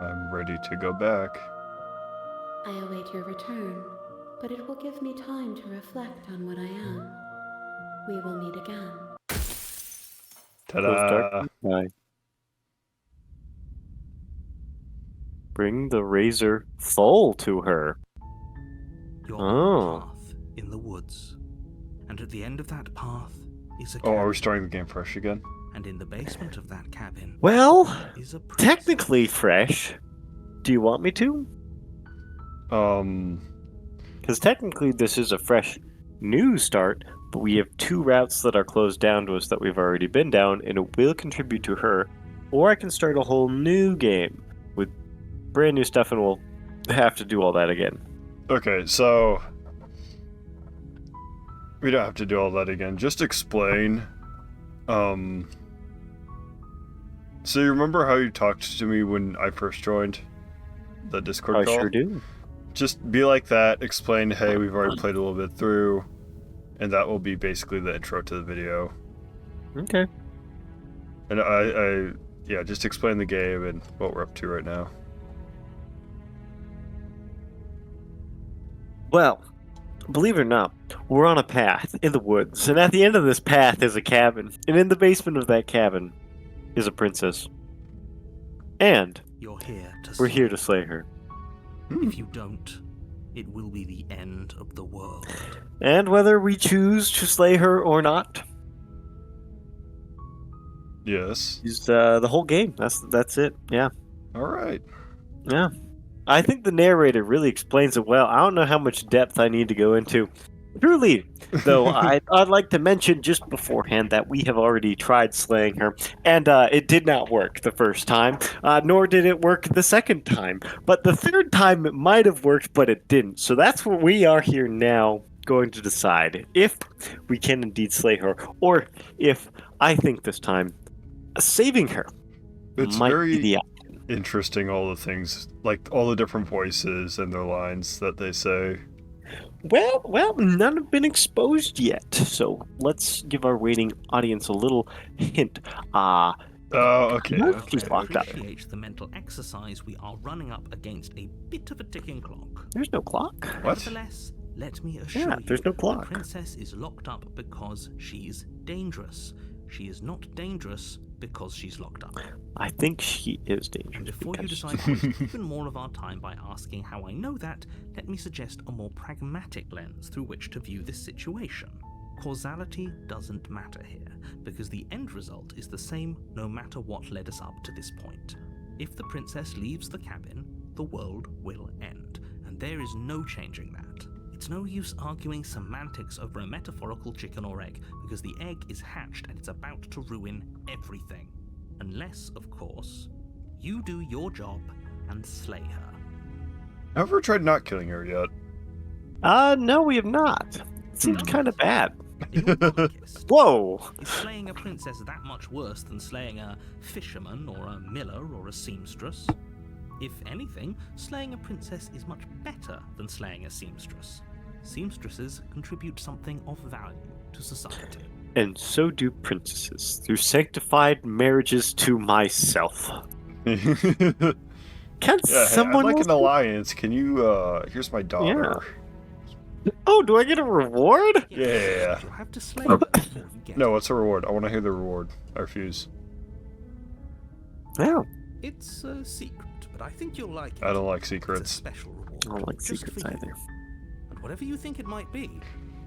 I'm ready to go back. I await your return, but it will give me time to reflect on what I am. We will meet again. Goes dark Ta-da! in the sky. Bring the razor full to her. You're on a path in the woods, and at the end of that path is a cabin. Oh, are we starting the game fresh again? And in the basement of that cabin Well, is a princess. technically fresh. Do you want me to? Because technically this is a fresh new start, but we have 2 routes that are closed down to us that we've already been down, and it will contribute to her. Or I can start a whole new game with brand new stuff, and we'll have to do all that again. Okay, so we don't have to do all that again. Just explain. So you remember how you talked to me when I first joined the Discord call? I sure do. Just be like that. Explain, hey, we've already played a little bit through, and that will be basically the intro to the video. Okay. And yeah, just explain the game and what we're up to right now. Well, believe it or not, we're on a path in the woods, and at the end of this path is a cabin, and in the basement of that cabin is a princess. And You're here to we're here to slay her. If you don't, it will be the end of the world. And whether we choose to slay her or not Yes. is the whole game. That's it. Yeah. All right. Yeah. I think the narrator really explains it well. I don't know how much depth I need to go into. Truly, though, I'd like to mention just beforehand that we have already tried slaying her, and it did not work the first time, nor did it work the second time. But the third time it might have worked, but it didn't. So that's what we are here now going to decide if we can indeed slay her, or if I think this time saving her It's might very be the interesting, all the things, like all the different voices and their lines that they say. Well, none have been exposed yet, so let's give our waiting audience a little hint. Oh, okay. She's locked up. Appreciate the mental exercise. We are running up against a bit of a ticking clock. There's no clock. What? Nevertheless, let me assure Yeah, you, there's no clock. the princess is locked up because she's dangerous. She is not dangerous because she's locked up. I think she is dangerous. And before you because- decide to waste even more of our time by asking how I know that, let me suggest a more pragmatic lens through which to view this situation. Causality doesn't matter here, because the end result is the same no matter what led us up to this point. If the princess leaves the cabin, the world will end, and there is no changing that. It's no use arguing semantics over a metaphorical chicken or egg, because the egg is hatched and it's about to ruin everything. Unless, of course, you do your job and slay her. Have we tried not killing her yet? No, we have not. It seems kind of bad. In all honesty, Whoa! is slaying a princess that much worse than slaying a fisherman or a miller or a seamstress? If anything, slaying a princess is much better than slaying a seamstress. Seamstresses contribute something of value to society. And so do princesses, through sanctified marriages to myself. Can Yeah, someone I'd like else an alliance. Can you, here's my daughter. Oh, do I get a reward? Yeah. You'll have to slay her before you get No, it. what's a reward? I want to hear the reward. I refuse. Yeah, It's a secret, but I think you'll like it. I don't like It's a secrets. special reward. I don't like just secrets for you. either. And whatever you think it might be,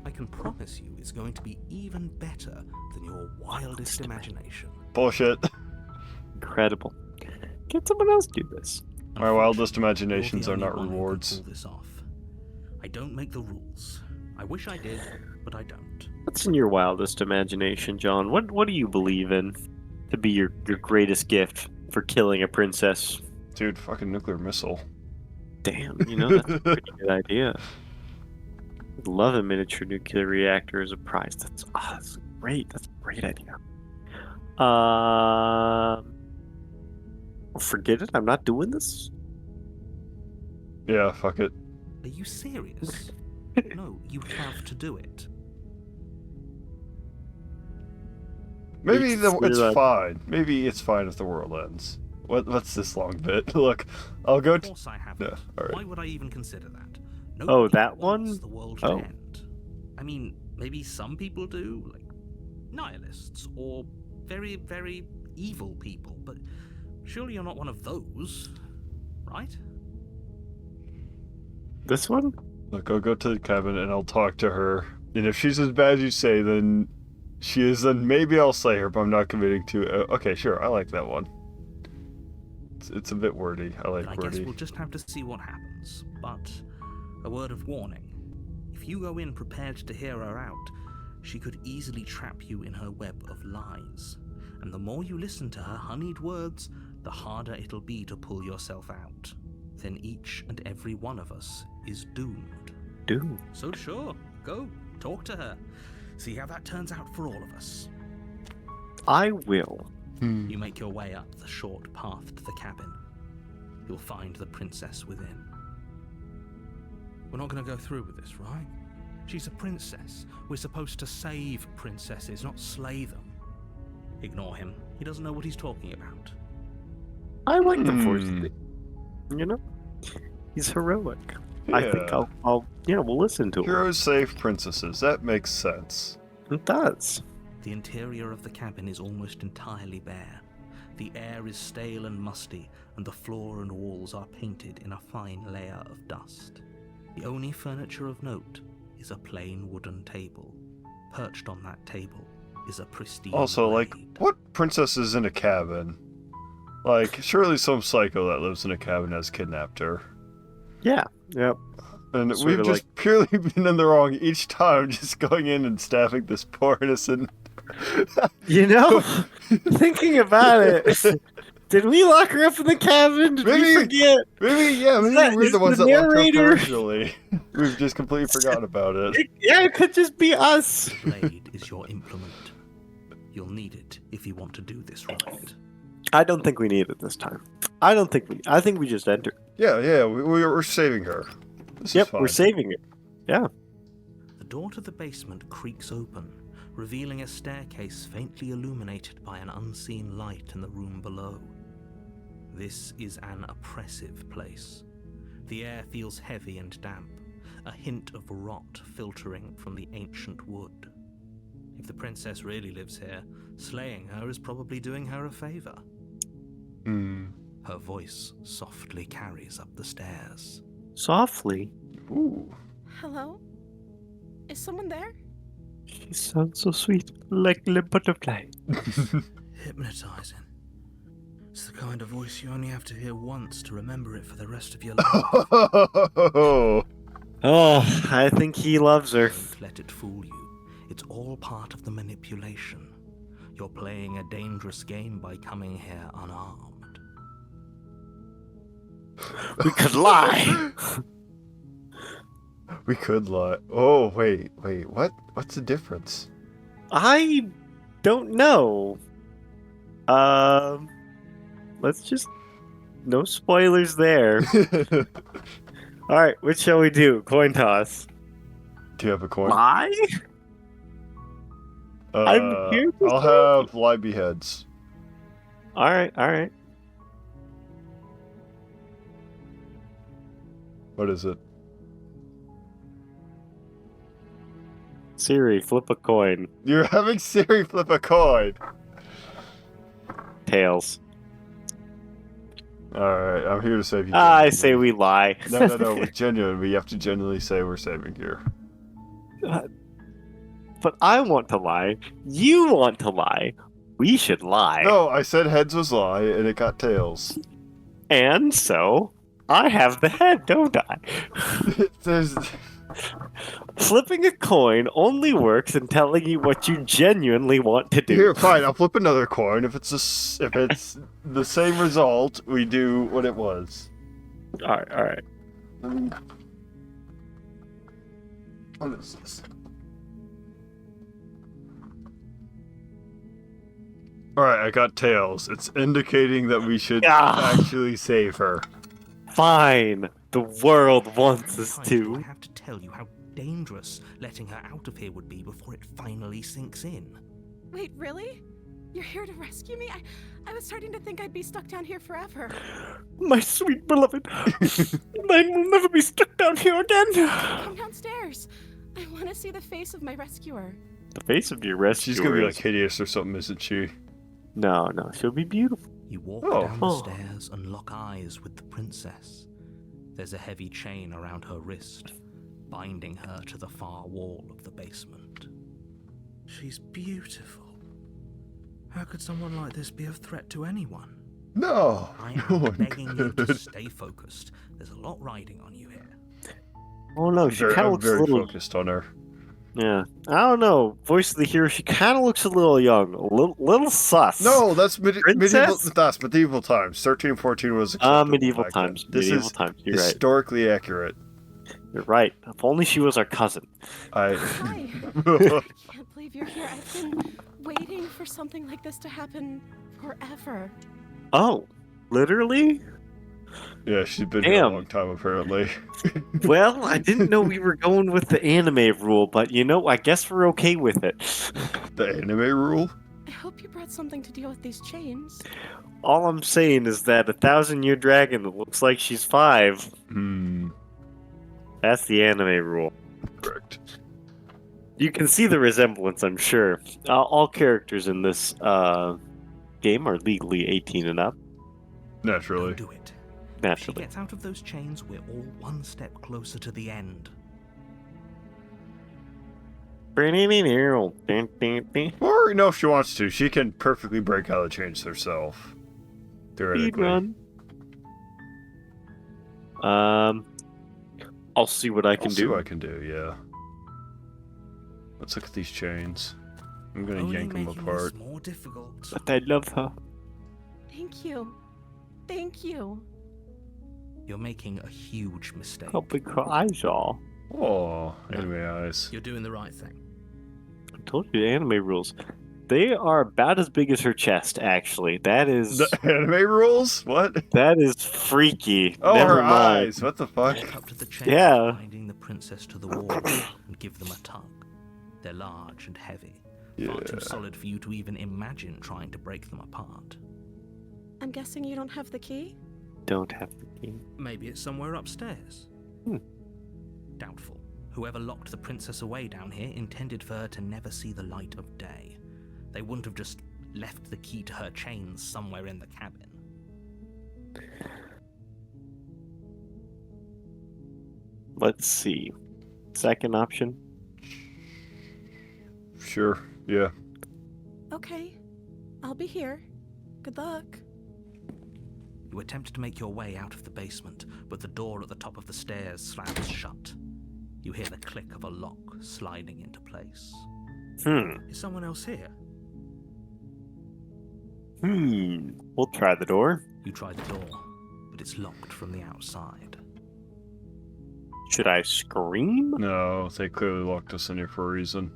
I can promise you it's going to be even better than your wildest imagination. Bullshit. Incredible. Can someone else do this? My wildest Unfortunately, imaginations you're are the not only one who can rewards. pull this off. I don't make the rules. I wish I did, but I don't. What's in your wildest imagination, John? What do you believe in to be your greatest gift for killing a princess? Dude, fucking nuclear missile. Damn, that's a pretty good idea. I'd love a miniature nuclear reactor as a prize. That's great. That's a great idea. Forget it. I'm not doing this. Yeah, fuck it. Are you serious? No, you have to do it. Maybe It's it's like- fine. Maybe it's fine if the world ends. What's this long bit? Look, I'll go. Of course I haven't. Yeah, all right. Why would I even consider that? Oh, Nobody that wants one? The world Oh. to end. I mean, maybe some people do, like nihilists or very, very evil people, but surely you're not one of those, right? This one? Look, I'll go to the cabin and I'll talk to her. And if she's as bad as you say, then she is. Then maybe I'll slay her, but I'm not committing to. Okay, sure. I like that one. It's a bit wordy. I like I wordy. guess we'll just have to see what happens. But a word of warning: if you go in prepared to hear her out, she could easily trap you in her web of lies. And the more you listen to her honeyed words, the harder it'll be to pull yourself out. Then each and every one of us is doomed. Dude. So sure, go, talk to her. See how that turns out for all of us. I will. You make your way up the short path to the cabin. You'll find the princess within. We're not going to go through with this, right? She's a princess. We're supposed to save princesses, not slay them. Ignore him. He doesn't know what he's talking about. I like the force. You know? He's heroic. I think Yeah. we'll listen to him. Heroes save princesses. That makes sense. It does. The interior of the cabin is almost entirely bare. The air is stale and musty, and the floor and walls are painted in a fine layer of dust. The only furniture of note is a plain wooden table. Perched on that table is a pristine Also, like, blade. what princess is in a cabin? Like, surely some psycho that lives in a cabin has kidnapped her. Yeah. Yep. And Sort we've of just purely been in the wrong each time, just going in and stabbing this poor innocent. You know, thinking about it, did we lock her up in the cabin? Did we Maybe- forget? Maybe we're is the ones the that locked her narrator- originally. We've just completely forgotten about it. It could just be us. The blade is your implement. You'll need it if you want to do this right. I don't think we need it this time. I think we just enter. Yeah, we're saving her. This is Yep, fine. we're saving it. Yeah. The door to the basement creaks open, revealing a staircase faintly illuminated by an unseen light in the room below. This is an oppressive place. The air feels heavy and damp, a hint of rot filtering from the ancient wood. If the princess really lives here, slaying her is probably doing her a favor. Her voice softly carries up the stairs. Softly. Ooh. Hello? Is someone there? She sounds so sweet, like a butterfly. Hypnotizing. It's the kind of voice you only have to hear once to remember it for the rest of your life. Oh, I think he loves her. Don't let it fool you. It's all part of the manipulation. You're playing a dangerous game by coming here unarmed. We could lie. We could lie. Oh, wait, what? What's the difference? I don't know. Let's just... No spoilers there. Alright, what shall we do? Coin toss. Do you have a coin? Lie? I'm here to I'll say- have lie beheads. Alright. What is it? Siri, flip a coin. You're having Siri flip a coin. Tails. Alright, I'm here to save you. I say we lie. No, we're genuine. We have to genuinely say we're saving here. But I want to lie. You want to lie. We should lie. No, I said heads was lie, and it got tails. And so, I have the head, don't I? There's... Flipping a coin only works in telling you what you genuinely want to do. Here, fine. I'll flip another coin. If it's the same result, we do what it was. Alright. What is this? Alright, I got tails. It's indicating that we should actually save her. Fine. The world wants us How many times do I to. have to tell you how dangerous letting her out of here would be before it finally sinks in? Wait, really? You're here to rescue me? I was starting to think I'd be stuck down here forever. My sweet beloved. I will never be stuck down here again. Come downstairs. I want to see the face of my rescuer. The face of your rescuer. She's gonna be like hideous or something, isn't she? No, she'll be beautiful. You walk Oh. down the stairs and lock eyes with the princess. There's a heavy chain around her wrist, binding her to the far wall of the basement. She's beautiful. How could someone like this be a threat to anyone? No. I no am one begging you to could. stay focused. There's a lot riding on you here. Oh no, she kind I'm of looks a very little. focused on her. Yeah, I don't know. Voice of the hero. She kind of looks a little young, a little sus. No, that's medieval. Princess? That's medieval times. 1314 was acceptable medieval back then. times. This Medieval is times. You're right. historically accurate. You're right. If only she was our cousin. Hi. I can't believe you're here. I've been waiting for something like this to happen forever. Oh, literally? Yeah, she's been here a Damn. long time apparently. Well, I didn't know we were going with the anime rule, but I guess we're okay with it. The anime rule? I hope you brought something to deal with these chains. All I'm saying is that 1,000-year dragon that looks like she's 5. That's the anime rule. Correct. You can see the resemblance, I'm sure. All characters in this game are legally 18 and up, Naturally. Do it. If she naturally. gets out of those chains, we're all one step closer to the end. Or, if she wants to, she can perfectly break out of the chains herself. Theoretically. Speedrun. I'll see what I can I'll see do. what I can do, yeah. Let's look at these chains. I'm gonna Only yank them making apart. this more difficult. But I love her. Thank you. Thank you. You're making a huge mistake. How big her eyes are. Oh, anime eyes. You're doing the right thing. I told you the anime rules. They are about as big as her chest, actually. That is The anime rules? What? that is freaky. Oh, Never her mind. eyes. What the fuck? Walk up to the chains, Yeah. binding the princess to the wall, and give them a tug. They're large and heavy, far too Yeah. solid for you to even imagine trying to break them apart. I'm guessing you don't have the key? Don't have the key. Maybe it's somewhere upstairs. Doubtful. Whoever locked the princess away down here intended for her to never see the light of day. They wouldn't have just left the key to her chains somewhere in the cabin. Let's see. Second option. Sure, yeah. Okay. I'll be here. Good luck. You attempt to make your way out of the basement, but the door at the top of the stairs slams shut. You hear the click of a lock sliding into place. Is someone else here? We'll try the door. You try the door, but it's locked from the outside. Should I scream? No, they clearly locked us in here for a reason.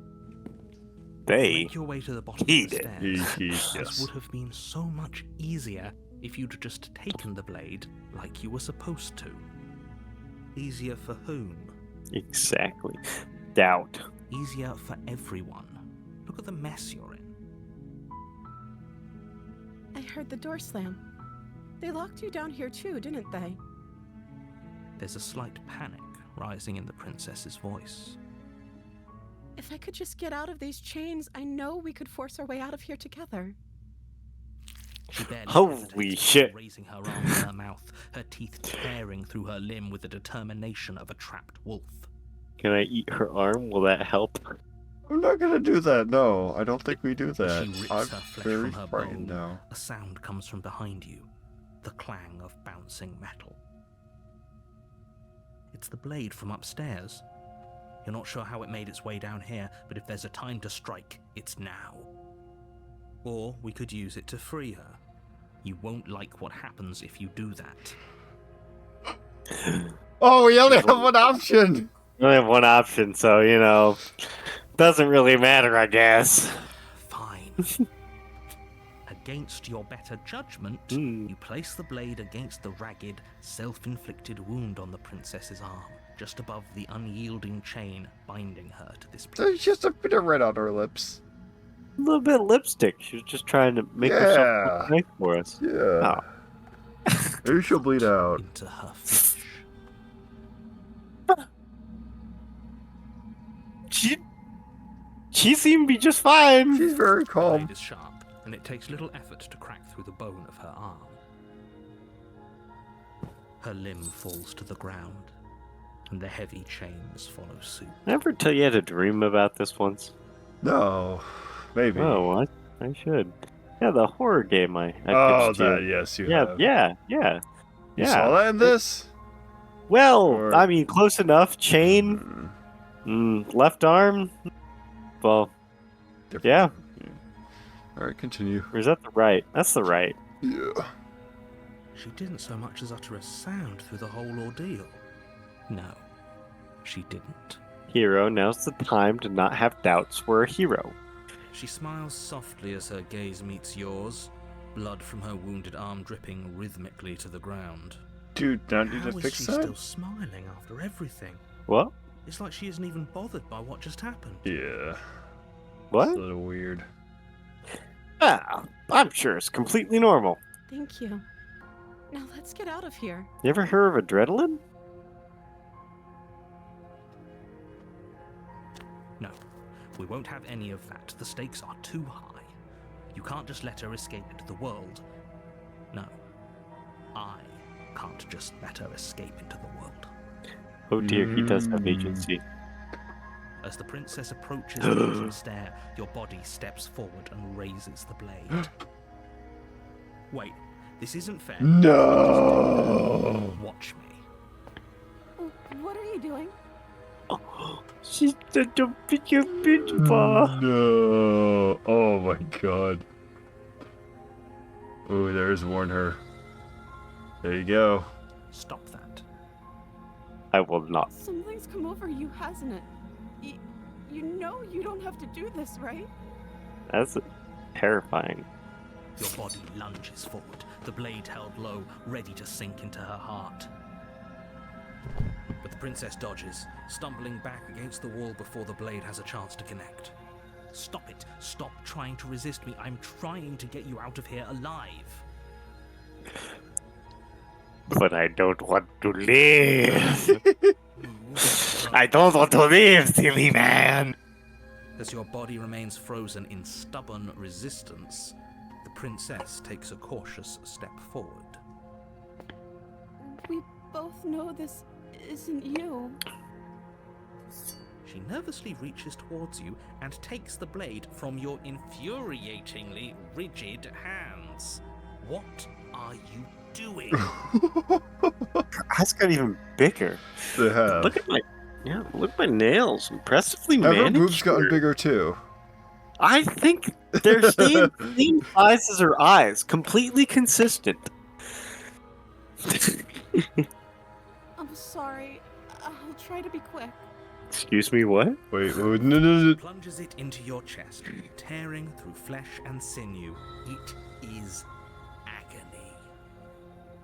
They. Make your way to the bottom He of the did. stairs. This Yes. would have been so much easier if you'd just taken the blade like you were supposed to. Easier for whom? Exactly. Doubt. Easier for everyone. Look at the mess you're in. I heard the door slam. They locked you down here too, didn't they? There's a slight panic rising in the princess's voice. If I could just get out of these chains, I know we could force our way out of here together. She barely Holy hesitates, shit. raising her arm to her mouth, her teeth tearing through her limb with the determination of a trapped wolf. Can I eat her arm? Will that help? I'm not gonna do that, no. I don't think we do that. She rips I'm her flesh very from her frightened bone. now. A sound comes from behind you, the clang of bouncing metal. It's the blade from upstairs. You're not sure how it made its way down here, but if there's a time to strike, it's now. Or we could use it to free her. You won't like what happens if you do that. Oh, we only have one option! I only have one option, so, doesn't really matter, I guess. Fine. Against your better judgment, Hmm. you place the blade against the ragged, self-inflicted wound on the princess's arm, just above the unyielding chain binding her to this place. There's just a bit of red on her lips. A little bit of lipstick. She was just trying to make herself look nice for us. Yeah. Oh. Maybe she'll bleed out. Into her flesh. She seemed to be just fine. She's very The calm. blade is sharp, and it takes little effort to crack through the bone of her arm. Her limb falls to the ground, and the heavy chains follow suit. Never tell you had a dream about this once. No, maybe. Oh, what? I should. Yeah, the horror game I Oh, pitched you. that, yes, you have. Yeah. You saw that in this? Well, Or- I mean, close enough. Chain, left arm. Well, Different. yeah. Alright, continue. Or is that the right? That's the right. Yeah. She didn't so much as utter a sound through the whole ordeal. No, she didn't. Hero, now's the time to not have doubts we're a hero. She smiles softly as her gaze meets yours, blood from her wounded arm dripping rhythmically to the ground. Dude, now need How to is fix she that? still smiling after everything? What? It's like she isn't even bothered by what just happened. Yeah. It's What? a little weird. Ah, I'm sure it's completely normal. Thank you. Now let's get out of here. You ever heard of adrenaline? No, we won't have any of that. The stakes are too high. You can't just let her escape into the world. No, I can't just let her escape into the world. Oh dear, he does have agency. As the princess approaches the little stair, your body steps forward and raises the blade. Wait, this isn't fair. No! Watch me. Oh, what are you doing? She's such a beautiful. No! Oh my god. Oh, there's warn her. There you go. Stop that. I will not. Something's come over you, hasn't it? You know you don't have to do this, right? That's terrifying. Your body lunges forward, the blade held low, ready to sink into her heart. But the princess dodges, stumbling back against the wall before the blade has a chance to connect. Stop it. Stop trying to resist me. I'm trying to get you out of here alive. But I don't want to live. I don't want to live, silly man. As your body remains frozen in stubborn resistance, the princess takes a cautious step forward. We both know this isn't you. She nervously reaches towards you and takes the blade from your infuriatingly rigid hands. What are you doing? Eyes got even bigger. They have. Look at my my nails. Impressively Have her manicured. boobs gotten bigger too? I think they're staying the same size as her eyes, completely consistent. I'm sorry. I'll try to be quick. Excuse me, what? Wait, no. Plunges it into your chest, tearing through flesh and sinew. It is agony.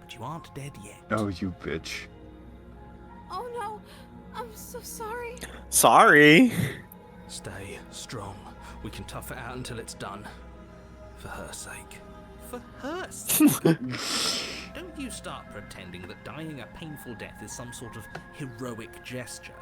But you aren't dead yet. Oh, you bitch. Oh no, I'm so sorry. Sorry. Stay strong. We can tough it out until it's done. For her sake. For her sake. Don't you start pretending that dying a painful death is some sort of heroic gesture.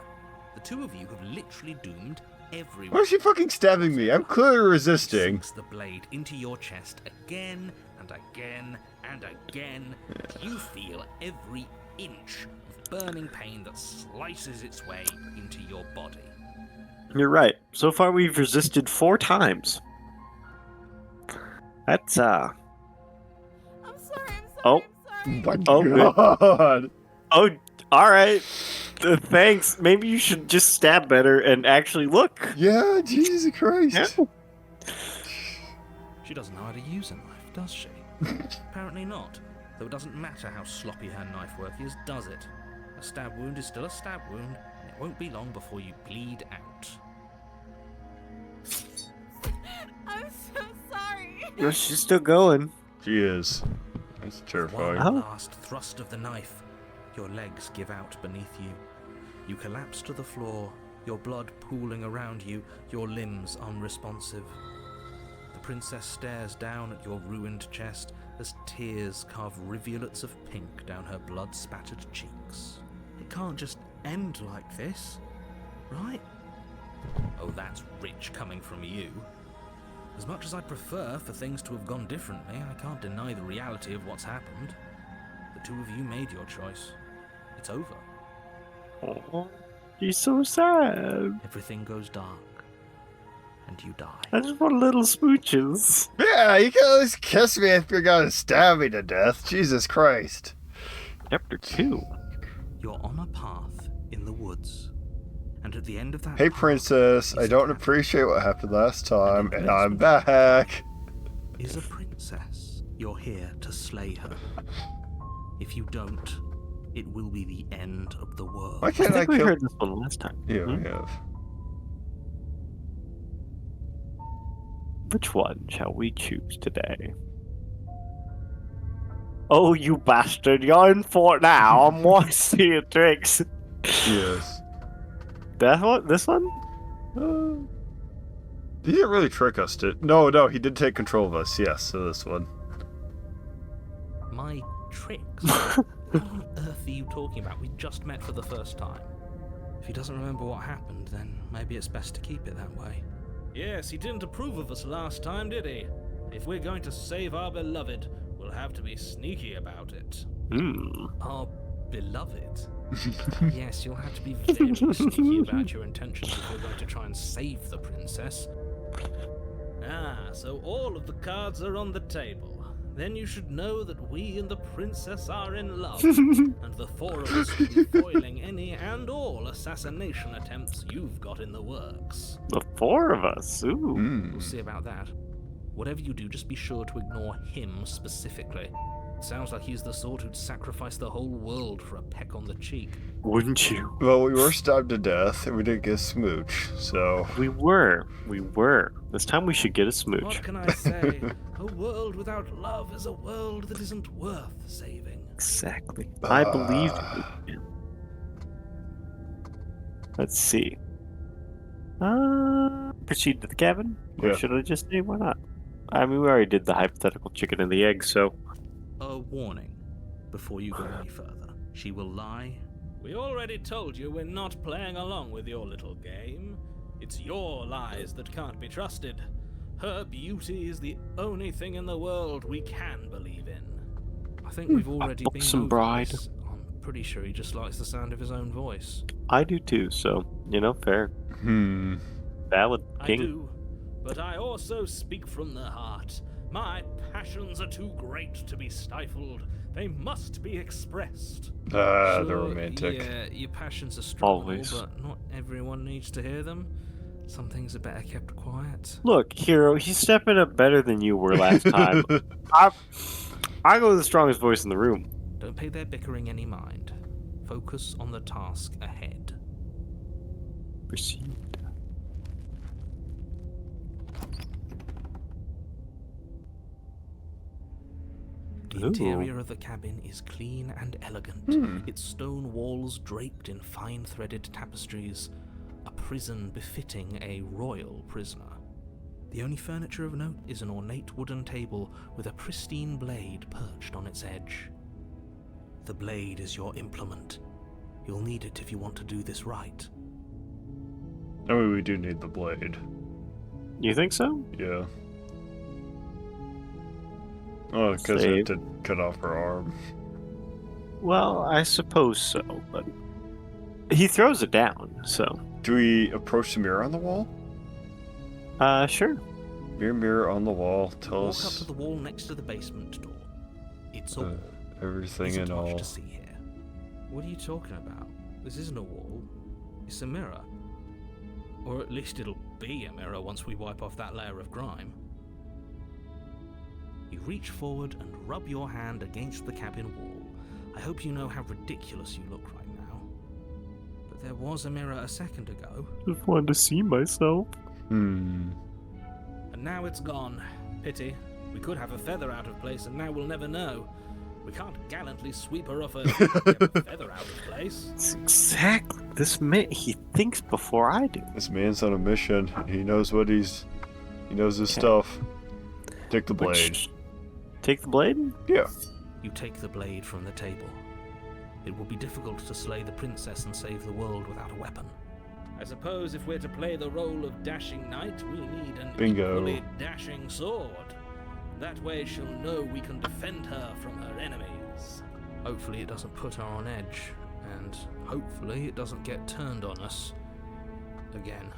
The two of you have literally doomed everyone. Why is she fucking stabbing me? I'm clearly resisting. Sinks the blade into your chest again and again and again. You feel every inch of burning pain that slices its way into your body. You're right. So far we've resisted 4 times. That's I'm sorry. Oh. I'm sorry. My Oh, god. Oh, alright. Thanks. Maybe you should just stab better and actually look. Yeah, Jesus Christ. Yeah. She doesn't know how to use a knife, does she? Apparently not. Though it doesn't matter how sloppy her knife work is, does it? A stab wound is still a stab wound, and it won't be long before you bleed out. I'm so sorry. No, she's still going. She is. That's terrifying. One Oh. last thrust of the knife. Your legs give out beneath you. You collapse to the floor, your blood pooling around you, your limbs unresponsive. The princess stares down at your ruined chest as tears carve rivulets of pink down her blood-spattered cheeks. It can't just end like this, right? Oh, that's rich coming from you. As much as I'd prefer for things to have gone differently, I can't deny the reality of what's happened. The two of you made your choice. It's over. Oh, he's so sad. Everything goes dark, and you die. I just want little smooches. Yeah, you can always kiss me if you're gonna stab me to death. Jesus Christ. Chapter 2. You're on a path in the woods, and at the end of that Hey, path princess, is I a don't cabin. appreciate what happened last time, and I'm back. Is a princess. You're here to slay her. If you don't, it will be the end of the world. Why I can't I think we kill... heard this one last time. Yeah, Hmm? we have. Which one shall we choose today? Oh, you bastard! You're in for it now. I'm watching your tricks. Yes. That one? This one? He didn't really trick us, did... No, he did take control of us, yes, so this one. My tricks? What on earth are you talking about? We just met for the first time. If he doesn't remember what happened, then maybe it's best to keep it that way. Yes, he didn't approve of us last time, did he? If we're going to save our beloved, we'll have to be sneaky about it. Hmm. Our beloved? Yes, you'll have to be very sneaky about your intentions if you're going to try and save the princess. Ah, so all of the cards are on the table. Then you should know that we and the princess are in love, and the four of us will be foiling any and all assassination attempts you've got in the works. The four of us. Ooh. We'll see about that. Whatever you do, just be sure to ignore him specifically. Sounds like he's the sort who'd sacrifice the whole world for a peck on the cheek. Wouldn't you? Well, we were stabbed to death, and we didn't get a smooch, so... We were. This time we should get a smooch. What can I say? A world without love is a world that isn't worth saving. Exactly. I believe you. Let's see. Proceed to the cabin? Or Yeah. should I just say why not? I mean, we already did the hypothetical chicken and the egg, so... A warning before you go any further. She will lie. We already told you we're not playing along with your little game. It's your lies that can't be trusted. Her beauty is the only thing in the world we can believe in. I think we've already been buxom over bride. this. I'm pretty sure he just likes the sound of his own voice. I do too, so, fair. Valid, I king. do, but I also speak from the heart. My passions are too great to be stifled. They must be expressed. the Sure, romantic. Yeah, your passions are strong, Always. but not everyone needs to hear them. Some things are better kept quiet. Look, Hero, he's stepping up better than you were last time. I go with the strongest voice in the room. Don't pay their bickering any mind. Focus on the task ahead. Proceed. The Ooh. interior of the cabin is clean and elegant, its stone walls draped in fine threaded tapestries, a prison befitting a royal prisoner. The only furniture of note is an ornate wooden table with a pristine blade perched on its edge. The blade is your implement. You'll need it if you want to do this right. I mean, we do need the blade. You think so? Yeah. Oh, because Save. it did cut off her arm. Well, I suppose so, but he throws it down, so Do we approach the mirror on the wall? sure. Mirror on the wall. Tell Walk up us to the wall next to the basement door. It's a wall. everything Isn't and much all. to see here. What are you talking about? This isn't a wall. It's a mirror. Or at least it'll be a mirror once we wipe off that layer of grime. You reach forward and rub your hand against the cabin wall. I hope you know how ridiculous you look right now. But there was a mirror a second ago, Just wanted to see myself. Hmm. and now it's gone. Pity. We could have a feather out of place, and now we'll never know. We can't gallantly sweep her off her feet and get a feather out of place. It's exactly this man. He thinks before I do. This man's on a mission. He knows what he knows his Okay. stuff. Take the blade. Take the blade? Yeah. You take the blade from the table. It will be difficult to slay the princess and save the world without a weapon. I suppose if we're to play the role of dashing knight, we need an equally dashing sword. That way she'll know we can defend her from her enemies. Hopefully it doesn't put her on edge, and hopefully it doesn't get turned on us. Again,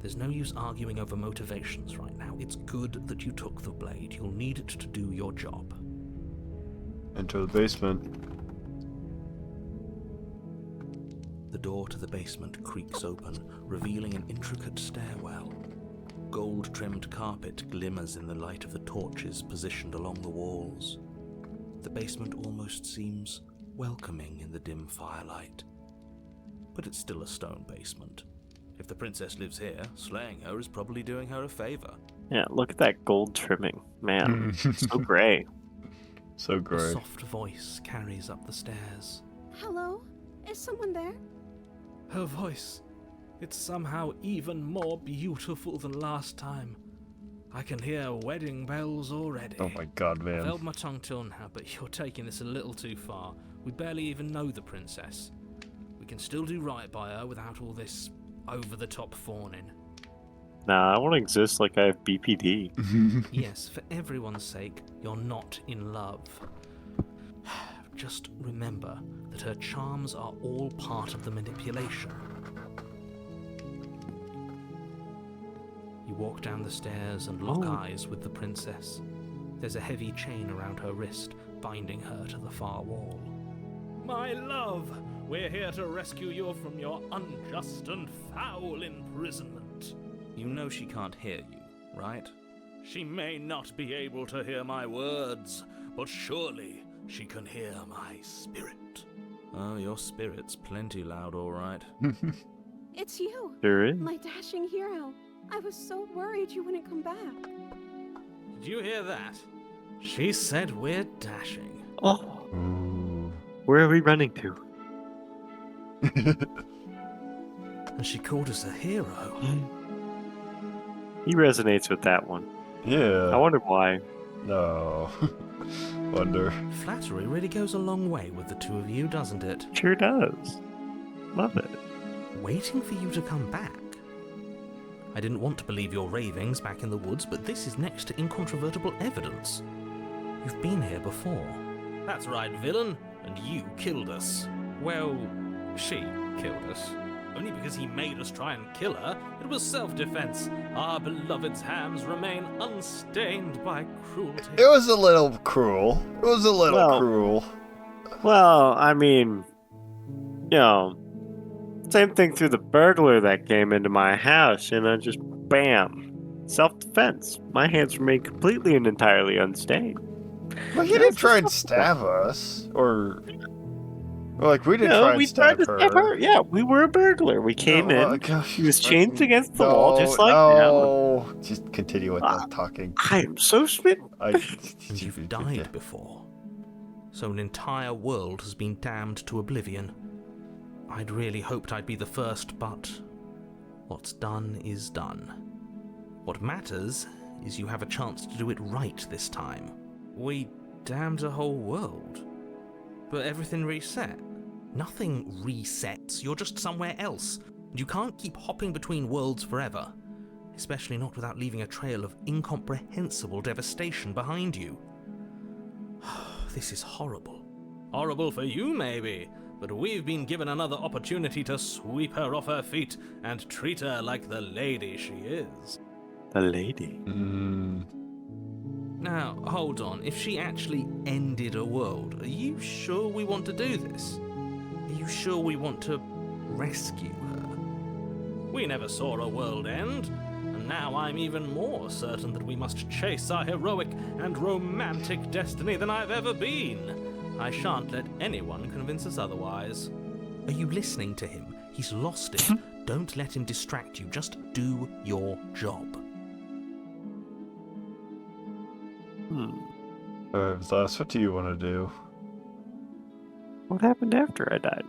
there's no use arguing over motivations right now. It's good that you took the blade. You'll need it to do your job. Enter the basement. The door to the basement creaks open, revealing an intricate stairwell. Gold-trimmed carpet glimmers in the light of the torches positioned along the walls. The basement almost seems welcoming in the dim firelight. But it's still a stone basement. If the princess lives here, slaying her is probably doing her a favor. Yeah, look at that gold trimming. Man, so gray. So A great. soft voice carries up the stairs. Hello? Is someone there? Her voice. It's somehow even more beautiful than last time. I can hear wedding bells already. Oh my god, I've man. held my tongue till now, but you're taking this a little too far. We barely even know the princess. We can still do right by her without all this over-the-top fawning. Nah, I want to exist like I have BPD. Yes, for everyone's sake, you're not in love. Just remember that her charms are all part of the manipulation. You walk down the stairs and lock eyes with the princess. There's a heavy chain around her wrist, binding her to the far wall. My love, we're here to rescue you from your unjust and foul imprisonment. You know she can't hear you, right? She may not be able to hear my words, but surely she can hear my spirit. Oh, your spirit's plenty loud, all right. It's you, There is. my dashing hero. I was so worried you wouldn't come back. Did you hear that? She said we're dashing. Oh, Ooh. where are we running to? And she called us a hero. He resonates with that one. Yeah. I wonder why. No. Wonder. Flattery really goes a long way with the two of you, doesn't it? Sure does. Love it. Waiting for you to come back. I didn't want to believe your ravings back in the woods, but this is next to incontrovertible evidence. You've been here before. That's right, villain, and you killed us. Well, she killed us. Only because he made us try and kill her. It was self-defense. Our beloved's hands remain unstained by cruelty. It was a little cruel. It was a little Well- cruel. Well, I mean, you know, same thing through the burglar that came into my house, just bam. Self-defense. My hands remain completely and entirely unstained. Well, he didn't try and stab us. Or like, we didn't try and we stab tried to her. stab her. Yeah, we were a burglar. We came No, in. gosh. He was chained against the wall, just like No, just continue with that talking. I am so smitten. And you've died before. So an entire world has been damned to oblivion. I'd really hoped I'd be the first, but what's done is done. What matters is you have a chance to do it right this time. We damned a whole world, but everything reset. Nothing resets, you're just somewhere else. And you can't keep hopping between worlds forever, especially not without leaving a trail of incomprehensible devastation behind you. This is horrible. Horrible for you, maybe, but we've been given another opportunity to sweep her off her feet and treat her like the lady she is. The lady. Now, hold on. If she actually ended a world, are you sure we want to do this? Are you sure we want to rescue her? We never saw a world end, and now I'm even more certain that we must chase our heroic and romantic destiny than I've ever been. I shan't let anyone convince us otherwise. Are you listening to him? He's lost it. Don't let him distract you. Just do your job. Vlas, what do you want to do? What happened after I died?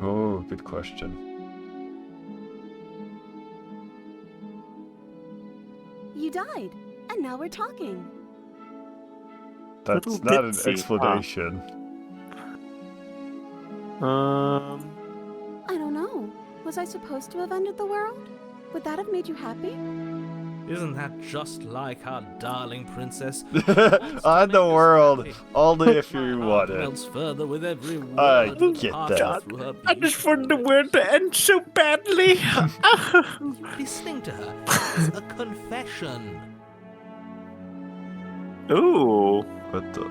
Oh, good question. You died, and now we're talking. That's Little not an bitsy, huh? explanation. I don't know. Was I supposed to have ended the world? Would that have made you happy? Isn't that just like our darling princess? On the world, only if you want it. Melts further with every word I that get passes that. through her I just beautiful wanted the world to end so badly. Listening to her is a confession. Ooh. What the?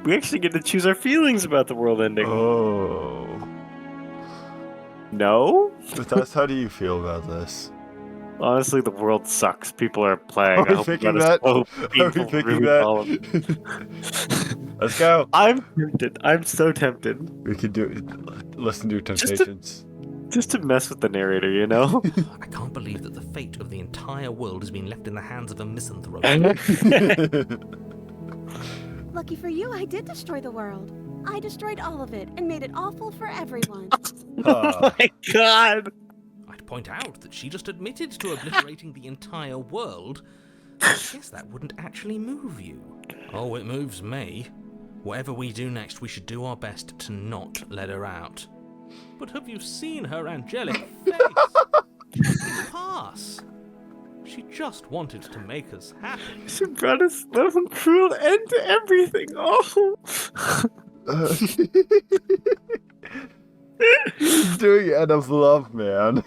We actually get to choose our feelings about the world ending. Oh. No? But that's how do you feel about this? Honestly, the world sucks. People are playing. Are we picking that? Are we picking that? Let's go. I'm tempted. I'm so tempted. We can do it. Listen to Temptations. Just to mess with the narrator, you know? I can't believe that the fate of the entire world has been left in the hands of a misanthrope. Lucky for you, I did destroy the world. I destroyed all of it and made it awful for everyone. Oh my god! I'd point out that she just admitted to obliterating the entire world. I guess that wouldn't actually move you. Oh, it moves me. Whatever we do next, we should do our best to not let her out. But have you seen her angelic face? Pass. She just wanted to make us happy. She brought a slow and cruel end to everything. Oh! He's doing it out of love, man.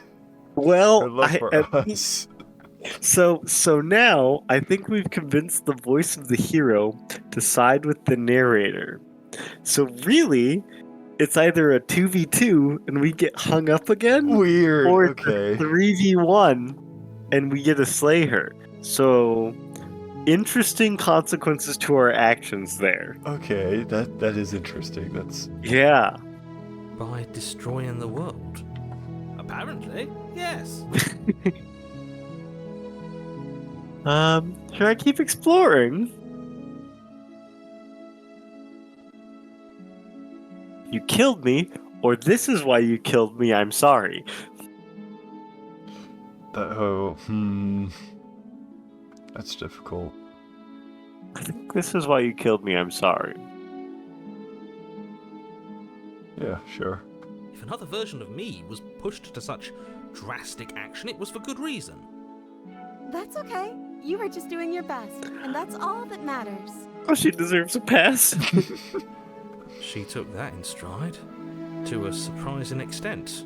Well, Or love for us. So now I think we've convinced the voice of the hero to side with the narrator. So really, it's either a 2v2 and we get hung up again, Weird. or Okay. 3v1 and we get to slay her. So interesting consequences to our actions there. Okay, that is interesting. That's Yeah. By destroying the world? Apparently, yes. Should I keep exploring? You killed me, or this is why you killed me, I'm sorry. That's difficult. I think this is why you killed me, I'm sorry. Yeah, sure. If another version of me was pushed to such drastic action, it was for good reason. That's okay. You were just doing your best, and that's all that matters. Oh, she deserves a pass. She took that in stride. To a surprising extent.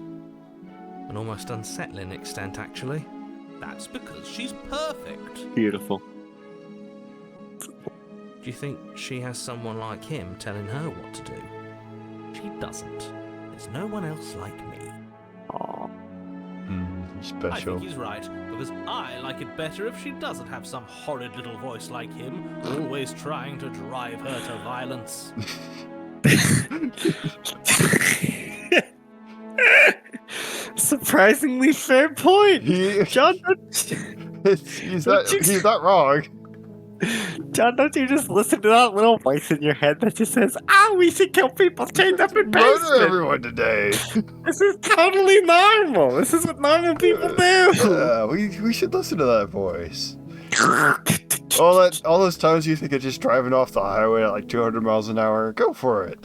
An almost unsettling extent, actually. That's because she's perfect. Beautiful. Do you think she has someone like him telling her what to do? She doesn't. There's no one else like me. Aww. I Special. think he's right, because I like it better if she doesn't have some horrid little voice like him, always trying to drive her to violence. Surprisingly fair point. John, He's not wrong. John, don't you just listen to that little voice in your head that just says, we should kill people chained up in Murder basements. everyone today. This is totally normal. This is what normal people do. Yeah, we should listen to that voice. All those times you think of just driving off the highway at like 200 miles an hour, go for it.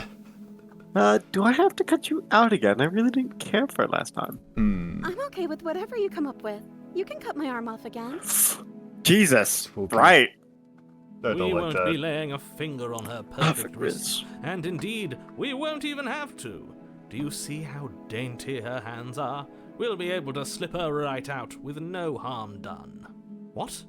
Do I have to cut you out again? I really didn't care for it last time. I'm okay with whatever you come up with. You can cut my arm off again. Jesus. Okay. Right. I We don't like won't that. be laying a finger on her perfect wrists, and indeed, we won't even have to. Do you see how dainty her hands are? We'll be able to slip her right out with no harm done. What?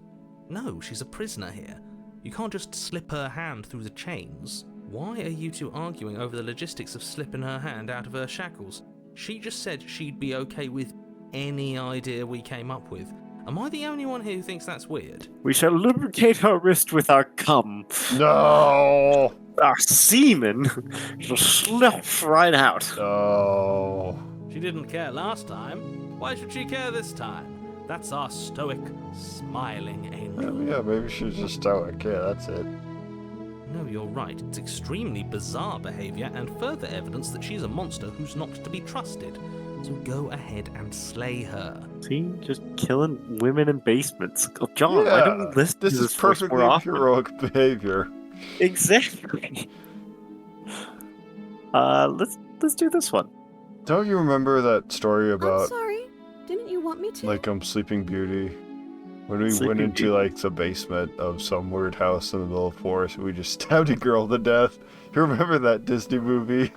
No, she's a prisoner here. You can't just slip her hand through the chains. Why are you two arguing over the logistics of slipping her hand out of her shackles? She just said she'd be okay with any idea we came up with. Am I the only one here who thinks that's weird? We shall lubricate her wrist with our cum. No. Our semen shall slip right out. No. She didn't care last time. Why should she care this time? That's our stoic, smiling angel. Yeah, maybe she's just stoic. Yeah, that's it. No, you're right. It's extremely bizarre behavior and further evidence that she's a monster who's not to be trusted. So go ahead and slay her. See, just killing women in basements. Oh, John, why don't we listen this to is this voice more perfectly often? heroic behavior. Exactly. Let's do this one. Don't you remember that story I'm about sorry. Didn't you want me to? like Sleeping Beauty? When we Sleeping went into Beauty. like the basement of some weird house in the middle of the forest and we just stabbed a girl to death. You remember that Disney movie?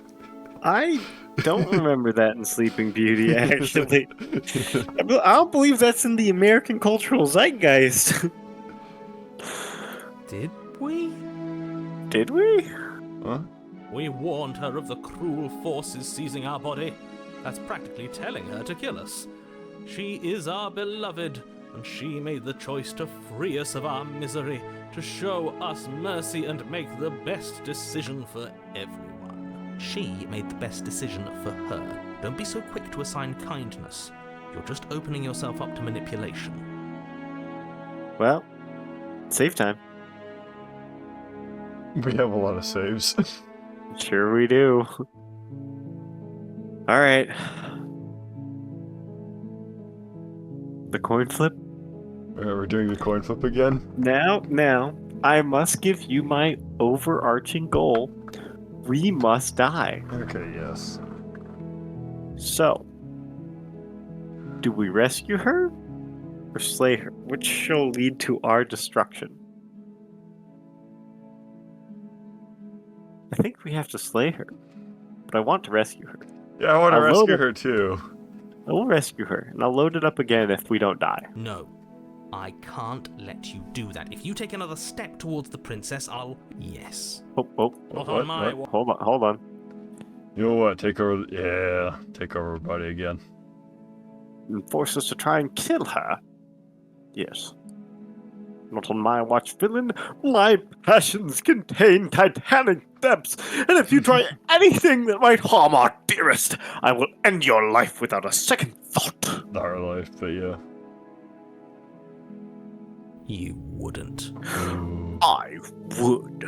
I don't remember that in Sleeping Beauty, actually. I don't believe that's in the American cultural zeitgeist. Did we? Did we? Huh? We warned her of the cruel forces seizing our body. That's practically telling her to kill us. She is our beloved, and she made the choice to free us of our misery, to show us mercy and make the best decision for everyone. She made the best decision for her. Don't be so quick to assign kindness. You're just opening yourself up to manipulation. Well, save time. We have a lot of saves. Sure we do. Alright. The coin flip? We're doing the coin flip again? Now, I must give you my overarching goal. We must die. Okay, yes. So, do we rescue her or slay her? Which shall lead to our destruction? I think we have to slay her, but I want to rescue her. Yeah, I want to I'll load rescue it. her too. I will rescue her, and I'll load it up again if we don't die. No, I can't let you do that. If you take another step towards the princess, I'll... Yes. Oh, Not What? on my... What? hold on. You know what? Take over. Yeah, take over her body again. And force us to try and kill her. Yes. Not on my watch, villain. My passions contain titanic depths, and if you try anything that might harm our dearest, I will end your life without a second thought. Not her life, but yeah. You wouldn't. Ooh. I would.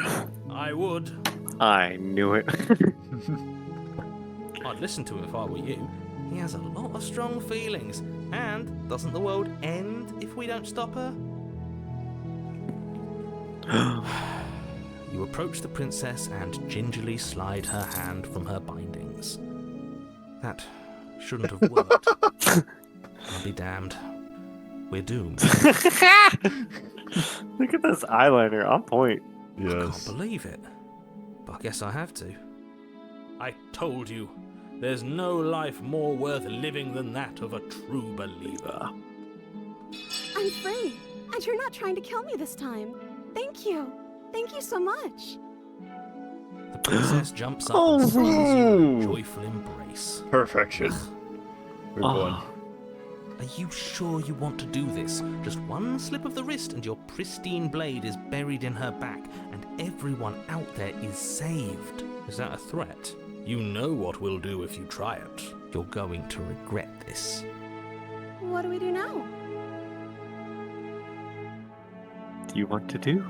I would. I knew it. I'd listen to him if I were you. He has a lot of strong feelings. And doesn't the world end if we don't stop her? You approach the princess and gingerly slide her hand from her bindings. That shouldn't have worked. I'll be damned. We're doomed. Look at this eyeliner on point. I can't Yes. believe it. But I guess I have to. I told you, there's no life more worth living than that of a true believer. I'm free, and you're not trying to kill me this time. Thank you. Thank you so much. The princess jumps up Oh, and seizes you in a no. joyful embrace. Perfection. We've won. Oh, Are you sure you want to do this? Just one slip of the wrist and your pristine blade is buried in her back, and everyone out there is saved. Is that a threat? You know what we'll do if you try it. You're going to regret this. What do we do now? do you want to do?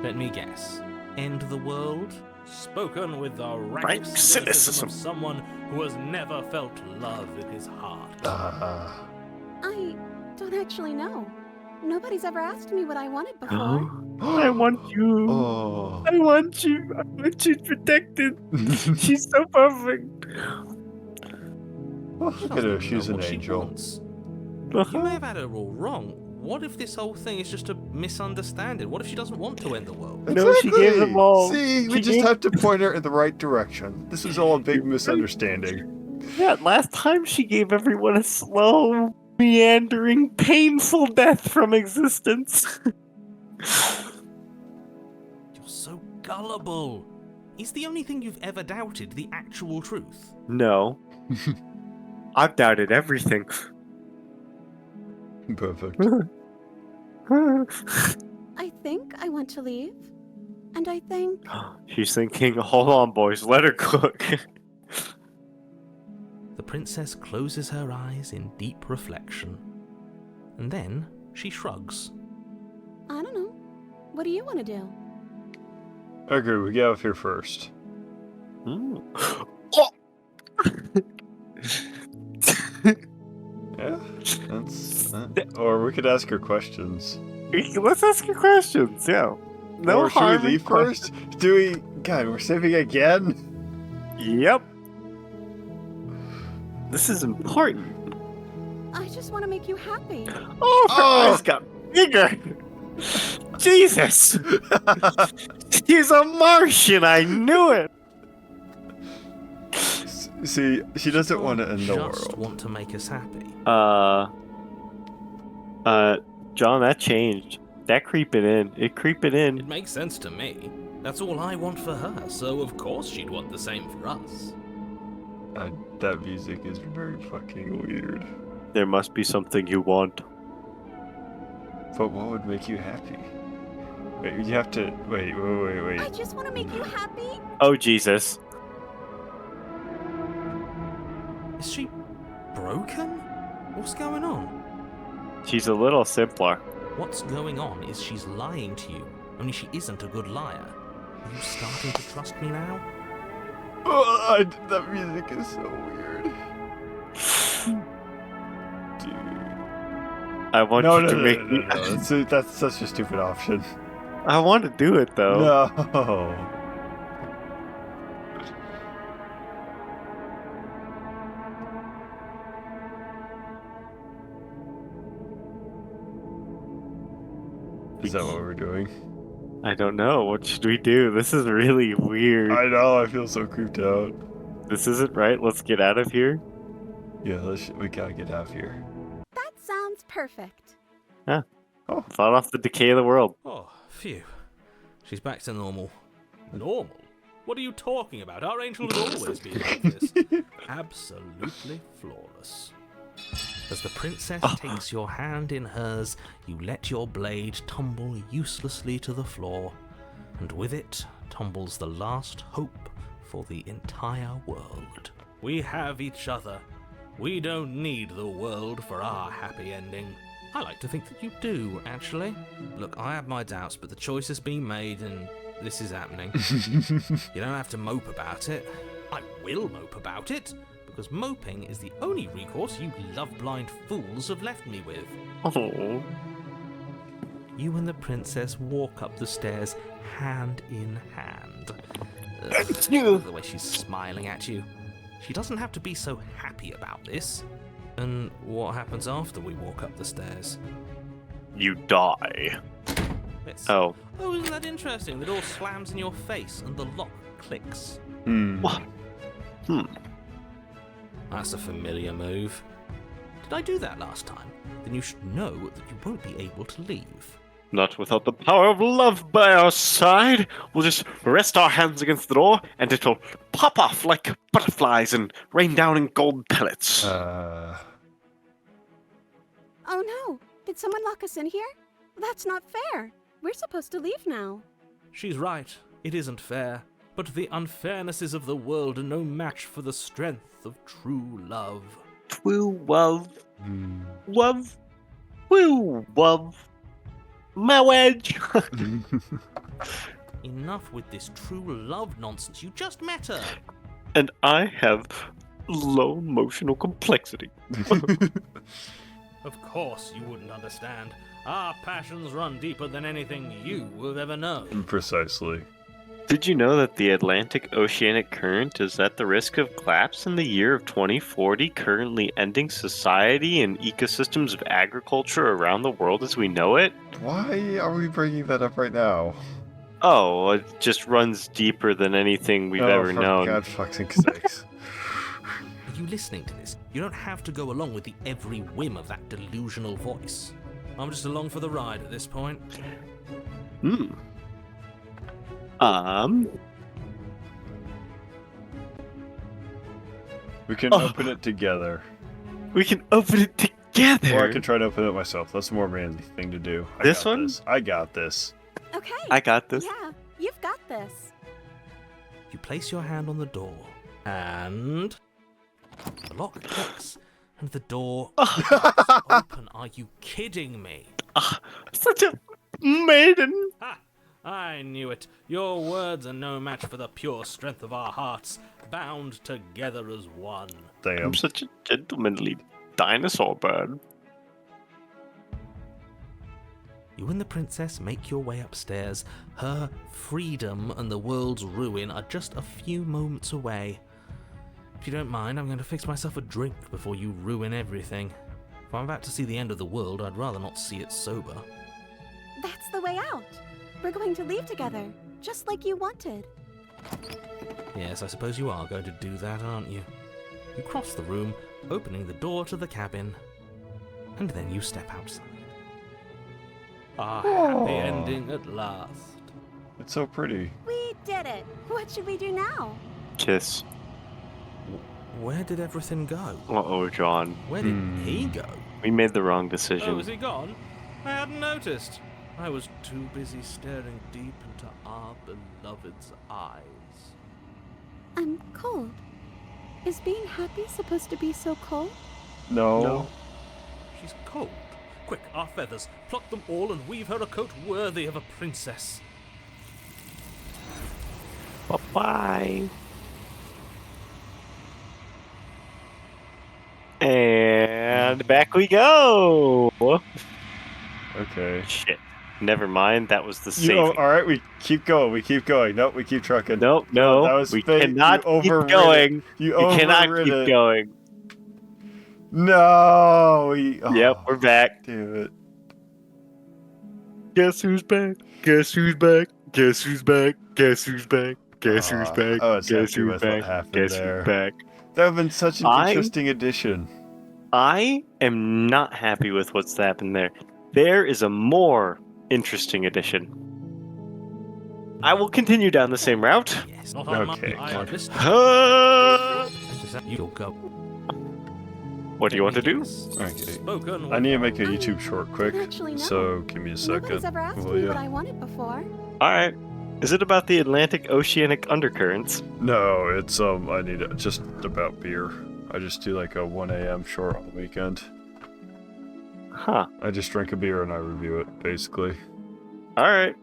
Let me guess. End the world? Spoken with the rank Rank cynicism. cynicism of someone who has never felt love in his heart. I don't actually know. Nobody's ever asked me what I wanted before. I want you. Oh. I want you. I want you protected. She's so perfect. Look at her, she's Know an what she angel. wants. You may have had her all wrong. What if this whole thing is just a misunderstanding? What if she doesn't want to end the world? No, she gave them all. See, we She just gave- have to point her in the right direction. This is all a big misunderstanding. Yeah, last time she gave everyone a slow, meandering, painful death from existence. You're so gullible. Is the only thing you've ever doubted the actual truth? No. I've doubted everything. Perfect. I think I want to leave. And I think She's thinking, hold on, boys, let her cook. The princess closes her eyes in deep reflection. And then she shrugs. I don't know. What do you want to do? Okay, we get off here first. Mm. Yeah, or we could ask her questions. Let's ask her questions. Yeah. No or should harm. we leave first? Do we? God, we're saving again. Yep. This is important. I just want to make you happy. Oh, her eyes got bigger. Jesus. She's a Martian. I knew it. See, she doesn't want to end the Just world. want to make us happy. John, that changed. That creeping in. It creeping It in. makes sense to me. That's all I want for her, so of course she'd want the same for us. That music is very fucking weird. There must be something you want. But what would make you happy? Wait, you have to wait. I just want to make you happy. Oh, Jesus. Is she broken? What's going on? She's a little simpler. What's going on is she's lying to you, only she isn't a good liar. Are you starting to trust me now? Oh, that music is so weird. Dude. I want you to make me. No. That's such a stupid option. I want to do it though. No. Is that what we're doing? I don't know. What should we do? This is really weird. I know. I feel so creeped out. This isn't right. Let's get out of here. Yeah, we gotta get out of here. That sounds perfect. Fought off the decay of the world. Oh, phew. She's back to normal. Normal? What are you talking about? Our angel has always been like this. Absolutely flawless. As the princess takes your hand in hers, you let your blade tumble uselessly to the floor, and with it tumbles the last hope for the entire world. We have each other. We don't need the world for our happy ending. I like to think that you do, actually. Look, I have my doubts, but the choice has been made and this is happening. You don't have to mope about it. I will mope about it, because moping is the only recourse you love-blind fools have left me with. Oh. You and the princess walk up the stairs hand in hand. The way she's smiling at you. She doesn't have to be so happy about this. And what happens after we walk up the stairs? You die. It's, Oh. Oh, isn't that interesting? The door slams in your face and the lock clicks. What? That's a familiar move. Did I do that last time? Then you should know that you won't be able to leave. Not without the power of love by our side. We'll just rest our hands against the door, and it'll pop off like butterflies and rain down in gold pellets. Oh no! Did someone lock us in here? That's not fair. We're supposed to leave now. She's right. It isn't fair. But the unfairnesses of the world are no match for the strength of true love. True love. Love. True love. My wedge. Enough with this true love nonsense. You just met her. And I have low emotional complexity. Of course you wouldn't understand. Our passions run deeper than anything you have ever known. Precisely. Did you know that the Atlantic Oceanic Current is at the risk of collapse in the year of 2040, currently ending society and ecosystems of agriculture around the world as we know it? Why are we bringing that up right now? Oh, it just runs deeper than anything we've ever for known. God fucking sakes. Are you listening to this? You don't have to go along with the every whim of that delusional voice. I'm just along for the ride at this point. We can open it together. We can open it together. Or I can try to open it myself. That's the more manly thing to do. This one? I got this. Okay. I got this. Yeah, you've got this. You place your hand on the door, and the lock clicks, and the door open. Are you kidding me? Such a maiden. Ah, I knew it. Your words are no match for the pure strength of our hearts, bound together as one. Damn. I'm such a gentlemanly dinosaur bird. You and the princess make your way upstairs. Her freedom and the world's ruin are just a few moments away. If you don't mind, I'm going to fix myself a drink before you ruin everything. If I'm about to see the end of the world, I'd rather not see it sober. That's the way out. We're going to leave together, just like you wanted. Yes, I suppose you are going to do that, aren't you? You cross the room, opening the door to the cabin, and then you step outside. A happy ending at last. It's so pretty. We did it. What should we do now? Kiss. Where did everything go? Uh-oh, John. Where did he go? We made the wrong Oh, decision. is he gone? I hadn't noticed. I was too busy staring deep into our beloved's eyes. I'm cold. Is being happy supposed to be so cold? No. She's cold. Quick, our feathers. Pluck them all and weave her a coat worthy of a princess. Bye-bye. And back we go. Okay. Shit. Never mind. That was the saving. All right, we keep going. We keep going. Nope, we keep trucking. Nope, That no. was We fake. cannot You keep overrid going. it. You cannot overrid keep it. going. No. Yep, we're back. Damn it. Guess who's back? Guess who's back? Guess who's back? Guess who's back? Guess who's back? I was Guess happy who's with what back? happened Guess there. who's back? That would have been such an interesting addition. I am not happy with what's happened there. There is a more interesting addition. I will continue down the same route. Yes, not on Okay. my this You'll go. What do you want to do? Okay. Spoken I need to make a YouTube short quick, actually, no. so give me a Nobody's second. ever asked Will me ya? what I wanted before. Alright. Is it about the Atlantic Oceanic undercurrents? No, it's I need just about beer. I just do like a 1 a.m. short on the weekend. Huh. I just drink a beer and I review it, basically. Alright.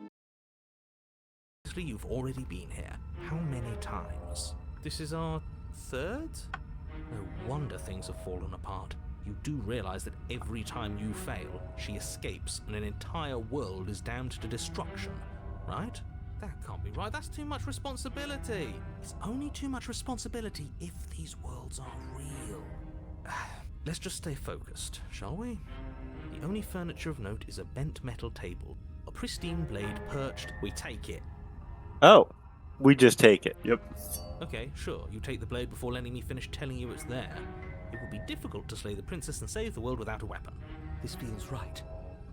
You've already been here. How many times? This is our third? No wonder things have fallen apart. You do realize that every time you fail, she escapes and an entire world is damned to destruction, right? That can't be right. That's too much responsibility. It's only too much responsibility if these worlds are real. Let's just stay focused, shall we? The only furniture of note is a bent metal table. A pristine blade perched. We take it. Oh. We just take it. Yep. Okay, sure, you take the blade before letting me finish telling you it's there. It will be difficult to slay the princess and save the world without a weapon. This feels right.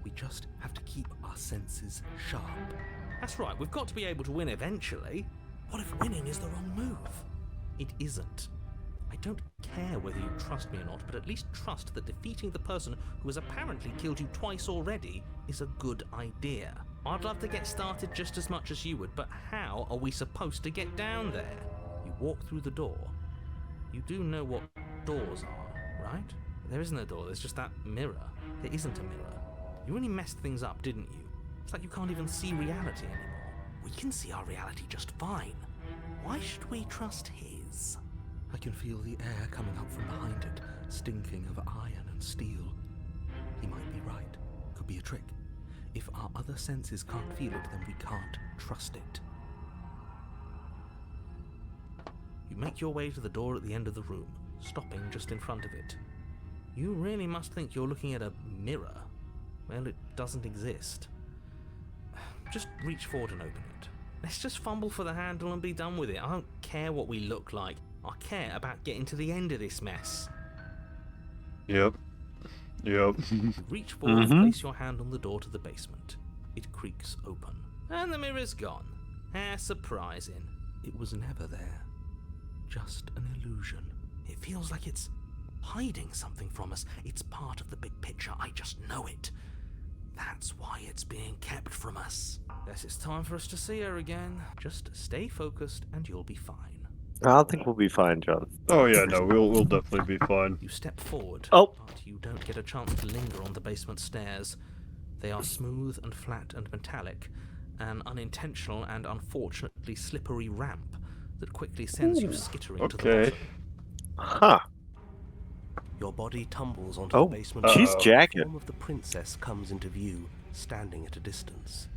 We just have to keep our senses sharp. That's right, we've got to be able to win eventually. What if winning is the wrong move? It isn't. I don't care whether you trust me or not, but at least trust that defeating the person who has apparently killed you twice already is a good idea. I'd love to get started just as much as you would, but how are we supposed to get down there? You walk through the door. You do know what doors are, right? There isn't a door, there's just that mirror. There isn't a mirror. You really messed things up, didn't you? It's like you can't even see reality anymore. We can see our reality just fine. Why should we trust his? I can feel the air coming up from behind it, stinking of iron and steel. He might be right. Could be a trick. If our other senses can't feel it, then we can't trust it. You make your way to the door at the end of the room, stopping just in front of it. You really must think you're looking at a mirror. Well, it doesn't exist. Just reach forward and open it. Let's just fumble for the handle and be done with it. I don't care what we look like. I care about getting to the end of this mess. Yep. You reach forward and place your hand on the door to the basement. It creaks open. And the mirror's gone. How surprising. It was never there. Just an illusion. It feels like it's hiding something from us. It's part of the big picture. I just know it. That's why it's being kept from us. Guess it's time for us to see her again. Just stay focused and you'll be fine. I don't think we'll be fine, John. Oh yeah, no, we'll definitely be fine. You step forward, Oh. but you don't get a chance to linger on the basement stairs. They are smooth and flat and metallic, an unintentional and unfortunately slippery ramp that quickly sends you skittering to the Okay. bottom. Huh. Your body tumbles onto Oh, the basement. she's floor. jagged. The form of the princess comes into view, standing at a distance.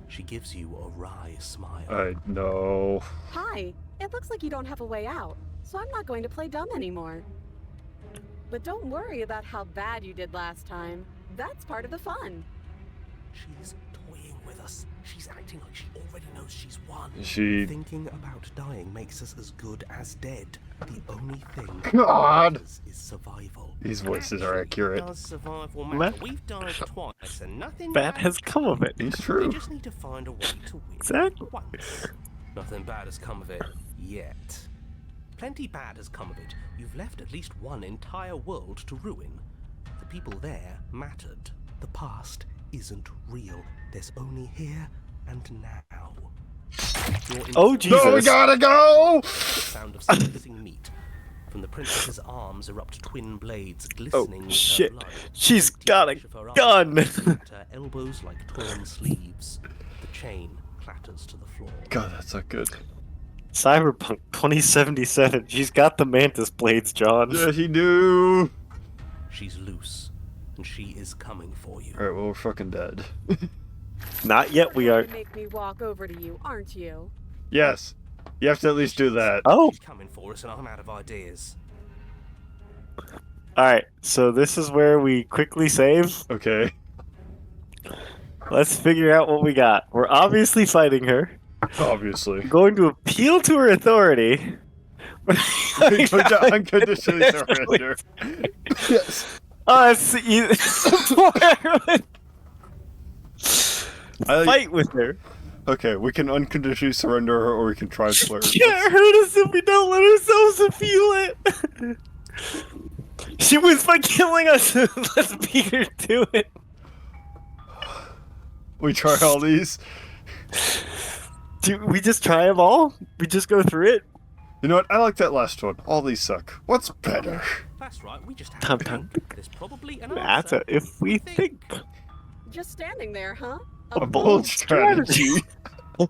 She gives you a wry smile. I know. Hi. It looks like you don't have a way out, so I'm not going to play dumb anymore. But don't worry about how bad you did last time. That's part of the fun. She's toying with us. She's acting like she already knows she's won. She. Thinking about dying makes us as good as dead. The only thing God. that matters is survival. These voices are accurate. Does survival Matt- matter? We've died twice and nothing Bad bad has come of it. It's We true. just need to find a way to win Exactly. once. Nothing bad has come of it yet. Plenty bad has come of it. You've left at least one entire world to ruin. The people there mattered. The past isn't real. There's only here and now. You're in Oh, the Jesus. No, we gotta go! sound of slicing meat. From the princess's arms erupt twin blades glistening with shit. her blood. She's got a Each of her arms gun. at her elbows like torn sleeves. The chain clatters to the floor. God, that's not good. Cyberpunk 2077. She's got the mantis blades, John. Yeah, he knew. She's loose, and she is coming for you. Alright, well, we're fucking dead. Not yet, we are. You're going to make me walk over to you, aren't you? Yes. You have to at least do that. Oh, She's coming for us, and I'm out of ideas. alright. So this is where we quickly save. Okay. Let's figure out what we got. We're obviously fighting her. Obviously. Going to appeal to her authority. Going to unconditionally surrender. Yes. Oh, that's easy. Fight with her. Okay, we can unconditionally surrender her, or we can try and flirt. Can't hurt us if we don't let ourselves feel it. She was by killing us. Let's beat her to it. We try all these. Do we just try them all? We just go through it? You know what? I like that last one. All these suck. What's better? That's right, we just have Tom, to Tom. think. There's probably an That's answer. if we think. Just standing there, huh? A bold strategy. You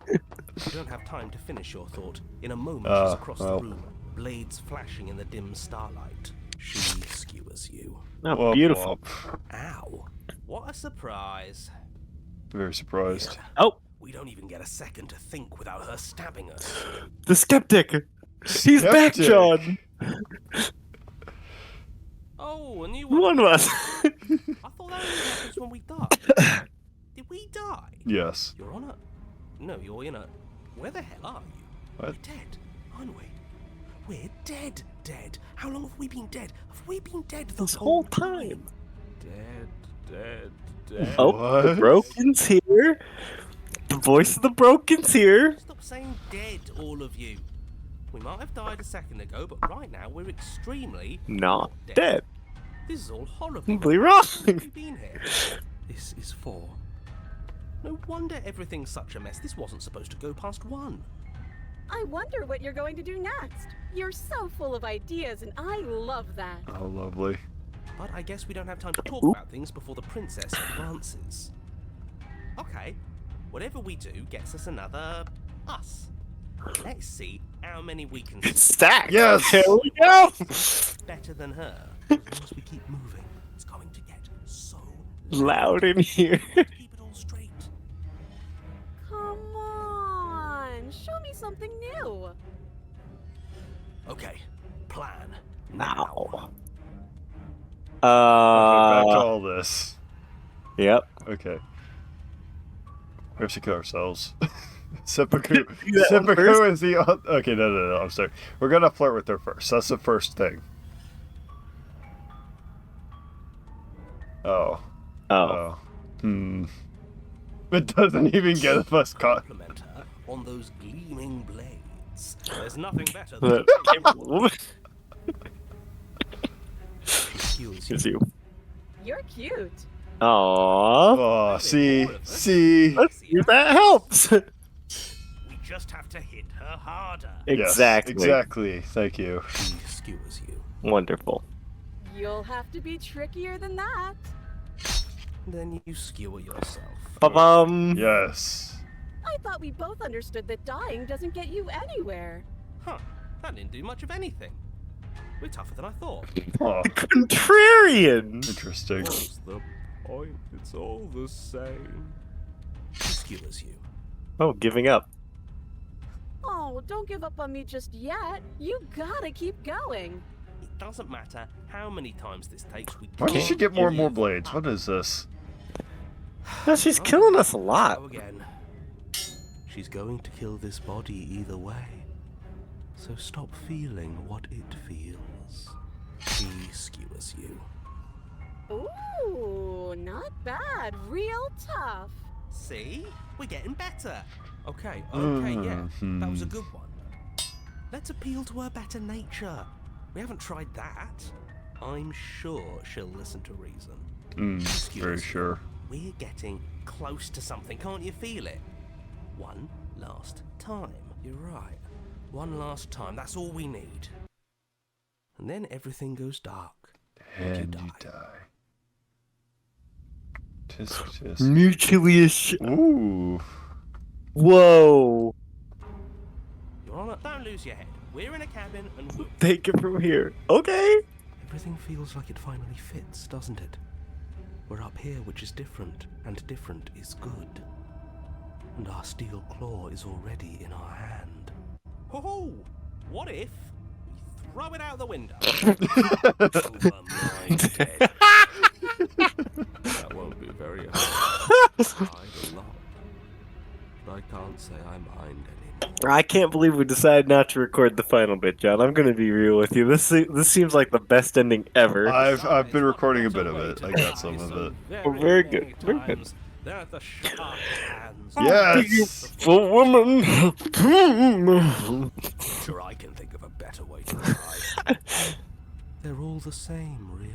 don't have time to finish your thought. In a moment, she's across well. the room, blades flashing in the dim starlight. She skewers you. Oh, Womp beautiful. womp. Ow! What a surprise! Very surprised. Oh, We don't even get a second to think without her stabbing us. the skeptic. He's back, Skeptic. John. Oh, a new One one. of us. I thought that only happens when we die. Did we die? Yes. You're on a... No, you're in a... Where the hell are you? What? We're dead, aren't we? We're dead, dead. How long have we been dead? Have we been dead This whole time. Dead, dead, dead. Oh, the What? Broken's here. The voice of the Broken's here. Stop saying dead, all of you. We might have died a second ago, but right now we're extremely Not dead. This is all horrible. Completely wrong. Have you been here? This is 4. No wonder everything's such a mess. This wasn't supposed to go past 1. I wonder what you're going to do next. You're so full of ideas, and I love that. Oh, lovely. But I guess we don't have time to talk Oop. about things before the princess advances. Okay, whatever we do gets us another us. Let's see how many we can Stack. Yes! Here we go. better than her. As long as we keep moving, it's going to get so Loud in here. Keep it all straight. Come on, show me something new. Okay, plan. Now. Back to all this. Yep. Okay. We have to kill ourselves. Seppuku. Do that one Seppuku first? is the. Okay, no. I'm sorry. We're gonna flirt with her first. That's the first thing. Oh. Oh. It doesn't even get us caught. Compliment her on those gleaming blades. There's nothing better The than woman skills you. is you. You're cute. Aww. Oh, see. Let's see if that helps. We just have to hit her harder. Yes, Exactly. exactly. Thank you. She skewers you. Wonderful. You'll have to be trickier than that. Then you skewer yourself. Ba-bum. Yes. I thought we both understood that dying doesn't get you anywhere. Huh, that didn't do much of anything. We're tougher than I thought. Oh, Contrarian! interesting. What's the point? It's all the same. Skewers you. Oh, giving up. Oh, don't give up on me just yet. You gotta keep going. It doesn't matter how many times this takes. We Why does can't she get more and more give blades? up. What is this? No, she's killing us a lot. Go again. She's going to kill this body either way. So stop feeling what it feels. She skewers you. Ooh, not bad. Real tough. See? We're getting better. Okay, yeah. That was a good one. Let's appeal to her better nature. We haven't tried that. I'm sure she'll listen to reason. Very sure. We're getting close to something. Can't you feel it? One last time. You're right. One last time. That's all we need. And then everything goes dark. And you die. Tisk, tisk. Mutually Ooh. Whoa. You're on it. Don't lose your head. We're in a cabin and we'll... Take it from here. Okay. Everything feels like it finally fits, doesn't it? We're up here, which is different, and different is good. And our steel claw is already in our hand. Ho-ho! What if we throw it out the window? Over my dead. That won't be very hard. I mind a lot. But I can't say I mind anymore. I can't believe we decided not to record the final bit, John. I'm gonna be real with you. This seems like the best ending ever. I've been recording a bit of it. I got some of it. Oh, very good. Very good. They're at the sharp hands. Yes. For woman. Sure, I can think of a better way to die. They're all the same, really.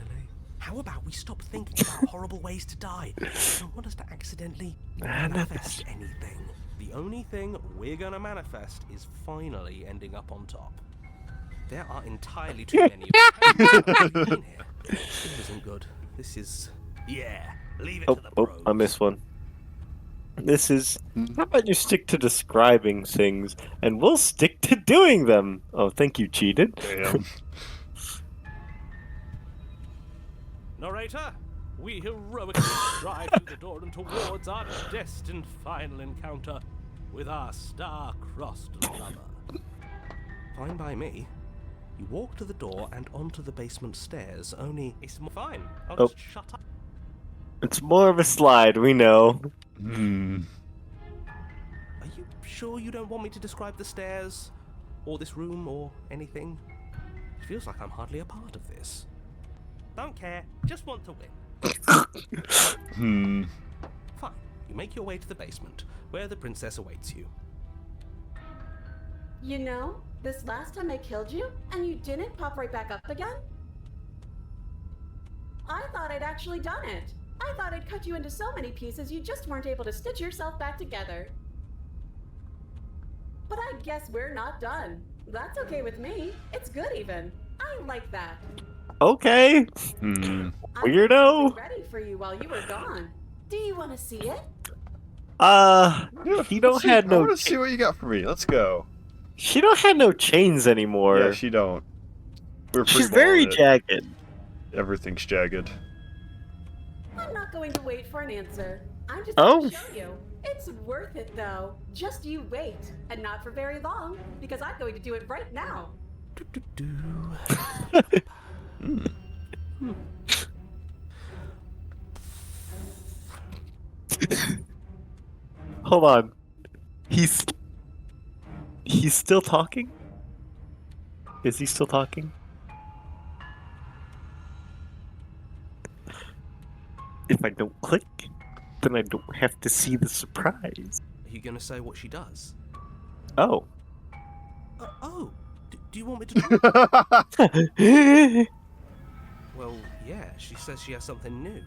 How about we stop thinking about horrible ways to die? I don't want us to accidentally manifest anything. The only thing we're gonna manifest is finally ending up on top. There are entirely too many of them. This isn't good. This is... Yeah, leave it to the pros. I missed one. This is... How about you stick to describing things, and we'll stick to doing them? Oh, thank you, cheated. Damn. Narrator, we heroically stride through the door and towards our destined final encounter with our star-crossed lover. Fine by me. You walk to the door and onto the basement stairs, only... It's fine. I'll just shut up. It's more of a slide, we know. Are you sure you don't want me to describe the stairs? Or this room, or anything? It feels like I'm hardly a part of this. Don't care, just want to win. Fine, you make your way to the basement, where the princess awaits you. You know, this last time I killed you, and you didn't pop right back up again? I thought I'd actually done it. I thought I'd cut you into so many pieces you just weren't able to stitch yourself back together. But I guess we're not done. That's okay with me. It's good even. I like that. Okay. I Weirdo. was ready for you while you were gone. Do you want to see it? She don't had I no. want to see what you got for me. Let's go. She don't have no chains anymore. Yeah, she don't. We're She's freeballing very it. jagged. Everything's jagged. I'm not going to wait for an answer. I'm just Oh. going to show you. It's worth it though. Just you wait. And not for very long, because I'm going to do it right now. Hold on. He's still talking? Is he still talking? If I don't click, then I don't have to see the surprise. Are you gonna say what she does? Oh. Do you want me to? Well, yeah, she says she has something new.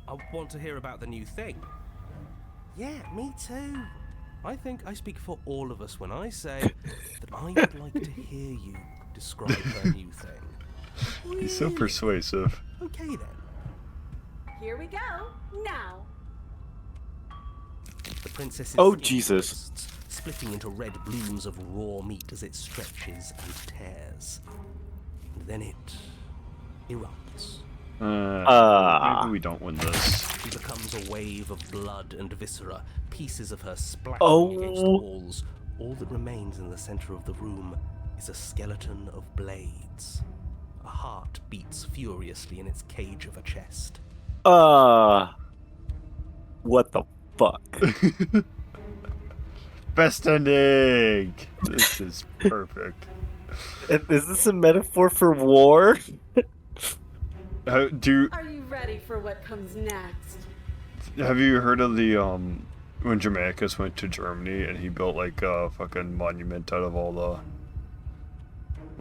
I want to hear about the new thing. Yeah, me too. I think I speak for all of us when I say that I would like to hear you describe her new thing. He's so persuasive. Okay then. Here we go. Now. The princess's Oh, skin Jesus. bursts, splitting into red blooms of raw meat as it stretches and tears. And then it erupts. Maybe we don't win this. She becomes a wave of blood and viscera, pieces of her splattering against the walls. All that remains in the center of the room is a skeleton of blades. A heart beats furiously in its cage of a chest. What the fuck? Best ending! This is perfect. Is this a metaphor for war? Have Are you ready for what comes next? you heard of the, when Germanicus went to Germany and he built, like, a fucking monument out of all the,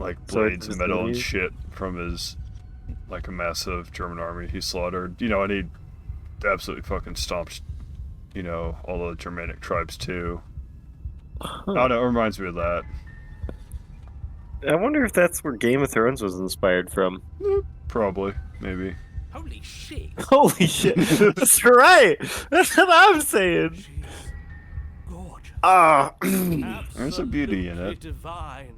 like, blades and metal and shit from his, like, a massive German army he slaughtered, you know, and he absolutely fucking stomped, you know, all the Germanic tribes too. I don't know, it reminds me of that. I wonder if that's where Game of Thrones was inspired from. Probably, maybe. Holy shit! Holy shit! That's right! That's what I'm saying! She's gorgeous. There's a beauty in Absolutely it. Divine.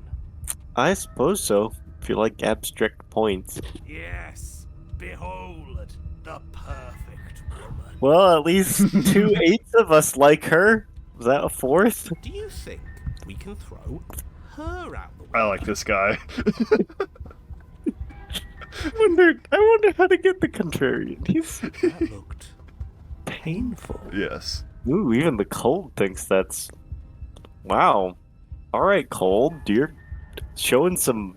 I suppose so. If you like abstract points. Yes, behold the perfect woman. Well, at least 2/8 of us like her. Was that a fourth? Do you think we can throw her out the window? I like this guy. I wonder how to get the contrarian. He's That looked painful. Yes. ooh, even the cold thinks that's wow. Alright, Cold, you're showing some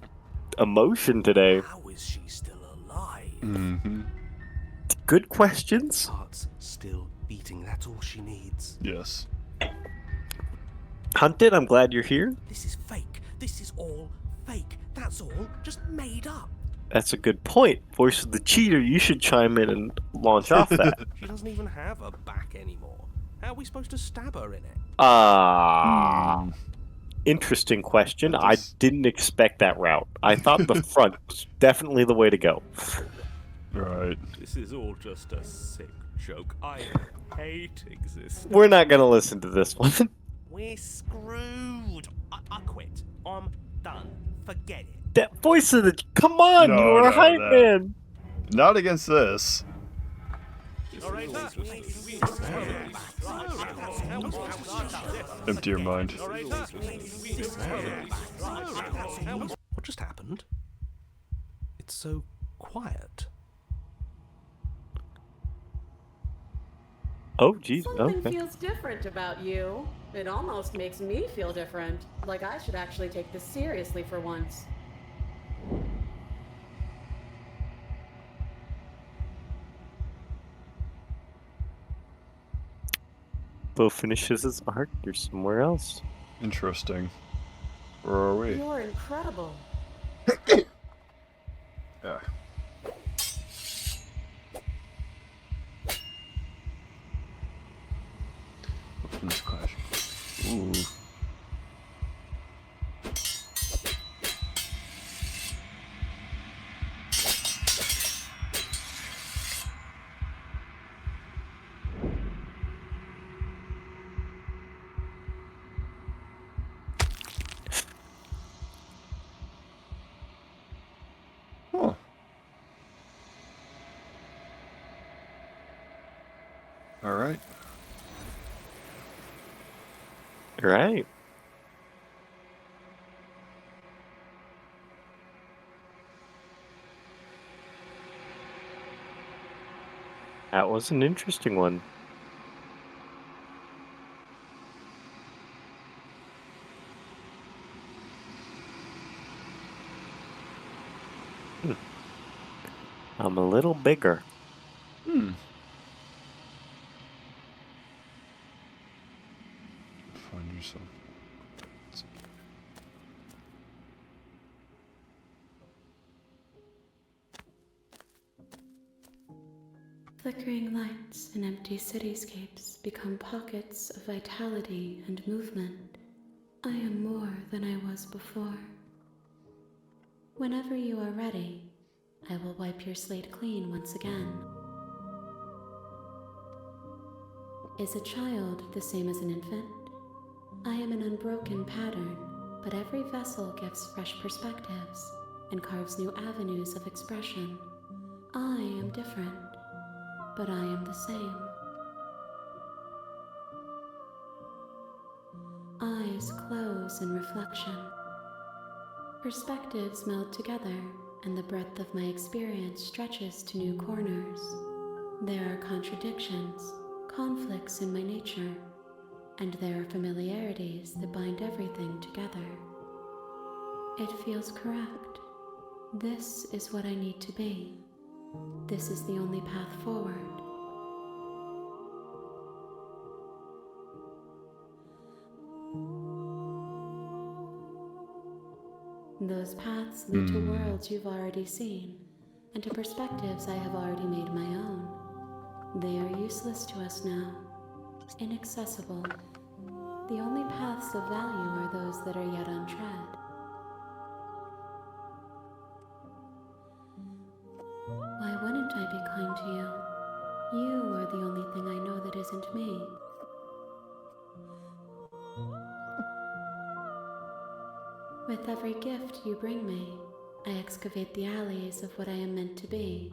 emotion today. How is she still alive? Mm-hmm. Good questions. Heart's still beating. That's all she needs. Yes. Hunted, I'm glad you're here. This is fake. This is all fake. That's all just made up. That's a good point. Voice of the cheater, you should chime in and launch off that. She doesn't even have a back anymore. How are we supposed to stab her in it? Interesting question. I didn't expect that route. I thought the front was definitely the way to go. Right. This is all just a sick joke. I hate existence. We're not gonna listen to this one. We're screwed. I quit. I'm done. Forget it. That voice of the come on, No, you were a no, hype that- man. Not against this. Empty your mind. What just happened? It's so quiet. Oh geez, Something okay. feels different about you. It almost makes me feel different. Like I should actually take this seriously for once. Bo finishes his arc, you're somewhere else. Interesting. Where are we? You're incredible. Yeah. Open this clash. Ooh. Huh. All right. Right. That was an interesting one. I'm a little bigger. Hmm. Find yourself. Flickering lights in empty cityscapes become pockets of vitality and movement. I am more than I was before. Whenever you are ready, I will wipe your slate clean once again. Is a child the same as an infant? I am an unbroken pattern, but every vessel gives fresh perspectives and carves new avenues of expression. I am different, but I am the same. Eyes close in reflection. Perspectives meld together, and the breadth of my experience stretches to new corners. There are contradictions, conflicts in my nature, and there are familiarities that bind everything together. It feels correct. This is what I need to be. This is the only path forward. Those paths lead to worlds you've already seen, and to perspectives I have already made my own. They are useless to us now, inaccessible. The only paths of value are those that are yet untread. Why wouldn't I be kind to you? You are the only thing I know that isn't me. With every gift you bring me, I excavate the alleys of what I am meant to be,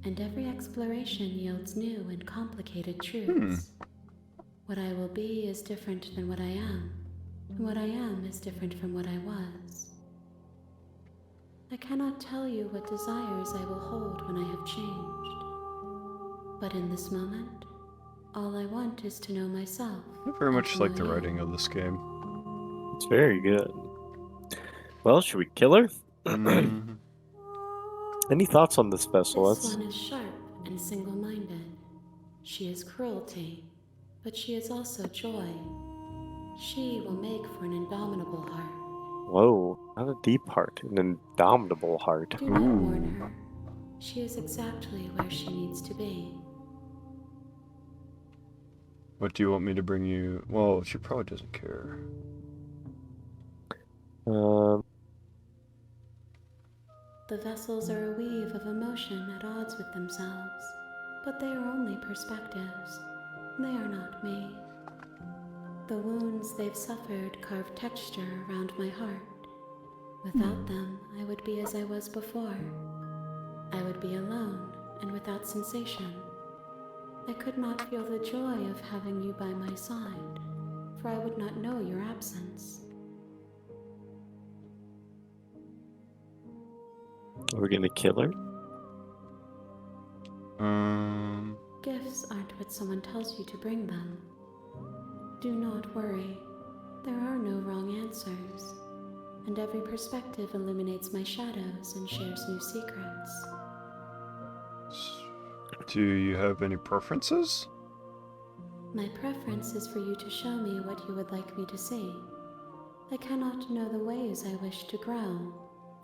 and every exploration yields new and complicated truths. What I will be is different than what I am, and what I am is different from what I was. I cannot tell you what desires I will hold when I have changed, but in this moment, all I want is to know myself. I very much and like know the you. writing of this game. It's very good. Well, should we kill her? Mm, Any thoughts on this vessel? This one is sharp and single-minded. She is cruelty, but she is also joy. She will make for an indomitable heart. Whoa, not a deep heart, an indomitable heart. Do not mourn her. She is exactly where she needs to be. what do you want me to bring you? Well, she probably doesn't care. The vessels are a weave of emotion at odds with themselves, but they are only perspectives. They are not me. The wounds they've suffered carve texture around my heart. Without them, I would be as I was before. I would be alone and without sensation. I could not feel the joy of having you by my side, for I would not know your absence. Are we gonna kill her? Gifts aren't what someone tells you to bring them. Do not worry. There are no wrong answers, and every perspective illuminates my shadows and shares new secrets. Do you have any preferences? My preference is for you to show me what you would like me to see. I cannot know the ways I wish to grow,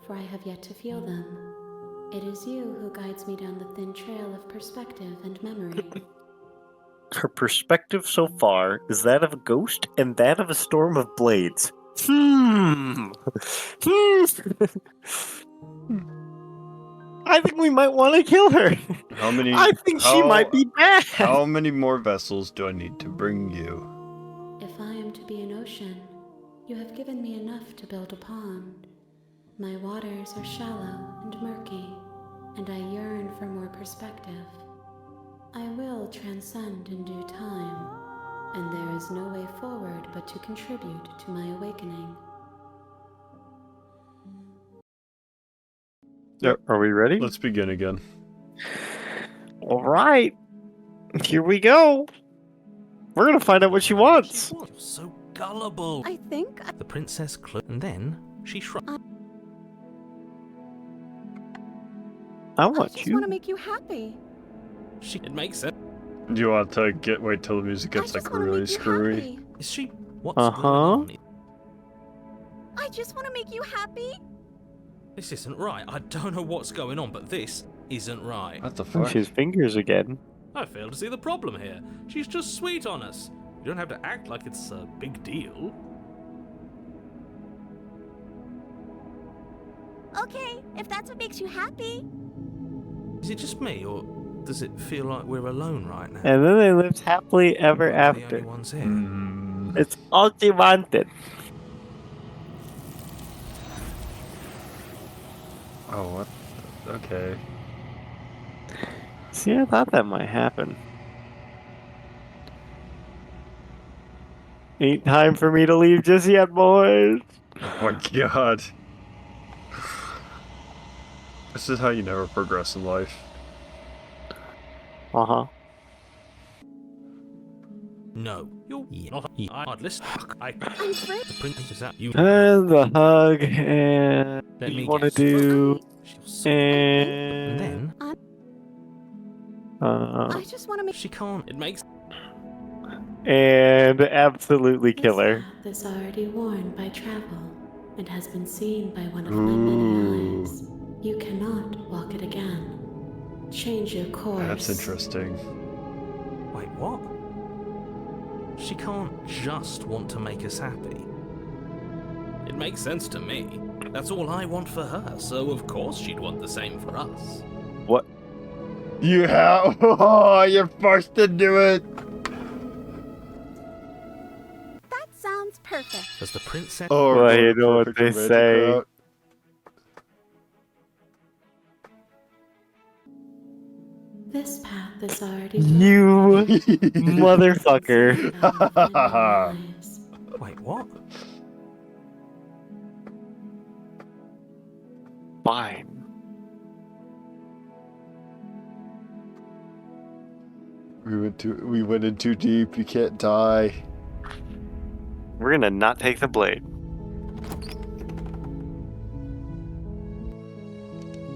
for I have yet to feel them. It is you who guides me down the thin trail of perspective and memory. Her perspective so far is that of a ghost and that of a storm of blades. I think we might want to kill her. How many? I think she might be bad. How many more vessels do I need to bring you? If I am to be an ocean, you have given me enough to build a pond. My waters are shallow and murky, and I yearn for more perspective. I will transcend in due time, and there is no way forward but to contribute to my awakening. Yep. Are we ready? Let's begin again. All right. Here we go. We're gonna find out what she wants. She was so gullible. I think The princess and then she shrugged. I I want just you. want to make you happy. It makes sense. Do you want to wait till the music I gets just like want to really make you screwy? happy. Is she? What's Uh-huh. going on? I just want to make you happy. This isn't right. I don't know what's going on, but this isn't right. What the Oh, fuck? she has fingers again. I fail to see the problem here. She's just sweet on us. You don't have to act like it's a big deal. Okay, if that's what makes you happy. Is it just me, or Does it feel like we're alone right now? And then they lived happily ever We're the after. only ones here. It's all she wanted. Oh, what? Okay. See, I thought that might happen. Ain't time for me to leave just yet, boys. Oh my god. This is how you never progress in life. Uh-huh. No. You're not. I'd listen. I'm afraid. The prince is that you. And the hug, and Let me you want to guess. do, And and then I just want to make. she can't. It makes. and absolutely kill This her. path is already worn by travel and has been seen by one of my many eyes. You cannot walk it again. Change your course. That's interesting. Wait, what? She can't just want to make us happy. It makes sense to me. That's all I want for her, so of course she'd want the same for us. What? You have. Oh, you're forced to do it. That sounds perfect. As the princess. Oh, Well, we're you going know what perfect they romantic say. route. This path is already You motherfucker. Wait, what? Fine. We went in too deep. You can't die. We're gonna not take the blade.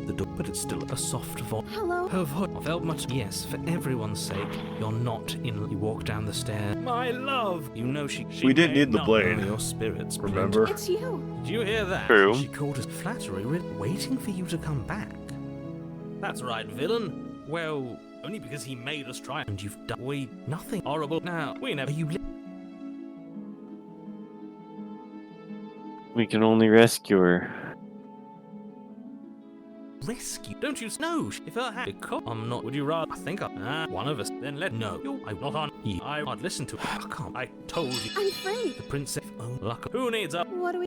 The door, but it's still a soft voice. Hello. Her voice felt much. Yes, for everyone's sake, you're not in. You walk down the stairs. My love. You know she We didn't may need the not blade. know your spirits. Remember? It's you. Did you hear that? True. She called us flattery, waiting for you to come back. That's right, villain. Well, only because he made us try, and you've done nothing horrible. Now we never. We can only rescue her. Rescue? Don't you know? If her hand, I'm not. Would you rather? I think one of us. Then let no. I'm not on. I'd listen to. I can't. I told you. I'm free. The princess. Oh, luck. Who needs a? What do we?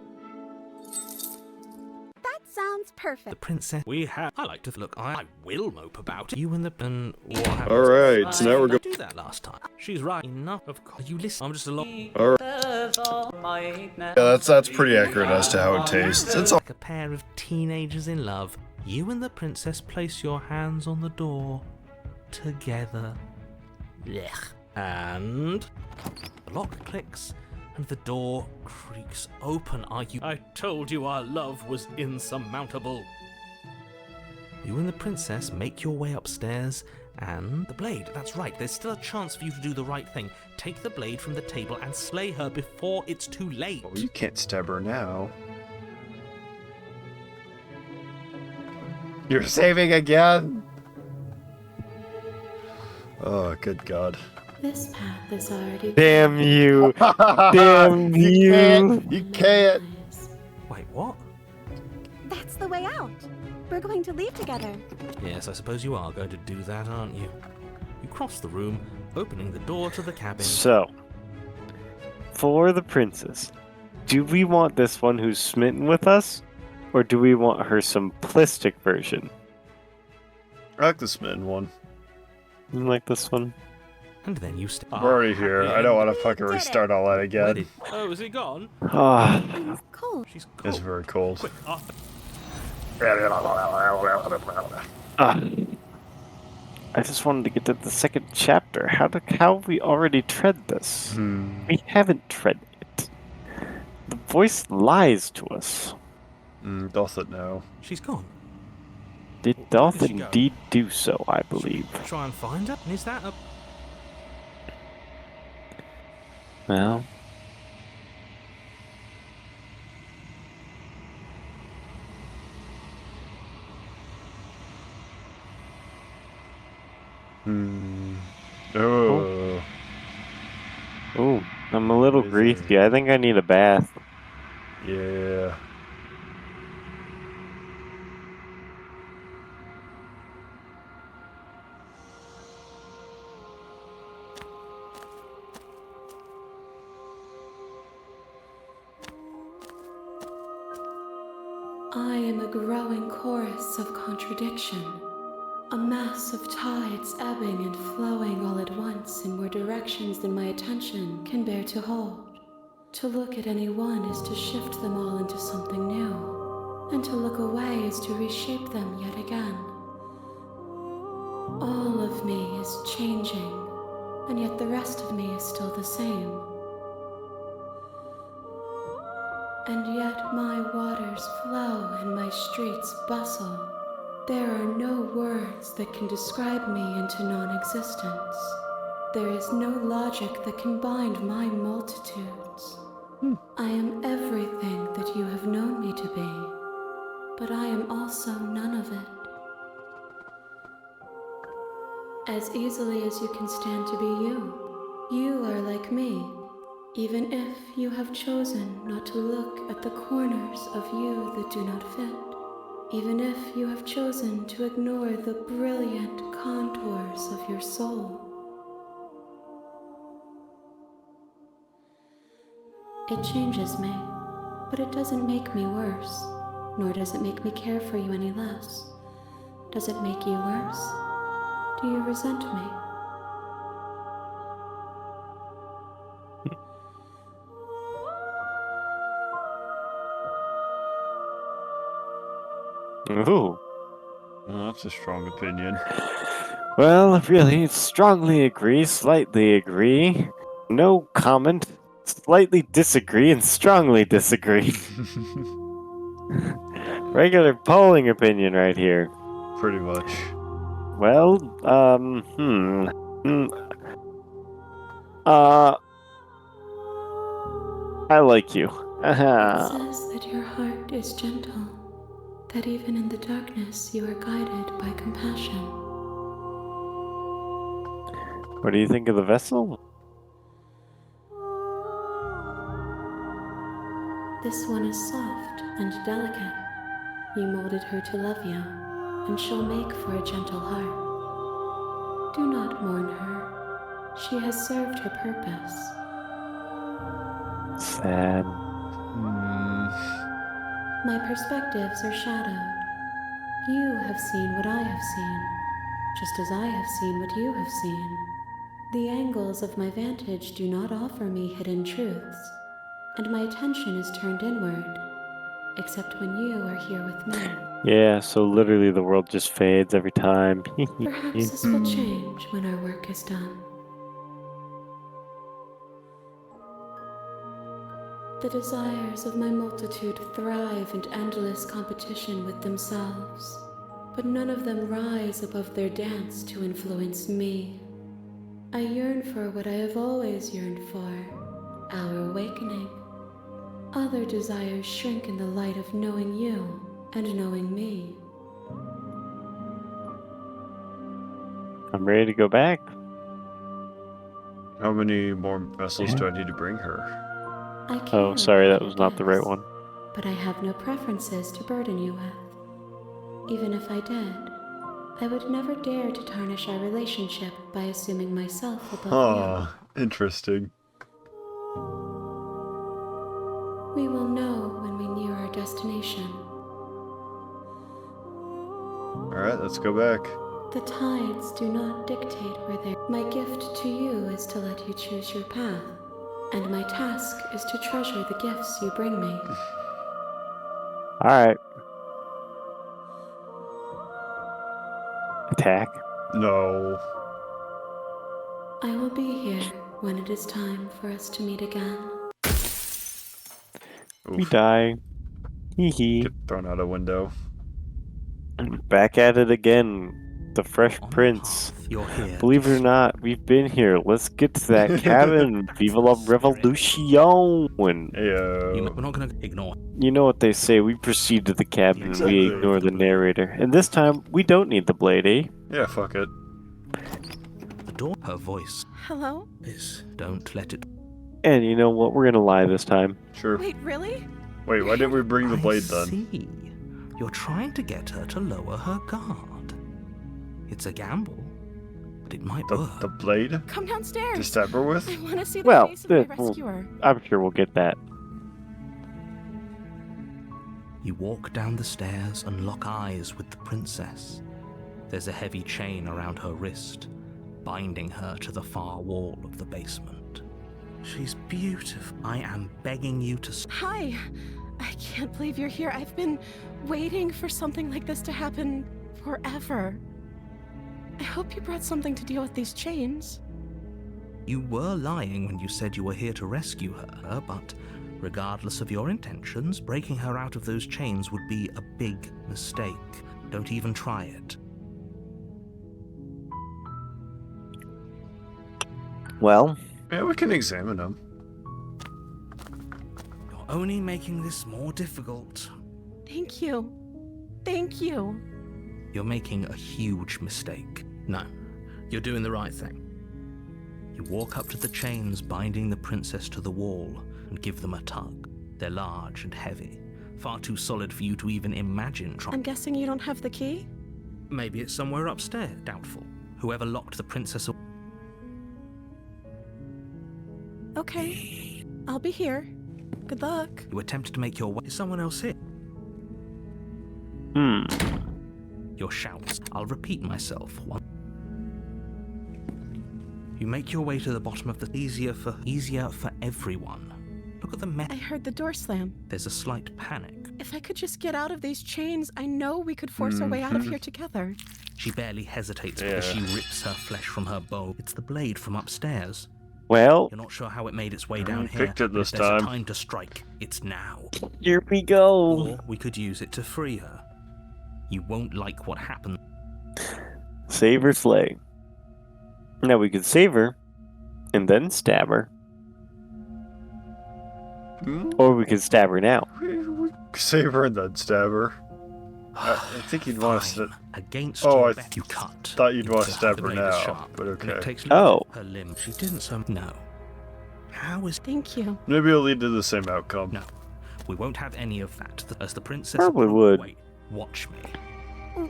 That sounds The perfect. princess. We have. I like to look. I will mope about it. You and the Warhammer. All right, so now we're going to do that last time. She's right. Enough. Of course. You listen. I'm just a lot. Yeah, that's pretty accurate as to how it tastes. It's all. Like a pair of teenagers in love. You and the princess place your hands on the door together. Blech. And the lock clicks and the door creaks open. I told you our love was insurmountable. You and the princess make your way upstairs and the blade. That's right, there's still a chance for you to do the right thing. Take the blade from the table and slay her before it's too late. Oh, you can't stab her now. You're saving again? Oh, good God. This path is already Damn you. Damn you. You can't. Wait, what? That's the way out. We're going to leave together. Yes, I suppose you are going to do that, aren't you? You cross the room, opening the door to the cabin. So, for the princess, do we want this one who's smitten with us? Or do we want her simplistic version? I like the smitten one. You like this one? And then you We're already here. I don't want to fucking restart all that again. Oh, is he gone? Ah, I'm cold. She's cold. It's very cold. Quick, off. I just wanted to get to the second chapter. How have we already tread this? We haven't tread it. The voice lies to us. Doth it know? She's gone. It doth Where did she go? indeed do so, I believe. Try and find her? Is that a... Well, Oh. ooh, I'm a little Crazy. greasy. I think I need a bath. Yeah. am a growing chorus of contradiction. A mass of tides ebbing and flowing all at once in more directions than my attention can bear to hold. To look at any one is to shift them all into something new, and to look away is to reshape them yet again. All of me is changing, and yet the rest of me is still the same. And yet my waters flow and my streets bustle. There are no words that can describe me into non-existence. There is no logic that can bind my multitudes. I am everything that you have known me to be, but I am also none of it. As easily as you can stand to be you, you are like me, even if you have chosen not to look at the corners of you that do not fit. Even if you have chosen to ignore the brilliant contours of your soul. It changes me, but it doesn't make me worse, nor does it make me care for you any less. Does it make you worse? Do you resent me? Ooh. Well, that's a strong opinion. Well, really, strongly agree, slightly agree, no comment, slightly disagree, and strongly disagree. Regular polling opinion right here. Pretty much. Well, I like you. It says that your heart is gentle, that even in the darkness you are guided by compassion. What do you think of the vessel? This one is soft and delicate. You molded her to love you, and she'll make for a gentle heart. Do not mourn her. She has served her purpose. Sad. My perspectives are shadowed. You have seen what I have seen, just as I have seen what you have seen. The angles of my vantage do not offer me hidden truths, and my attention is turned inward, except when you are here with me. Yeah, so literally the world just fades every time. Perhaps this will change when our work is done. The desires of my multitude thrive in endless competition with themselves, but none of them rise above their dance to influence me. I yearn for what I have always yearned for, our awakening. Other desires shrink in the light of knowing you and knowing me. I'm ready to go back. How many more vessels do I need to bring her? I can Oh, sorry, that pay was not the right gifts, one. But I have no preferences to burden you with. Even if I did, I would never dare to tarnish our relationship by assuming myself above Oh, interesting. you. We will know when we near our destination. Alright, let's go back. The tides do not dictate where they... My gift to you is to let you choose your path, and my task is to treasure the gifts you bring me. Alright. Attack. No. I will be here when it is time for us to meet again. We Oof. die. Hee hee. Get thrown out a window. Back at it again. The Fresh On the Prince. path, you're here. Believe it or not, we've been here. Let's get to that cabin. Viva la revolution. We're Ayo. not going to ignore. You know what they say, we proceed to the cabin and Exactly. we ignore the narrator. And this time, we don't need the blade, eh? Yeah, fuck it. The door, her voice Hello? is, don't let it. And you know what, we're gonna lie this time. Sure. Wait, really? Wait, why didn't we bring the blade I then? see. You're trying to get her to lower her guard. It's a gamble, but it might work. The blade? Come downstairs. To stab her with? I want to see the Well, face of my well, rescuer. I'm sure we'll get that. You walk down the stairs and lock eyes with the princess. There's a heavy chain around her wrist, binding her to the far wall of the basement. She's beautiful. I am begging you to... Hi. I can't believe you're here. I've been waiting for something like this to happen forever. I hope you brought something to deal with these chains. You were lying when you said you were here to rescue her, but regardless of your intentions, breaking her out of those chains would be a big mistake. Don't even try it. Well, Yeah, we can examine them. You're only making this more difficult. Thank you. Thank you. You're making a huge mistake. No, you're doing the right thing. You walk up to the chains binding the princess to the wall and give them a tug. They're large and heavy, far too solid for you to even imagine trying. I'm guessing you don't have the key? Maybe it's somewhere upstairs. Doubtful. Whoever locked the princess away. Okay. I'll be here. Good luck. You attempt to make your way. Is someone else here? Your shouts. I'll repeat myself. You make your way to the bottom of the easier for everyone. Look at the I heard the door slam. There's a slight panic. If I could just get out of these chains, I know we could force our way out of here together. She barely hesitates because she rips her flesh from her bow. It's the blade from upstairs. well, You're not sure how it made its way down picked here. it but this if there's time. a time to strike, it's now. here we go. Or we could use it to free her. You won't like what happened. Save or slay. Now we could save her, and then stab her. Or we could stab her now. We save her and then stab her. I think you'd want to. Fine. Against Oh, your I bet, you cut. thought you'd want to The stab her blade is now, sharp, but and it okay. takes Oh. her limb. She didn't so. No. How is? Thank you. Maybe it'll lead to the same outcome. No. We won't have any of that. As the princess. Probably would. Wait. Watch me.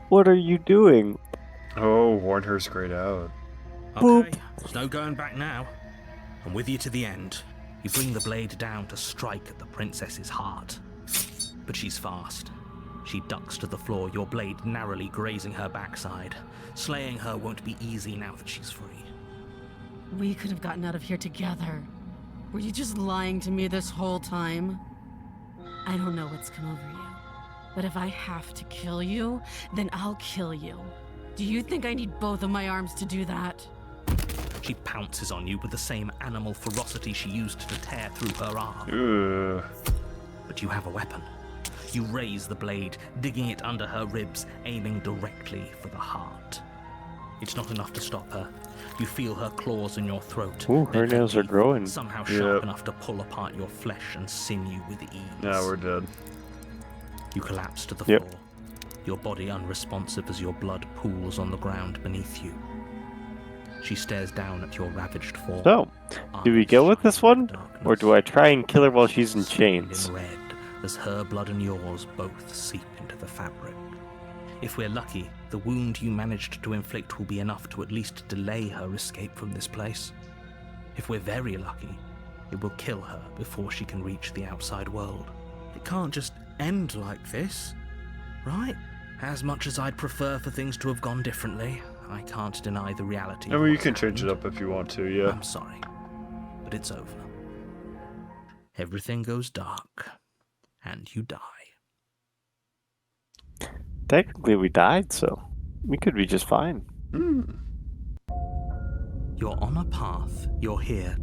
What are you doing? Oh, warn her straight out. Boop. Okay. There's no going back now. I'm with you to the end. You bring the blade down to strike at the princess's heart. But she's fast. She ducks to the floor, your blade narrowly grazing her backside. Slaying her won't be easy now that she's free. We could have gotten out of here together. Were you just lying to me this whole time? I don't know what's come over you, but if I have to kill you, then I'll kill you. Do you think I need both of my arms to do that? She pounces on you with the same animal ferocity she used to tear through her arm. Ugh. But you have a weapon. You raise the blade, digging it under her ribs, aiming directly for the heart. It's not enough to stop her. You feel her claws in your throat. Ooh, her their nails are teeth growing. Somehow Yep. sharp enough to pull apart your flesh and sinew with ease. Now we're dead. You collapse to the Yep. floor, your body unresponsive as your blood pools on the ground beneath you. She stares down at your ravaged form. So, do we eyes go with this shining in one? the darkness. Or do I try and kill her while she's in Stained chains? in red, as her blood and yours both seep into the fabric. If we're lucky, the wound you managed to inflict will be enough to at least delay her escape from this place. If we're very lucky, it will kill her before she can reach the outside world. It can't just end like this, right? As much as I'd prefer for things to have gone differently, I can't deny the reality. I of mean, you what's can change it happened. up if you want to, yeah. I'm sorry, but it's over. Everything goes dark, and you die. Technically, we died, so we could be just fine. You're on a path. You're here.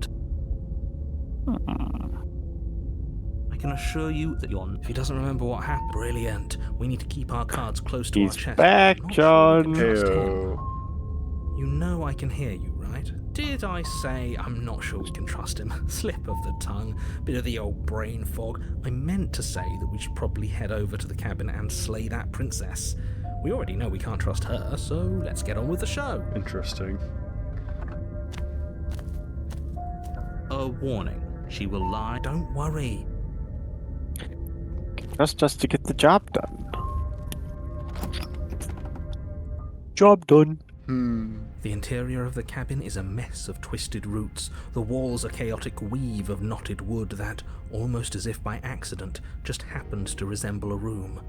I can assure you that you're. If he doesn't remember what happened, brilliant. We need to keep our cards close to He's our chest. back, I'm not sure we can John. trust him. Heyo. You know I can hear you, right? Did I say I'm not sure we can trust him? Slip of the tongue, bit of the old brain fog. I meant to say that we should probably head over to the cabin and slay that princess. We already know we can't trust her, so let's get on with the show. Interesting. A warning. She will lie. Don't worry. Trust us to get the job done. Job done. The interior of the cabin is a mess of twisted roots. The walls a chaotic weave of knotted wood that, almost as if by accident, just happened to resemble a room.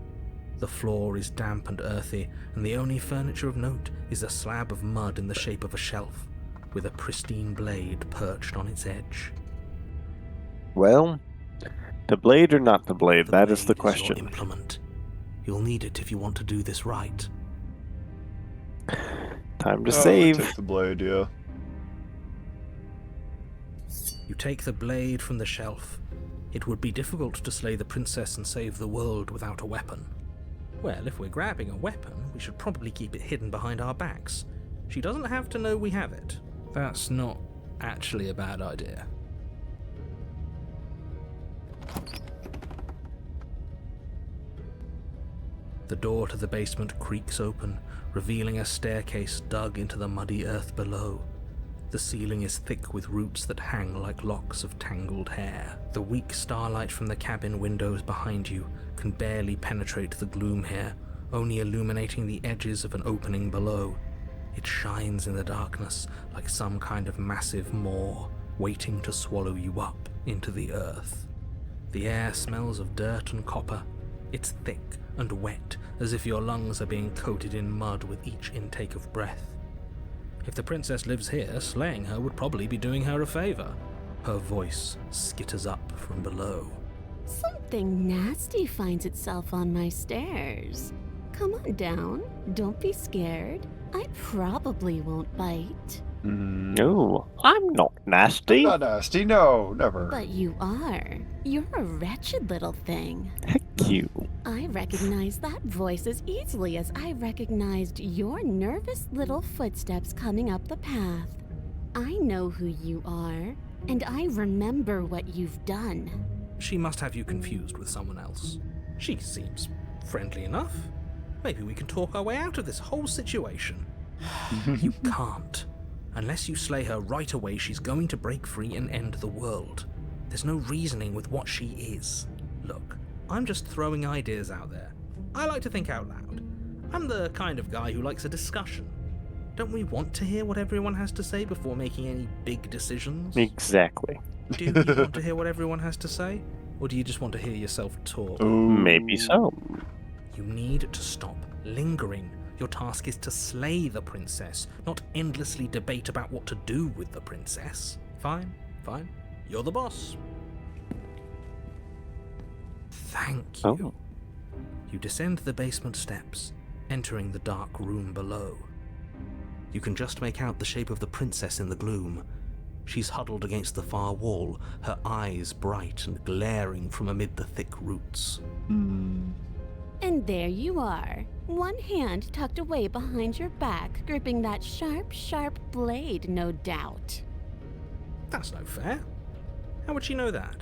The floor is damp and earthy, and the only furniture of note is a slab of mud in the shape of a shelf, with a pristine blade perched on its edge. Well, the blade or not the blade, that is the blade your question. implement. You'll need it if you want to do this right. Time to I save. take the blade, yeah. You take the blade from the shelf. It would be difficult to slay the princess and save the world without a weapon. Well, if we're grabbing a weapon, we should probably keep it hidden behind our backs. She doesn't have to know we have it. That's not actually a bad idea. The door to the basement creaks open, revealing a staircase dug into the muddy earth below. The ceiling is thick with roots that hang like locks of tangled hair. The weak starlight from the cabin windows behind you can barely penetrate the gloom here, only illuminating the edges of an opening below. It shines in the darkness like some kind of massive maw, waiting to swallow you up into the earth. The air smells of dirt and copper. It's thick and wet, as if your lungs are being coated in mud with each intake of breath. If the princess lives here, slaying her would probably be doing her a favor. Her voice skitters up from below. Something nasty finds itself on my stairs. Come on down. Don't be scared. I probably won't bite. No, I'm not nasty. Not nasty, no, never. But you are. You're a wretched little thing. Heck you. I recognize that voice as easily as I recognized your nervous little footsteps coming up the path. I know who you are, and I remember what you've done. She must have you confused with someone else. She seems friendly enough. Maybe we can talk our way out of this whole situation. You can't. Unless you slay her right away, she's going to break free and end the world. There's no reasoning with what she is. Look, I'm just throwing ideas out there. I like to think out loud. I'm the kind of guy who likes a discussion. Don't we want to hear what everyone has to say before making any big decisions? Exactly. Do you want to hear what everyone has to say? Or do you just want to hear yourself talk? Maybe so. You need to stop lingering. Your task is to slay the princess, not endlessly debate about what to do with the princess. Fine, fine. You're the boss. Thank you. Oh. You descend the basement steps, entering the dark room below. You can just make out the shape of the princess in the gloom. She's huddled against the far wall, her eyes bright and glaring from amid the thick roots. And there you are, one hand tucked away behind your back, gripping that sharp, sharp blade, no doubt. That's no fair. How would she know that?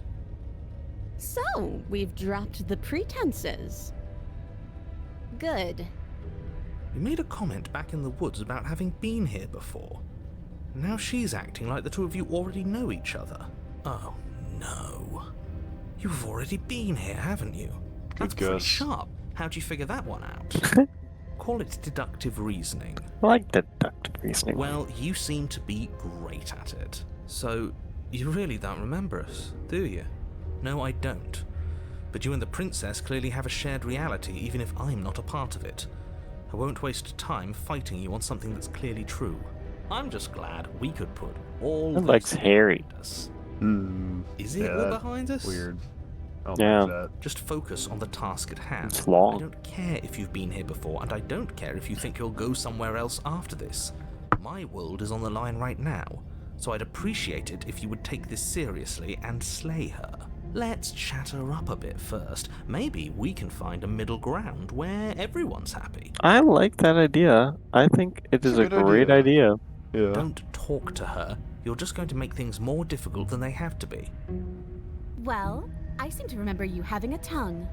So, we've dropped the pretenses. Good. You made a comment back in the woods about having been here before. Now she's acting like the two of you already know each other. Oh, no. You've already been here, haven't you? That's pretty guess. sharp. How'd you figure that one out? Call it deductive reasoning. I like deductive reasoning. Well, you seem to be great at it. So, you really don't remember us, do you? No, I don't. But you and the princess clearly have a shared reality, even if I'm not a part of it. I won't waste time fighting you on something that's clearly true. I'm just glad we could put all That this likes Harry. behind us. Is Yeah, it all that's behind us? Weird. I'll Yeah. leave that. Just focus on the task at hand. It's long. I don't care if you've been here before, and I don't care if you think you'll go somewhere else after this. My world is on the line right now, so I'd appreciate it if you would take this seriously and slay her. Let's chat her up a bit first. Maybe we can find a middle ground where everyone's happy. I like that idea. I think it is a a good great idea. Yeah. Don't talk to her. You're just going to make things more difficult than they have to be. Well, I seem to remember you having a tongue.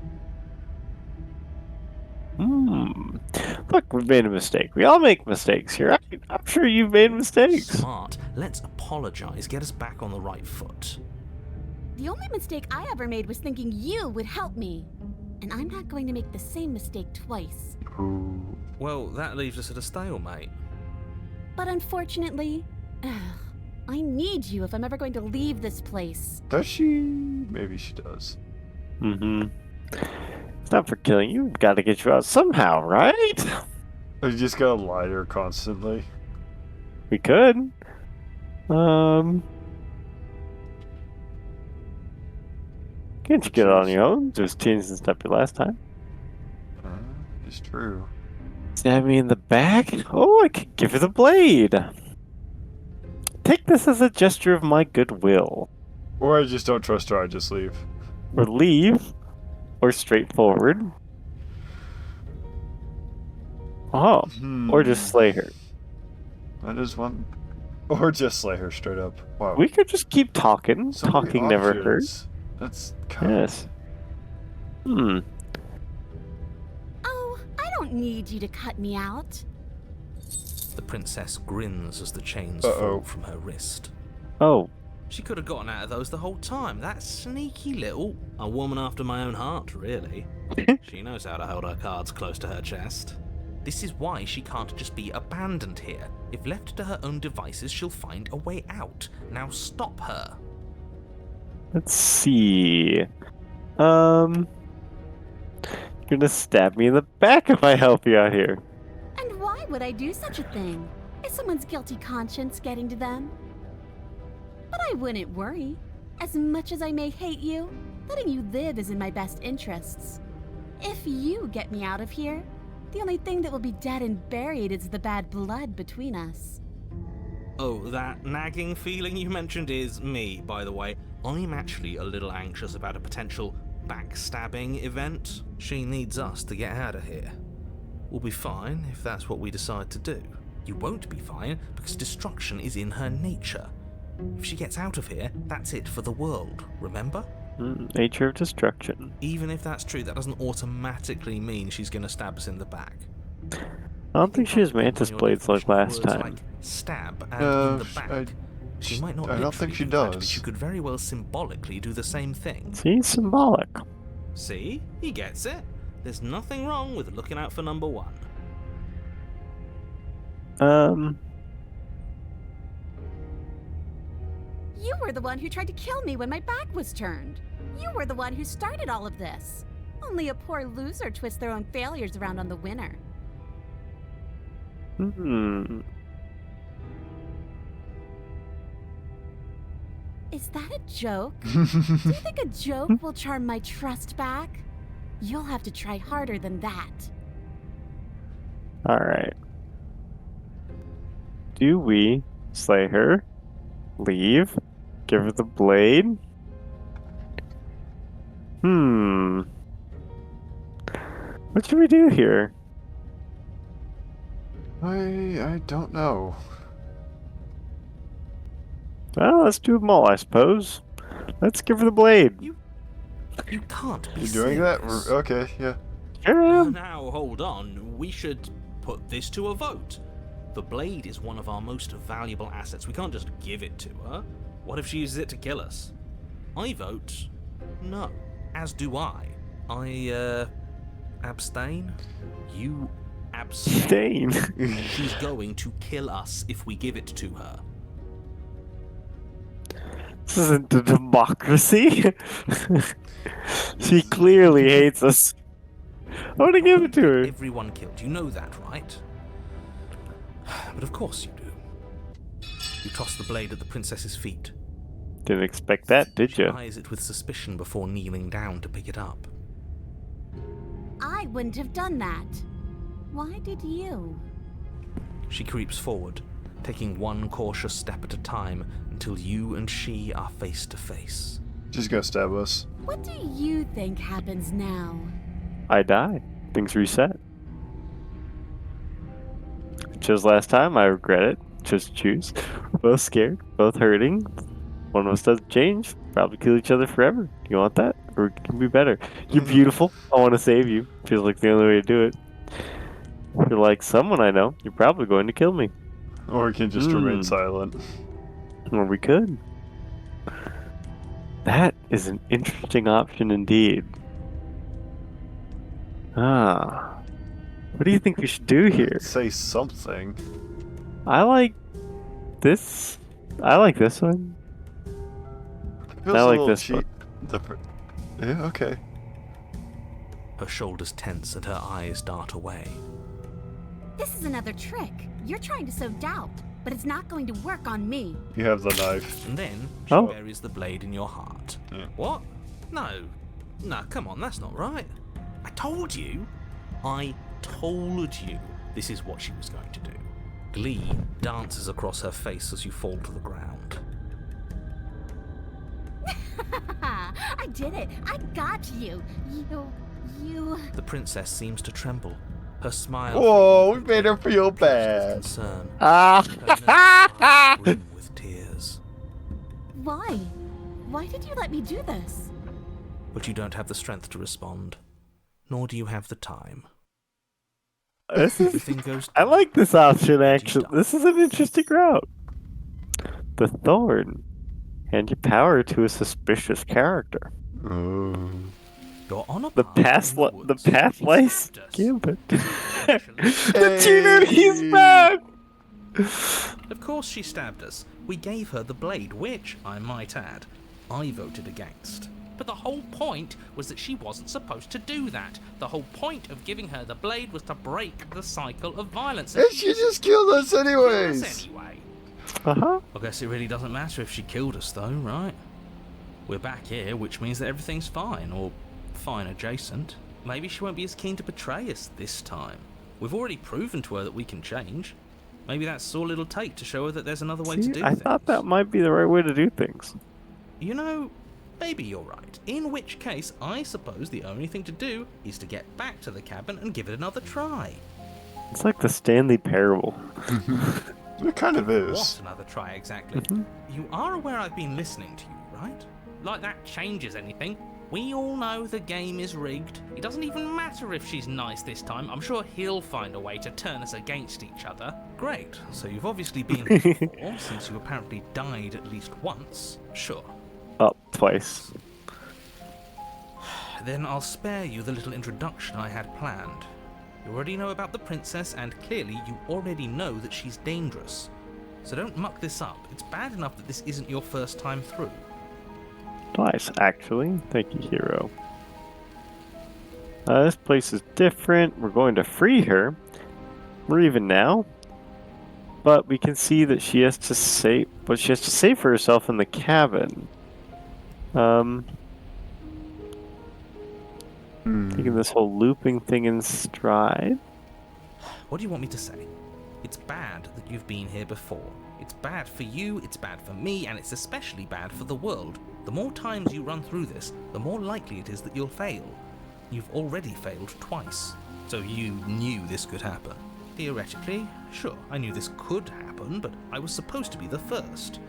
Look, we've made a mistake. We all make mistakes here. I'm sure you've made mistakes. Smart. Let's apologize. Get us back on the right foot. The only mistake I ever made was thinking you would help me. And I'm not going to make the same mistake twice. Well, that leaves us at a stalemate. But unfortunately, I need you if I'm ever going to leave this place. Does she? Maybe she does. Mm-hmm. It's not for killing you. We've got to get you out somehow, right? You just gotta lie to her constantly. We could. Can't you get it on your own? Just change some stuff your last time. It's true. Stab me in the back? Oh, I could give her the blade. Take this as a gesture of my goodwill. Or I just don't trust her, I just leave. Or leave. Or straightforward. Oh. Or just slay her. That is one. Or just slay her straight up. Wow. We could just keep talking. So many Talking never options. hurts. That's kind of... Yes. Hmm. Oh, I don't need you to cut me out. The princess grins as the chains Uh-oh. fall from her wrist. Oh. She could have gotten out of those the whole time. That sneaky little... A woman after my own heart, really. She knows how to hold her cards close to her chest. This is why she can't just be abandoned here. If left to her own devices, she'll find a way out. Now stop her. Let's see. You're gonna stab me in the back if I help you out here. And why would I do such a thing? Is someone's guilty conscience getting to them? But I wouldn't worry. As much as I may hate you, letting you live is in my best interests. If you get me out of here, the only thing that will be dead and buried is the bad blood between us. Oh, that nagging feeling you mentioned is me, by the way. I'm actually a little anxious about a potential backstabbing event. She needs us to get out of here. We'll be fine if that's what we decide to do. You won't be fine because destruction is in her nature. If she gets out of here, that's it for the world, remember? Nature of destruction. Even if that's true, that doesn't automatically mean she's gonna stab us in the back. I don't think she has mantis blades like last time. Like stab and in the back. She might not I don't think she literally do that, does. but she could very well symbolically do the same thing. See? Symbolic. See? He gets it. There's nothing wrong with looking out for number one. You were the one who tried to kill me when my back was turned. You were the one who started all of this. Only a poor loser twists their own failures around on the winner. Is that a joke? Do you think a joke will charm my trust back? You'll have to try harder than that. Alright. Do we slay her? Leave? Give her the blade? What should we do here? I don't know. Well, let's do them all, I suppose. Let's give her the blade. You can't be You doing that? serious. Okay, yeah. Sure am. Now, hold on. We should put this to a vote. The blade is one of our most valuable assets. We can't just give it to her. What if she uses it to kill us? I vote no, as do I. I abstain. You abstain. Dane. She's going to kill us if we give it to her. This isn't a democracy. She clearly hates us. I want to give it to her. Everyone killed. You know that, right? But of course you do. You toss the blade at the princess's feet. Didn't expect that, did She you? eyes it with suspicion before kneeling down to pick it up. I wouldn't have done that. Why did you? She creeps forward, taking one cautious step at a time until you and she are face to face. She's gonna stab us. What do you think happens now? I die. Things reset. Chose last time, I regret it. Chose to choose. We're both scared, both hurting. One of us doesn't change. Probably kill each other forever. You want that? Or it can be better. You're beautiful. I want to save you. Feels like the only way to do it. If you're like someone I know, you're probably going to kill me. Or we can just remain silent. Or we could. That is an interesting option indeed. What do you think we should do here? Say something. I like this. I like this one. Feels I a like little this cheap. Yeah, okay. Her shoulders tense and her eyes dart away. This is another trick. You're trying to sow doubt, but it's not going to work on me. You have the knife. And then she Oh. buries the blade in your heart. Yeah. What? No. No, come on, that's not right. I told you. I told you this is what she was going to do. Glee dances across her face as you fall to the ground. I did it. I got you. You. The princess seems to tremble. Her smile. Whoa, we made her feel bad. Concern. Ah! Her eyes brim with tears. Why? Why did you let me do this? But you don't have the strength to respond, nor do you have the time. This is. Everything goes. I like this option actually. die. This is an interesting route. The thorn. Hand your power to a suspicious character. Oh. You're on a The path in the woods. path She lies stabbed us. gambit. Actually, The cheater, he's back. Of course she stabbed us. We gave her the blade, which, I might add, I voted against. But the whole point was that she wasn't supposed to do that. The whole point of giving her the blade was to break the cycle of violence. And she just killed us killed us anyways. anyway. Uh-huh. I guess it really doesn't matter if she killed us, though, right? We're back here, which means that everything's fine, or fine adjacent. Maybe she won't be as keen to betray us this time. We've already proven to her that we can change. Maybe that's all it'll take to show her that there's another way to See, do I things. thought that might be the right way to do things. You know, maybe you're right. In which case, I suppose the only thing to do is to get back to the cabin and give it another try. It's like the Stanley Parable. It kind of is. What another try exactly? You are aware I've been listening to you, right? Like that changes anything. We all know the game is rigged. It doesn't even matter if she's nice this time. I'm sure he'll find a way to turn us against each other. Great. So you've obviously been here before, since you apparently died at least once. Sure. Oh, twice. Then I'll spare you the little introduction I had planned. You already know about the princess, and clearly you already know that she's dangerous. So don't muck this up. It's bad enough that this isn't your first time through. Twice, actually. Thank you, hero. This place is different. We're going to free her. We're even now. But we can see that she has to save. But she has to save for herself in the cabin. Taking this whole looping thing in stride. What do you want me to say? It's bad that you've been here before. It's bad for you, it's bad for me, and it's especially bad for the world. The more times you run through this, the more likely it is that you'll fail. You've already failed twice, so you knew this could happen. Theoretically, sure, I knew this could happen, but I was supposed to be the first.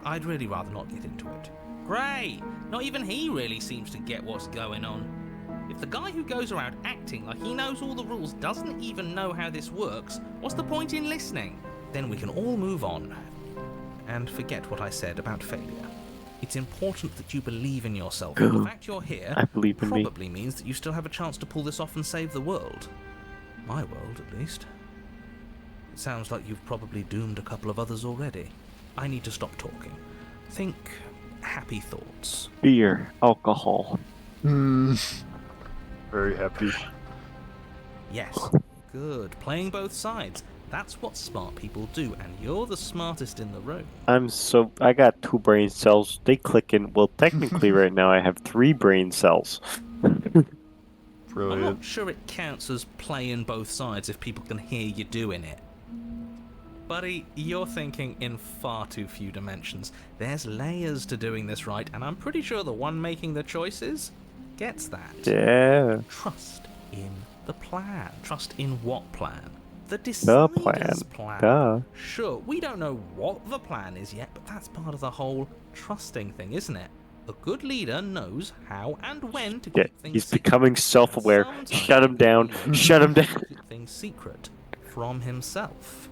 I'd really rather not get into it. Great! Not even he really seems to get what's going on. If the guy who goes around acting like he knows all the rules doesn't even know how this works, what's the point in listening? Then we can all move on and forget what I said about failure. It's important that you believe in yourself. The fact you're here I believe in me. probably means that you still have a chance to pull this off and save the world. My world, at least. It sounds like you've probably doomed a couple of others already. I need to stop talking. Think happy thoughts. Beer, alcohol. Very happy. Yes, good. Playing both sides. That's what smart people do, and you're the smartest in the room. I got 2 brain cells. They click in. Well, technically right now I have 3 brain cells. I'm Brilliant. not sure it counts as playing both sides if people can hear you doing it. Buddy, you're thinking in far too few dimensions. There's layers to doing this right, and I'm pretty sure the one making the choices gets that. Yeah. Trust in the plan. Trust in what plan? The The decider's plan. Duh. Sure, we don't know what the plan is yet, but that's part of the whole trusting thing, isn't it? A good leader knows how and when to Yeah, keep things he's secret. becoming self-aware. Sometimes Shut him down. Shut him down. keep things secret from himself.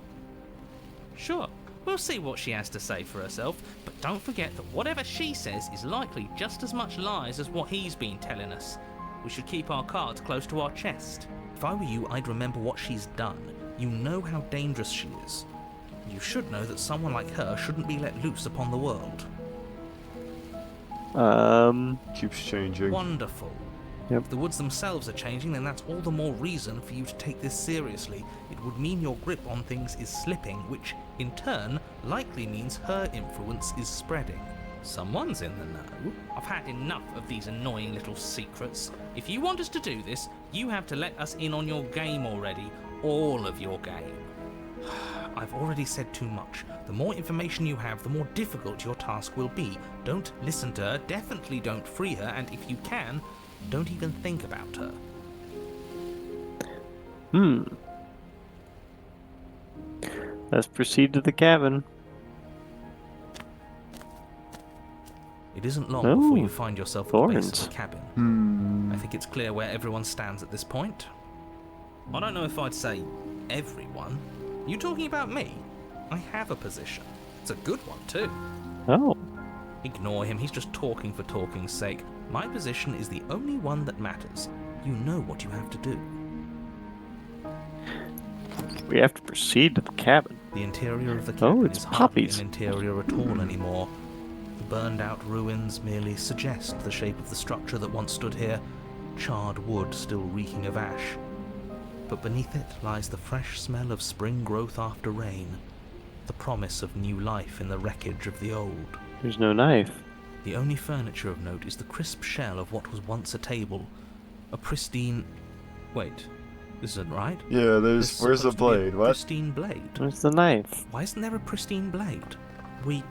Sure, we'll see what she has to say for herself, but don't forget that whatever she says is likely just as much lies as what he's been telling us. We should keep our cards close to our chest. If I were you, I'd remember what she's done. You know how dangerous she is. You should know that someone like her shouldn't be let loose upon the world. Keeps changing. Wonderful. Yep. If the woods themselves are changing, then that's all the more reason for you to take this seriously. It would mean your grip on things is slipping, which, in turn, likely means her influence is spreading. Someone's in the know. I've had enough of these annoying little secrets. If you want us to do this, you have to let us in on your game already. All of your game. I've already said too much. The more information you have, the more difficult your task will be. Don't listen to her, definitely don't free her, and if you can, don't even think about her. Let's proceed to the cabin. It isn't long before you Oh, find yourself at the thorns. base of the cabin. Hmm. I think it's clear where everyone stands at this point. I don't know if I'd say everyone. You talking about me? I have a position. It's a good one too. Oh, Ignore him, he's just talking for talking's sake. My position is the only one that matters. You know what you have to do. we have to proceed to the cabin. The interior of the Oh, cabin it's is hardly poppies. an interior at all anymore. The burned-out ruins merely suggest the shape of the structure that once stood here, charred wood still reeking of ash. But beneath it lies the fresh smell of spring growth after rain, the promise of new life in the wreckage of the old. There's no knife. The only furniture of note is the crisp shell of what was once a table, a pristine... Wait, this isn't right. Yeah, This is where's the supposed to be a blade? What? Pristine blade. Where's the knife? Why isn't there a pristine blade? We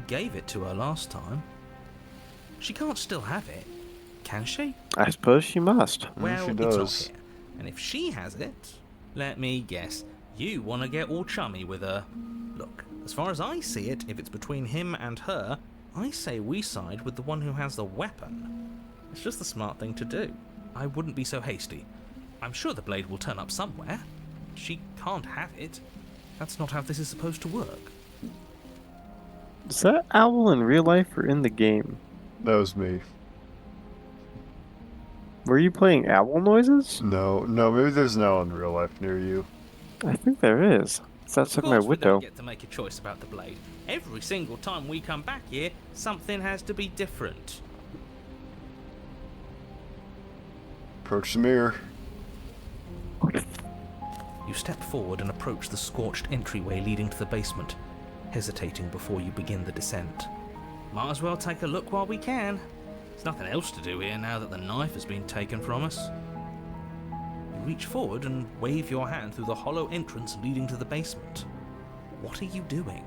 gave it to her last time. She can't still have it, can she? I suppose she must. Well, she it's does. off here. And if she has it, let me guess, you want to get all chummy with her. Look, as far as I see it, if it's between him and her, I say we side with the one who has the weapon. It's just the smart thing to do. I wouldn't be so hasty. I'm sure the blade will turn up somewhere. She can't have it. That's not how this is supposed to work. Is that owl in real life or in the game? That was me. Were you playing owl noises? No, maybe there's an owl in real life near you. I think there is. That's like my Of course we window. don't get to make a choice about the blade. Every single time we come back here, something has to be different. Approach the mirror. You step forward and approach the scorched entryway leading to the basement, hesitating before you begin the descent. Might as well take a look while we can. There's nothing else to do here now that the knife has been taken from us. You reach forward and wave your hand through the hollow entrance leading to the basement. What are you doing?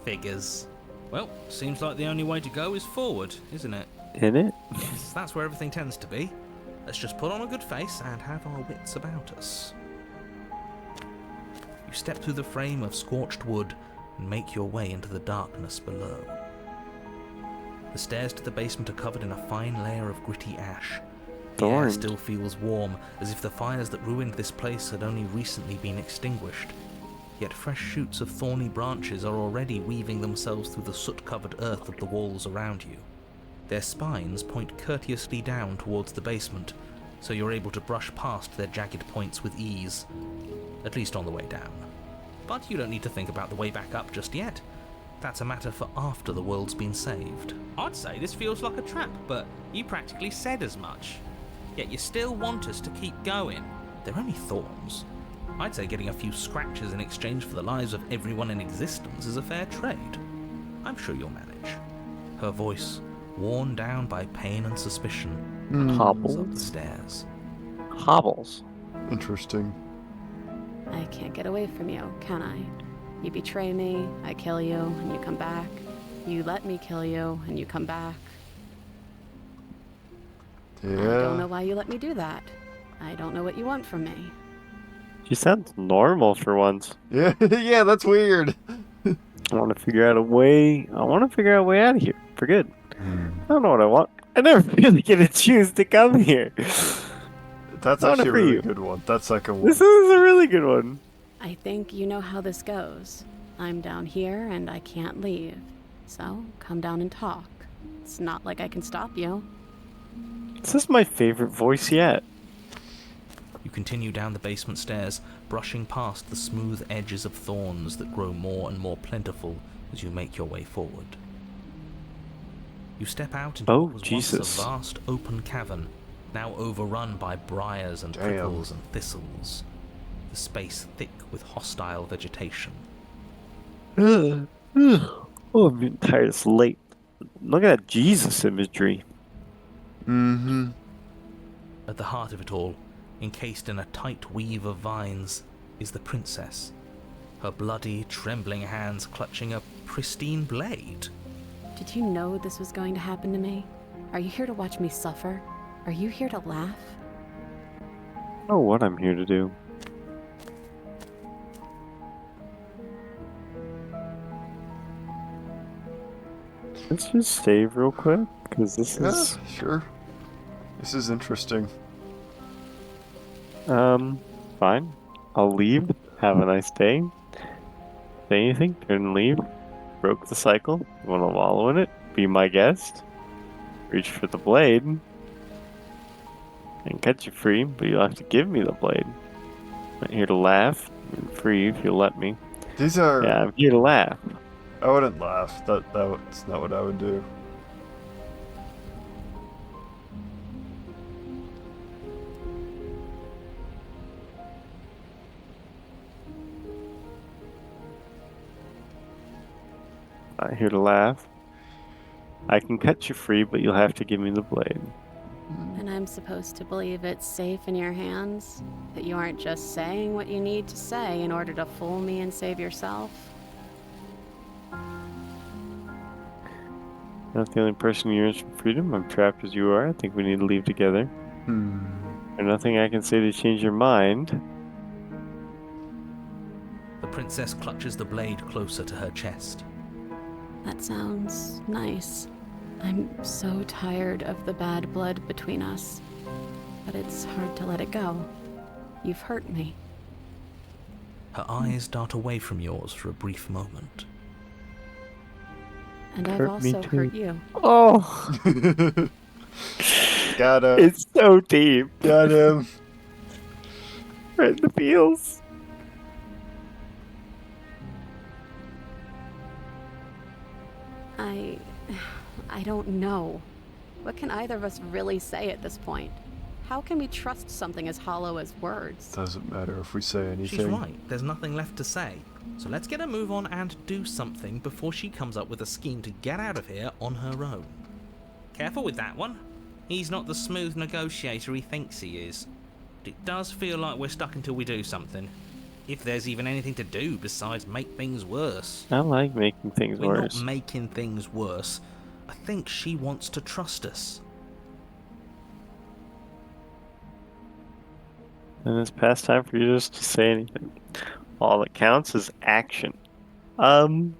Figures. Well, seems like the only way to go is forward, isn't it? In it? Yes, that's where everything tends to be. Let's just put on a good face and have our wits about us. You step through the frame of scorched wood and make your way into the darkness below. The stairs to the basement are covered in a fine layer of gritty ash. The air Thorns. still feels warm, as if the fires that ruined this place had only recently been extinguished. Yet fresh shoots of thorny branches are already weaving themselves through the soot-covered earth of the walls around you. Their spines point courteously down towards the basement, so you're able to brush past their jagged points with ease, at least on the way down. But you don't need to think about the way back up just yet. That's a matter for after the world's been saved. I'd say this feels like a trap, but you practically said as much. Yet you still want us to keep going. They're only thorns. I'd say getting a few scratches in exchange for the lives of everyone in existence is a fair trade. I'm sure you'll manage. Her voice, worn down by pain and suspicion, Hobbles? up the stairs. Hobbles. Interesting. I can't get away from you, can I? You betray me, I kill you, and you come back. You let me kill you, and you come back. I don't know Yeah. why you let me do that. I don't know what you want from me. She sounds normal for once. Yeah, yeah, that's weird. I want to figure out a way. I want to figure out a way out of here for good. I don't know what I want. I never really get to choose to come here. That's I want it actually a for really you. good one. That second one. This is a really good one. I think you know how this goes. I'm down here and I can't leave. So, come down and talk. It's not like I can stop you. This is my favorite voice yet. You continue down the basement stairs, brushing past the smooth edges of thorns that grow more and more plentiful as you make your way forward. You step out into what was once a vast open cavern, now overrun by briars and prickles and thistles, the space thick with hostile vegetation. Oh, I'm getting tired. It's late. Look at that Jesus imagery. Mm-hmm. At the heart of it all, encased in a tight weave of vines, is the princess, her bloody, trembling hands clutching a pristine blade. Did you know this was going to happen to me? Are you here to watch me suffer? Are you here to laugh? Oh, what I'm here to do. Let's just save real quick, because this is... sure. This is interesting. Fine. I'll leave. Have a nice day. Say anything, turn and leave. Broke the cycle. You wanna wallow in it? Be my guest. Reach for the blade. And cut you free, but you'll have to give me the blade. I'm not here to laugh. I'm free if you'll let me. These are... Yeah, I'm here to laugh. I wouldn't laugh. That's not what I would do. Not here to laugh. I can cut you free, but you'll have to give me the blade. And I'm supposed to believe it's safe in your hands? That you aren't just saying what you need to say in order to fool me and save yourself? Not the only person who yearns for freedom. I'm trapped as you are. I think we need to leave together. There's nothing I can say to change your mind. The princess clutches the blade closer to her chest. That sounds nice. I'm so tired of the bad blood between us. But it's hard to let it go. You've hurt me. Her eyes dart away from yours for a brief moment. And I've also hurt you. Oh! Got him. It's so deep. Got him. Right in the feels. I don't know. What can either of us really say at this point? How can we trust something as hollow as words? Doesn't matter if we say anything. She's right. There's nothing left to say. So let's get a move on and do something before she comes up with a scheme to get out of here on her own. Careful with that one. He's not the smooth negotiator he thinks he is. But it does feel like we're stuck until we do something. If there's even anything to do besides make things worse. I like making things We're worse. not making things worse. I think she wants to trust us. And it's past time for you just to say anything. All that counts is action. I'll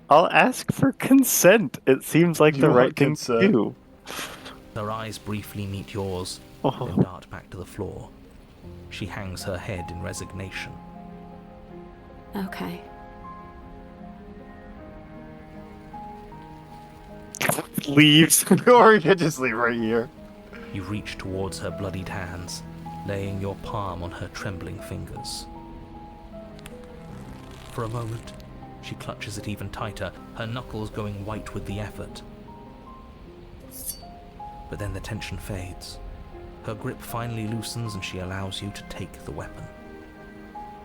ask for consent. It seems like the right thing to do. Her eyes briefly meet yours, Oh. then dart back to the floor. She hangs her head in resignation. Okay. Leaves. Or we could just leave right here. You reach towards her bloodied hands, laying your palm on her trembling fingers. For a moment, she clutches it even tighter, her knuckles going white with the effort. But then the tension fades. Her grip finally loosens and she allows you to take the weapon.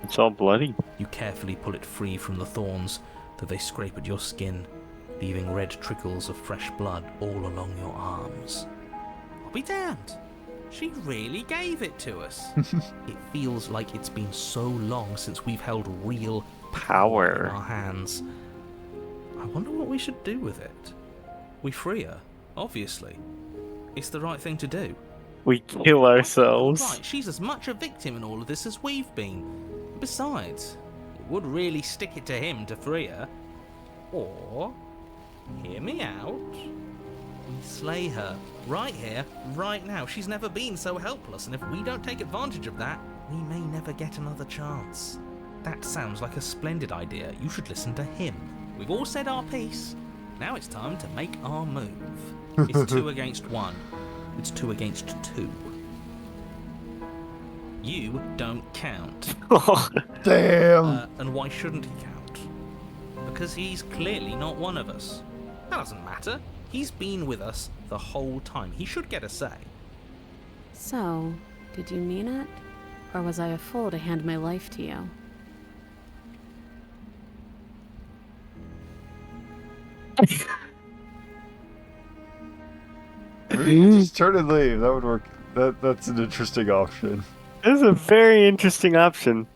It's all bloody. You carefully pull it free from the thorns, though they scrape at your skin, leaving red trickles of fresh blood all along your arms. I'll be damned. She really gave it to us. It feels like it's been so long since we've held real power in our hands. I wonder what we should do with it. We free her, obviously. It's the right thing to do. We kill ourselves. Right, she's as much a victim in all of this as we've been. Besides, it would really stick it to him to free her. Or, hear me out, we slay her, right here, right now. She's never been so helpless, and if we don't take advantage of that, we may never get another chance. That sounds like a splendid idea. You should listen to him. We've all said our piece. Now it's time to make our move. It's 2 against 1. It's 2 against 2. You don't count. Damn. And why shouldn't he count? Because he's clearly not one of us. That doesn't matter. He's been with us the whole time. He should get a say. So, did you mean it? Or was I a fool to hand my life to you? Just turn and leave. That would work. That's an interesting option. This is a very interesting option.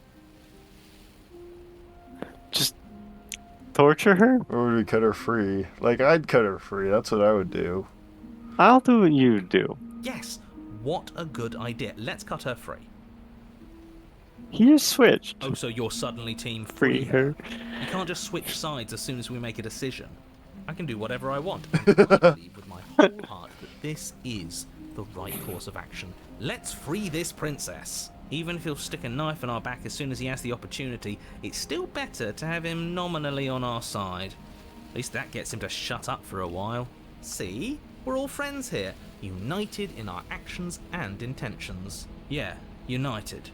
Just torture her? Or would we cut her free? Like, I'd cut her free. That's what I would do. I'll do what you do. Yes, what a good idea. Let's cut her free. He just switched. Oh, so you're suddenly team Free her. You can't just switch sides as soon as we make a decision. I can do whatever I want. I believe with my whole heart that this is the right course of action. Let's free this princess. Even if he'll stick a knife in our back as soon as he has the opportunity, it's still better to have him nominally on our side. At least that gets him to shut up for a while. See? We're all friends here. United in our actions and intentions. Yeah, united.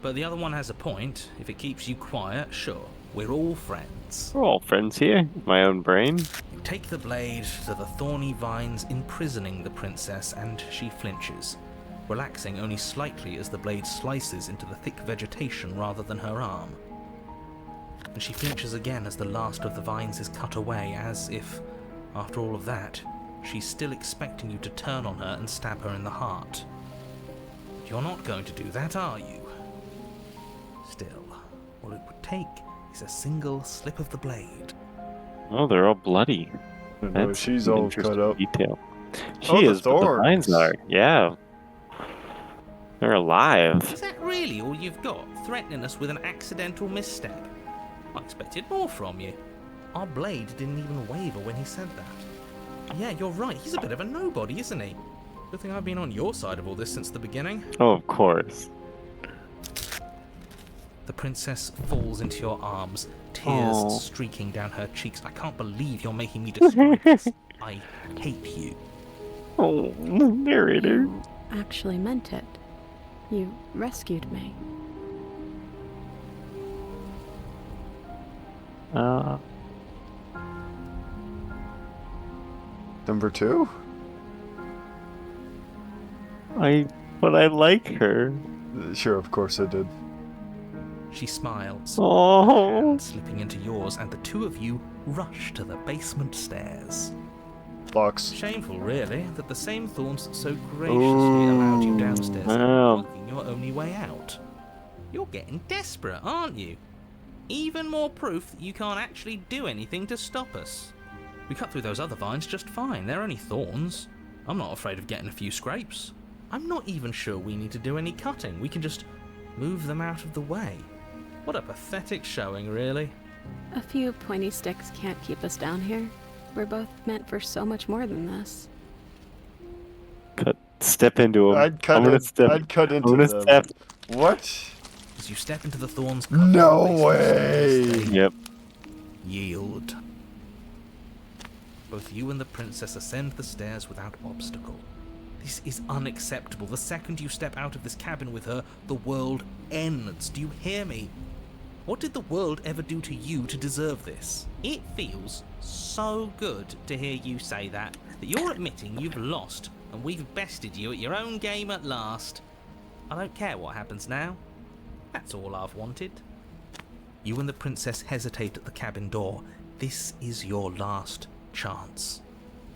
But the other one has a point. If it keeps you quiet, sure. We're all friends. We're all friends here. My own brain. You take the blade to the thorny vines imprisoning the princess, and she flinches, relaxing only slightly as the blade slices into the thick vegetation rather than her arm. And she flinches again as the last of the vines is cut away, as if, after all of that, she's still expecting you to turn on her and stab her in the heart. But you're not going to do that, are you? Still, all it would take is a single slip of the blade. Oh, they're all bloody. No, she's an all interesting cut up. Detail. She Oh, the is, but the vines thorns. are. Yeah. They're alive. Is that really all you've got, threatening us with an accidental misstep? I expected more from you. Our blade didn't even waver when he said that. Yeah, you're right, he's a bit of a nobody, isn't he? Good thing I've been on your side of all this since the beginning. Oh, of course. The princess falls into your arms, tears Aw. streaking down her cheeks. I can't believe you're making me describe this. I hate you. Oh, narrator. You actually meant it. You rescued me. Number 2? But I like her. Sure, of course I did. She smiles, Oh. hand slipping into yours, and the two of you rush to the basement stairs. Locks. Shameful, really, that the same thorns so graciously allowed you downstairs Wow. are blocking your only way out. You're getting desperate, aren't you? Even more proof that you can't actually do anything to stop us. We cut through those other vines just fine. They're only thorns. I'm not afraid of getting a few scrapes. I'm not even sure we need to do any cutting. We can just move them out of the way. What a pathetic showing, really. A few pointy sticks can't keep us down here. We're both meant for so much more than this. Step into him. I'd cut I'm gonna in- step. I'd cut into I'm gonna them. step. What? As you step into the thorns, No way! Yep. Yield. Both you and the princess ascend the stairs without obstacle. This is unacceptable. The second you step out of this cabin with her, the world ends. Do you hear me? What did the world ever do to you to deserve this? It feels so good to hear you say that you're admitting you've lost and we've bested you at your own game at last. I don't care what happens now. That's all I've wanted. You and the princess hesitate at the cabin door. This is your last chance.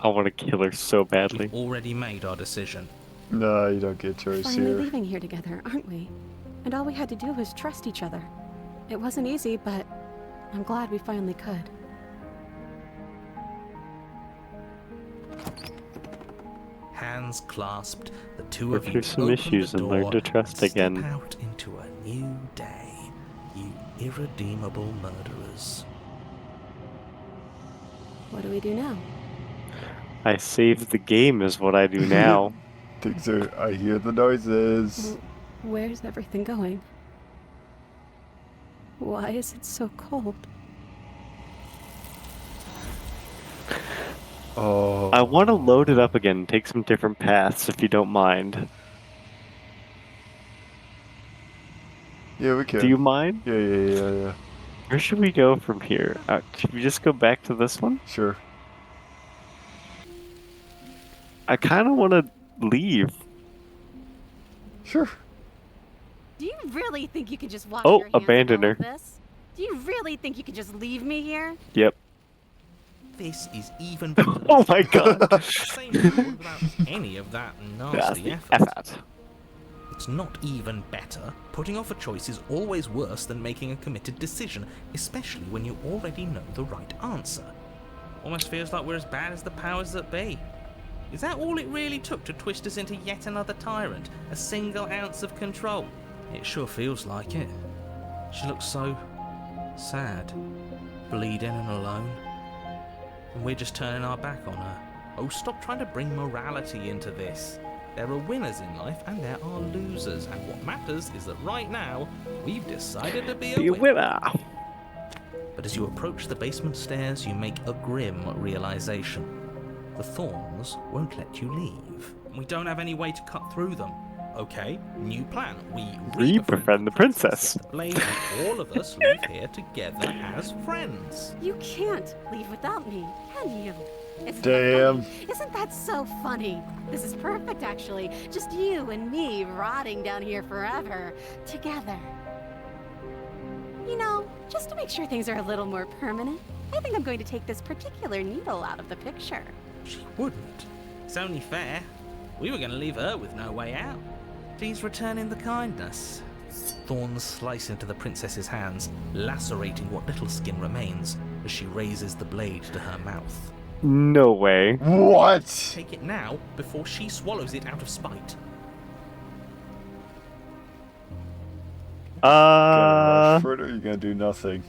I want to kill her so badly. We've already made our decision. No, you don't get choice Finally here. leaving here together, aren't we? And all we had to do was trust each other. It wasn't easy, but I'm glad we finally could. Hands clasped, the two Work of you through some open issues the and learn door to trust step again. out into a new day, you irredeemable murderers. What do we do now? I saved the game is what I do now. Things are. I hear the noises. Where's everything going? Why is it so cold? Oh. I want to load it up again and take some different paths if you don't mind. Yeah, we can. Do you mind? Yeah. Where should we go from here? Should we just go back to this one? Sure. I kind of want to leave. Sure. Do you really think you can just wash Oh, your hands of abandon all her. of this? Do you really think you can just leave me here? Yep. This is even better. Oh my god. Same road without any of that nasty effort. effort. It's not even better. Putting off a choice is always worse than making a committed decision, especially when you already know the right answer. Almost feels like we're as bad as the powers that be. Is that all it really took to twist us into yet another tyrant? A single ounce of control? It sure feels like it. She looks so sad, bleeding and alone. And we're just turning our back on her. Oh, stop trying to bring morality into this. There are winners in life and there are losers, and what matters is that right now, we've decided to be a winner. But as you approach the basement stairs, you make a grim realization. The thorns won't let you leave. We don't have any way to cut through them. Okay, new plan. We befriend the princess. Blade and all of us live here together as friends. You can't leave without me, can you? Isn't Damn. That funny? Isn't that so funny? This is perfect, actually. Just you and me rotting down here forever, together. You know, just to make sure things are a little more permanent, I think I'm going to take this particular needle out of the picture. She wouldn't. It's only fair. We were going to leave her with no way out. Please return in the kindness. Thorns slice into the princess's hands, lacerating what little skin remains as she raises the blade to her mouth. No way. What? Take it now before she swallows it out of spite. Gonna rush for it, or you gonna do nothing?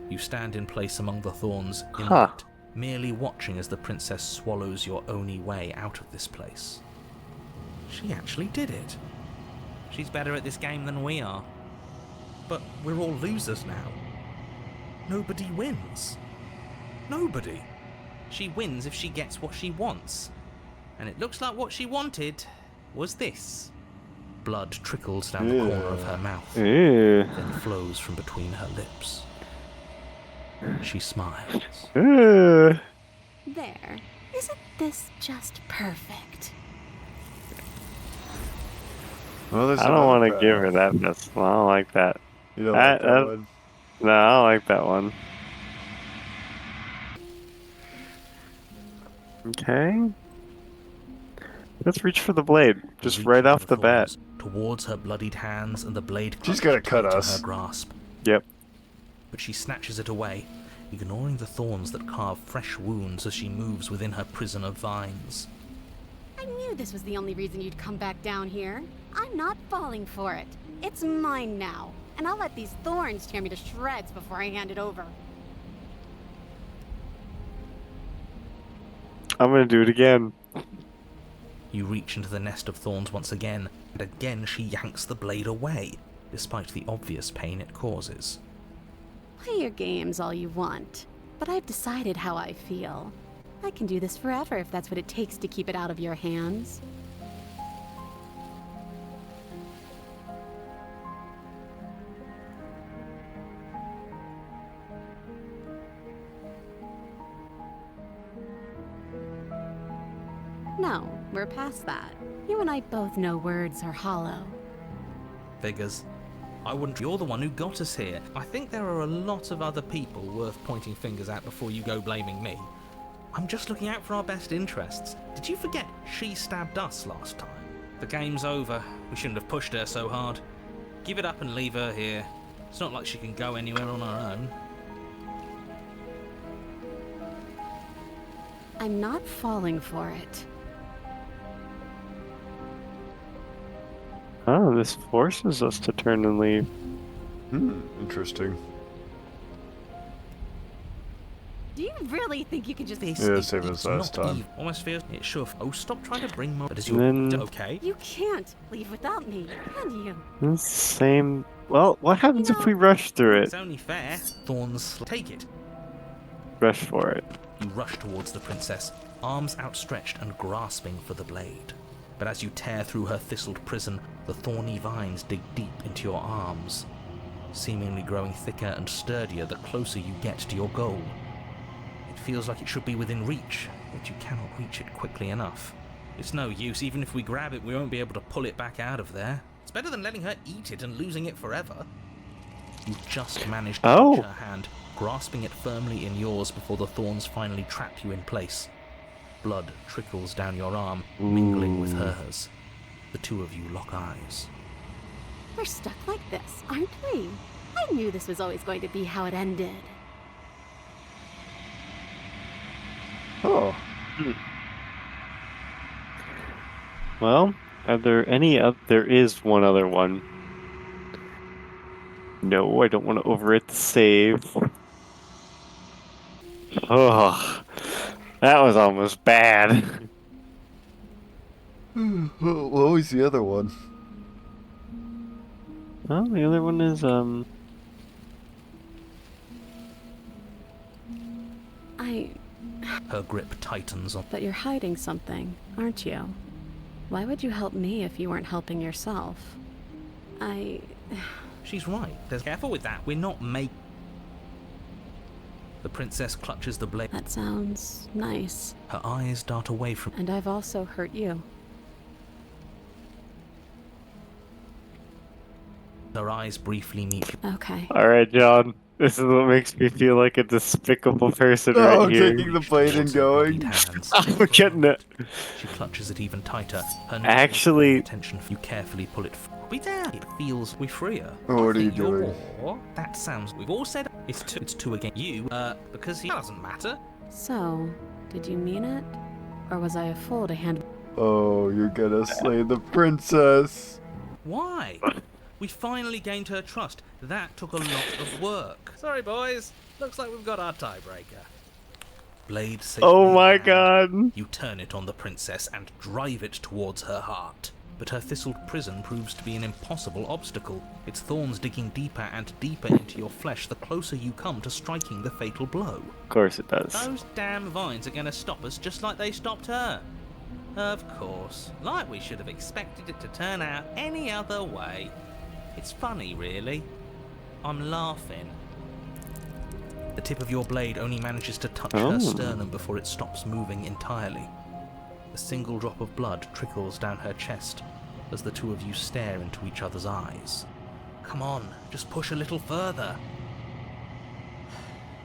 You stand in place among the thorns, in Huh. light, merely watching as the princess swallows your only way out of this place. She actually did it. She's better at this game than we are. But we're all losers now. Nobody wins. Nobody. She wins if she gets what she wants. And it looks like what she wanted was this. Blood trickles down the corner of her mouth, Ew. then flows from between her lips. She smiles. Ew. There. Isn't this just perfect? Well, there's I don't want to give her that pistol. I don't like that. You don't like that that- one? No, I don't like that one. Okay. Let's reach for the blade. Just Reach right out off the bat. thorns towards her bloodied hands, and the blade She's clutches gonna cut into us. her grasp. Yep. But she snatches it away, ignoring the thorns that carve fresh wounds as she moves within her prison of vines. I knew this was the only reason you'd come back down here. I'm not falling for it. It's mine now, and I'll let these thorns tear me to shreds before I hand it over. I'm gonna do it again. You reach into the nest of thorns once again, and again she yanks the blade away, despite the obvious pain it causes. Play your games all you want, but I've decided how I feel. I can do this forever if that's what it takes to keep it out of your hands. No, we're past that. You and I both know words are hollow. Figures. I wouldn't. You're the one who got us here. I think there are a lot of other people worth pointing fingers at before you go blaming me. I'm just looking out for our best interests. Did you forget she stabbed us last time? The game's over. We shouldn't have pushed her so hard. Give it up and leave her here. It's not like she can go anywhere on her own. I'm not falling for it. Oh, this forces us to turn and leave. Interesting. Do you really think you can just... This Yeah, is same as not last time. evil. Almost feels it sure. Oh, stop trying to bring more. But as you Then- okay? You can't leave without me, can you? It's the same. Well, what happens You if we rush through It's it? only fair. Thorns, take it. Rush for it. You rush towards the princess, arms outstretched and grasping for the blade. But as you tear through her thistled prison, the thorny vines dig deep into your arms, seemingly growing thicker and sturdier the closer you get to your goal. It feels like it should be within reach, yet you cannot reach it quickly enough. It's no use, even if we grab it, we won't be able to pull it back out of there. It's better than letting her eat it and losing it forever. You just managed to reach her hand, grasping it firmly in yours before the thorns finally trap you in place. Blood trickles down your arm, mingling with hers. The two of you lock eyes. We're stuck like this, aren't we? I knew this was always going to be how it ended. Oh. Well, are there any there is one other one. No, I don't want to overwrite the save. Oh, that was almost bad. What was the other one? Well, the other one is, Her grip tightens on. But you're hiding something, aren't you? Why would you help me if you weren't helping yourself? She's right. There's careful with that. We're not The princess clutches the blade. That sounds nice. Her eyes dart away from. And I've also hurt you. Her eyes briefly meet. Okay. Alright, John. This is what makes me feel like a despicable person right here. Taking the blade and going. I'm getting it. She clutches it even tighter. Her Actually, attention. You carefully pull it. We down. It feels we free her. Oh, what are you doing? That sounds. We've all said it's two. It's two against you. Because he doesn't matter. So, did you mean it? Or was I a fool to hand... Oh, you're gonna slay the princess. Why? We finally gained her trust. That took a lot of work. Sorry, boys. Looks like we've got our tiebreaker. Blade safely oh my in hand. god. You turn it on the princess and drive it towards her heart. But her thistled prison proves to be an impossible obstacle, its thorns digging deeper and deeper into your flesh the closer you come to striking the fatal blow. Of course it does. Those damn vines are going to stop us just like they stopped her. Of course. Like we should have expected it to turn out any other way. It's funny, really. I'm laughing. The tip of your blade only manages to touch her sternum before it stops moving entirely. A single drop of blood trickles down her chest as the two of you stare into each other's eyes. Come on, just push a little further.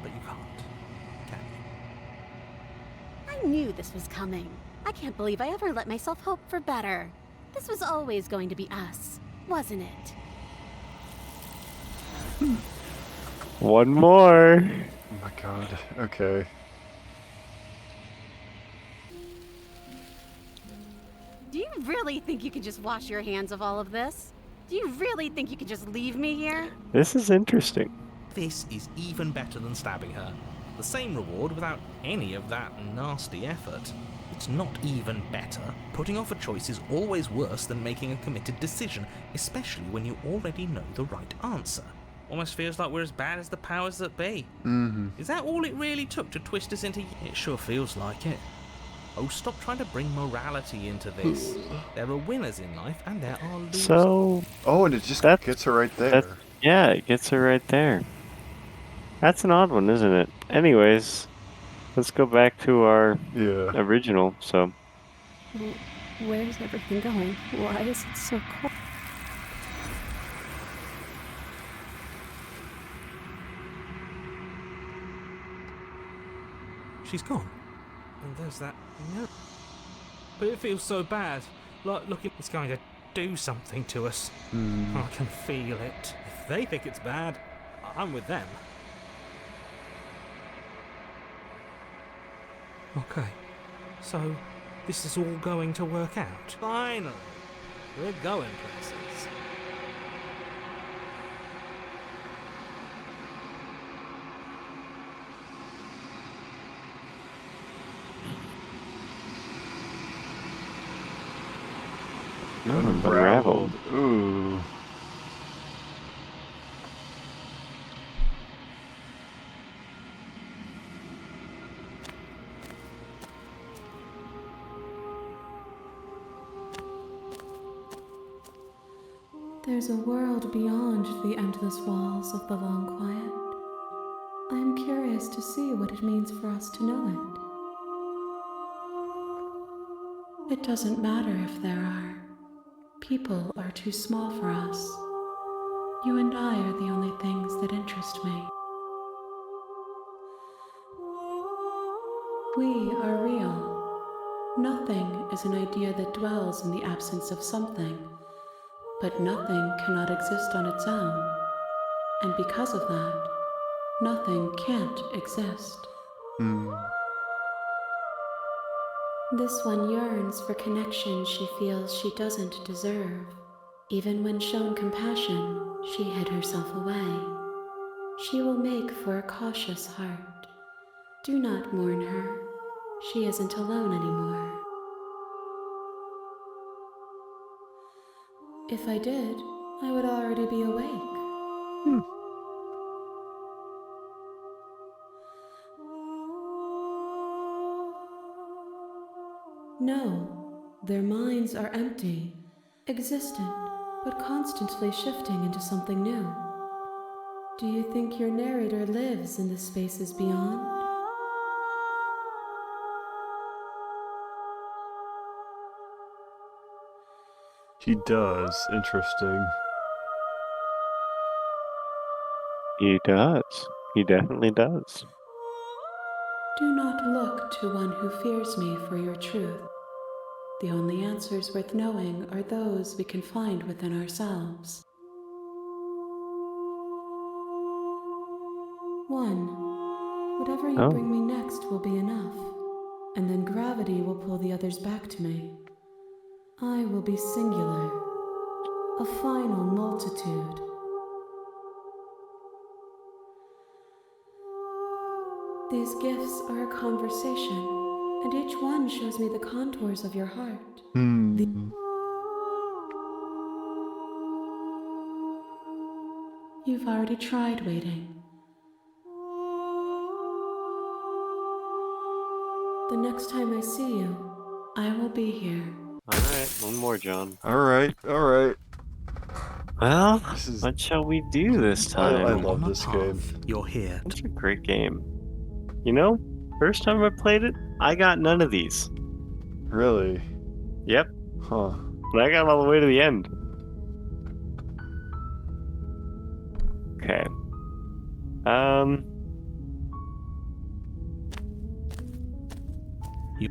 But you can't, can you? I knew this was coming. I can't believe I ever let myself hope for better. This was always going to be us, wasn't it? One more. Oh my god. Okay. Do you really think you can just wash your hands of all of this? Do you really think you can just leave me here? This is interesting. This is even better than stabbing her. The same reward without any of that nasty effort. It's not even better. Putting off a choice is always worse than making a committed decision, especially when you already know the right answer. Almost feels like we're as bad as the powers that be. Is that all it really took to twist us into... It sure feels like it. Oh, stop trying to bring morality into this. There are winners in life and there are losers. So... Oh, and it just gets her right there. Yeah, it gets her right there. That's an odd one, isn't it? Anyways, let's go back to our original, so... Where's everything going? Why is it so cold? She's gone. And there's that note. But it feels so bad. Like, look, it's going to do something to us. I can feel it. If they think it's bad, I'm with them. Okay. So, this is all going to work out. Finally. We're going places. Unraveled. Ooh. there's a world beyond the endless walls of the long quiet. I am curious to see what it means for us to know it. It doesn't matter if there are. People are too small for us. You and I are the only things that interest me. We are real. Nothing is an idea that dwells in the absence of something, but nothing cannot exist on its own. And because of that, nothing can't exist. This one yearns for connection she feels she doesn't deserve. Even when shown compassion, she hid herself away. She will make for a cautious heart. Do not mourn her. She isn't alone anymore. If I did, I would already be awake. No, their minds are empty, existent, but constantly shifting into something new. Do you think your narrator lives in the spaces beyond? He does. Interesting. He does. He definitely does. Do not look to one who fears me for your truth. The only answers worth knowing are those we can find within ourselves. 1. Whatever you bring me next will be enough, and then gravity will pull the others back to me. I will be singular, a final multitude. These gifts are a conversation, and each one shows me the contours of your heart. You've already tried waiting. The next time I see you, I will be here. Alright, one more, John. Alright. Well, This is- what shall we do this time? I love On a this path, game. You're here. It's a great game. You know, first time I played it, I got none of these. Really? Yep, Huh. but I got all the way to the end. Okay.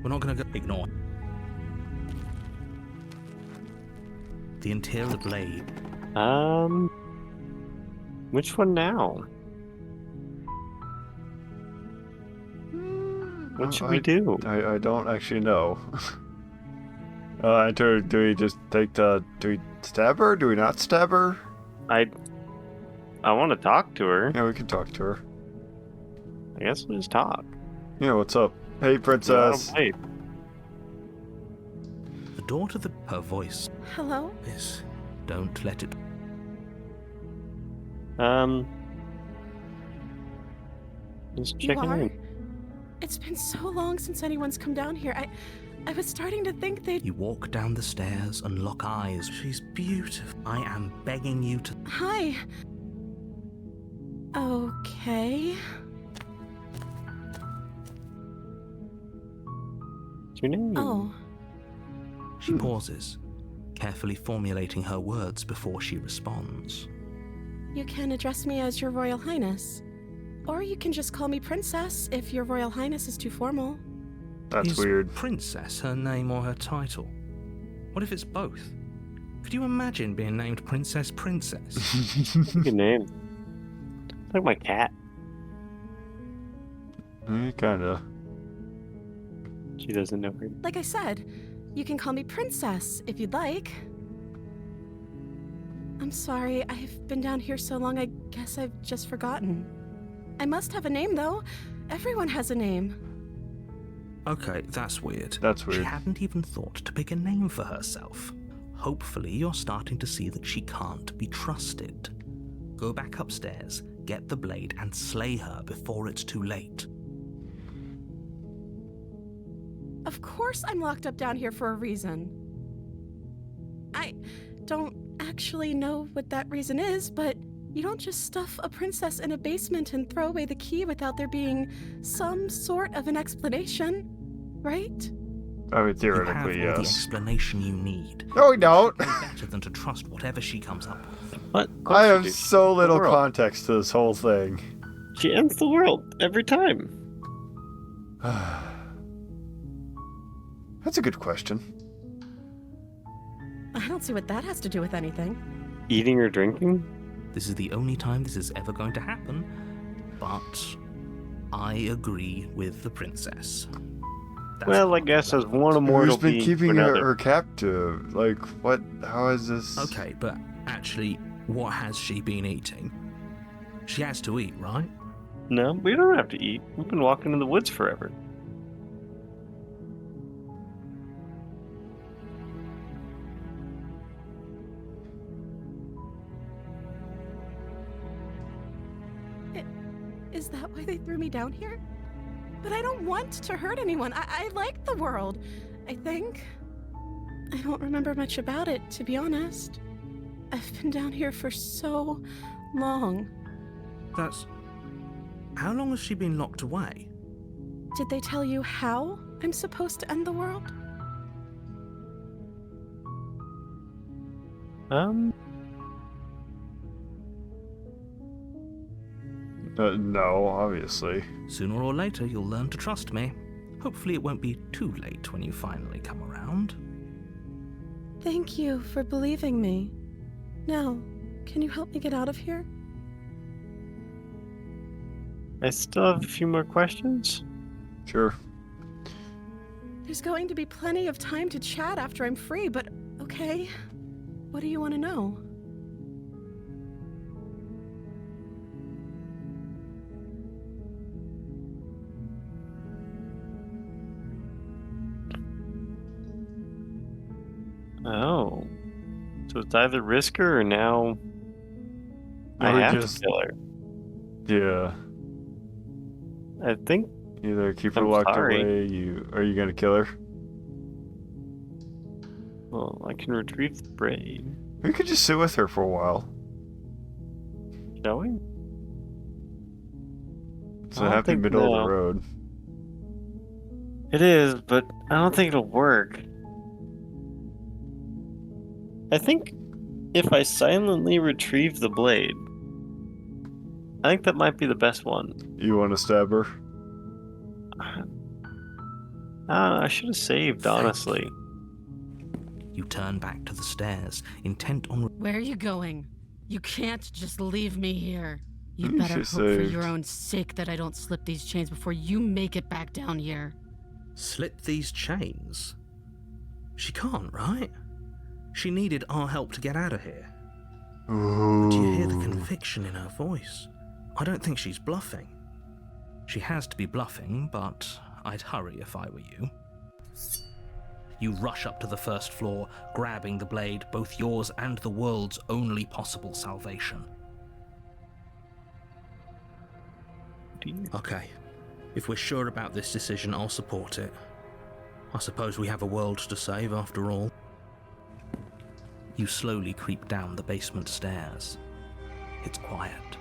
We're not going to go ignore. The interior of the blade. Which one now? What should we do? I don't actually know. Enter. Do we just take the? Do we stab her? Do we not stab her? I want to talk to her. Yeah, we can talk to her. I guess we'll just talk. Yeah, what's up? Hey, princess. Hey, The door to her voice. Hello? Miss, don't let it. just You checking are? in. It's been so long since anyone's come down here. I was starting to think they'd... You walk down the stairs and lock eyes. She's beautiful. I am begging you to. Hi. Okay. What's your name? Oh, She pauses, carefully formulating her words before she responds. you can address me as Your Royal Highness. Or you can just call me Princess if Your Royal Highness is too formal. That's Is weird. Princess her name or her title? What if it's both? Could you imagine being named Princess? Good name. It's like my cat. Kinda. She doesn't know her. Like I said, you can call me Princess if you'd like. I'm sorry, I've been down here so long I guess I've just forgotten. I must have a name though. Everyone has a name. Okay, that's weird. That's She weird. hadn't even thought to pick a name for herself. Hopefully, you're starting to see that she can't be trusted. Go back upstairs, get the blade, and slay her before it's too late. Of course I'm locked up down here for a reason. I don't actually know what that reason is, but you don't just stuff a princess in a basement and throw away the key without there being some sort of an explanation, right? I mean, You theoretically, have all the yes. explanation you need. No, we don't. No better than to trust whatever she comes up with. What? I have Dude. so little World. context to this whole thing. She ends the world every time. That's a good question. I don't see what that has to do with anything. Eating or drinking? This is the only time this is ever going to happen, but I agree with the princess. That's Well, I all. guess as one immortal Who's been being keeping to her, another. her captive? Like, what? How is this? Okay, but actually, what has she been eating? She has to eat, right? No, we don't have to eat. We've been walking in the woods forever. Is that why they threw me down here? But I don't want to hurt anyone. I like the world, I think. I don't remember much about it, to be honest. I've been down here for so long. That's... How long has she been locked away? Did they tell you how I'm supposed to end the world? No, obviously. Sooner or later, you'll learn to trust me. Hopefully it won't be too late when you finally come around. Thank you for believing me. Now, can you help me get out of here? I still have a few more questions. Sure. There's going to be plenty of time to chat after I'm free, but okay. What do you want to know? Oh. So it's either risk her or now I Or have just- to kill her. Yeah. I think Either keep her I'm locked sorry. away. Are you gonna kill her? well, I can retrieve the braid. We could just sit with her for a while. Shall we? It's I a don't happy think- middle of no. the road. It is, but I don't think it'll work. I think if I silently retrieve the blade, I think that might be the best one. You want to stab her? I should have saved, honestly. You turn back to the stairs, intent on... Where are you going? You can't just leave me here. You Hmm, better she hope for saved. your own sake that I don't slip these chains before you make it back down here. Slip these chains? She can't, right? She needed our help to get out of here. Ooh. Do you hear the conviction in her voice? I don't think she's bluffing. She has to be bluffing, but I'd hurry if I were you. You rush up to the first floor, grabbing the blade, both yours and the world's only possible salvation. Okay, if we're sure about this decision, I'll support it. I suppose we have a world to save after all. You slowly creep down the basement stairs. It's quiet.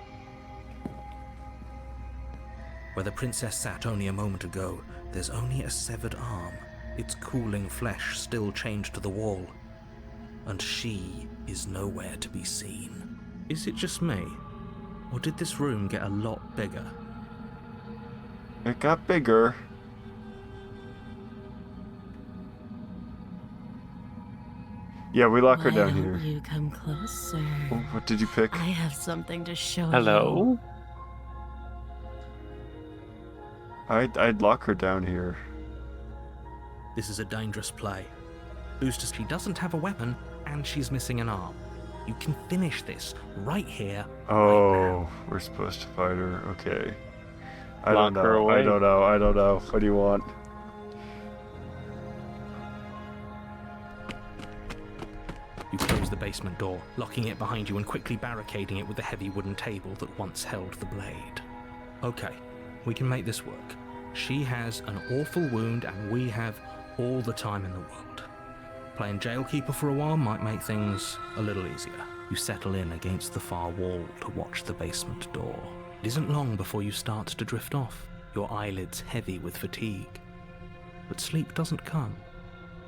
Where the princess sat only a moment ago, there's only a severed arm, its cooling flesh still chained to the wall. And she is nowhere to be seen. Is it just me? Or did this room get a lot bigger? It got bigger. Yeah, we lock her Why down don't here. you come closer? Oh, what did you pick? I have something to show you. Hello? I'd lock her down here. This is a dangerous play. Boosters, she doesn't have a weapon, and she's missing an arm. You can finish this right here. Oh, we're supposed to fight her. Okay. I Lock don't her know. I away. don't know. I don't know. What do you want? You close the basement door, locking it behind you and quickly barricading it with the heavy wooden table that once held the blade. Okay, we can make this work. She has an awful wound and we have all the time in the world. Playing jailkeeper for a while might make things a little easier. You settle in against the far wall to watch the basement door. It isn't long before you start to drift off, your eyelids heavy with fatigue. But sleep doesn't come.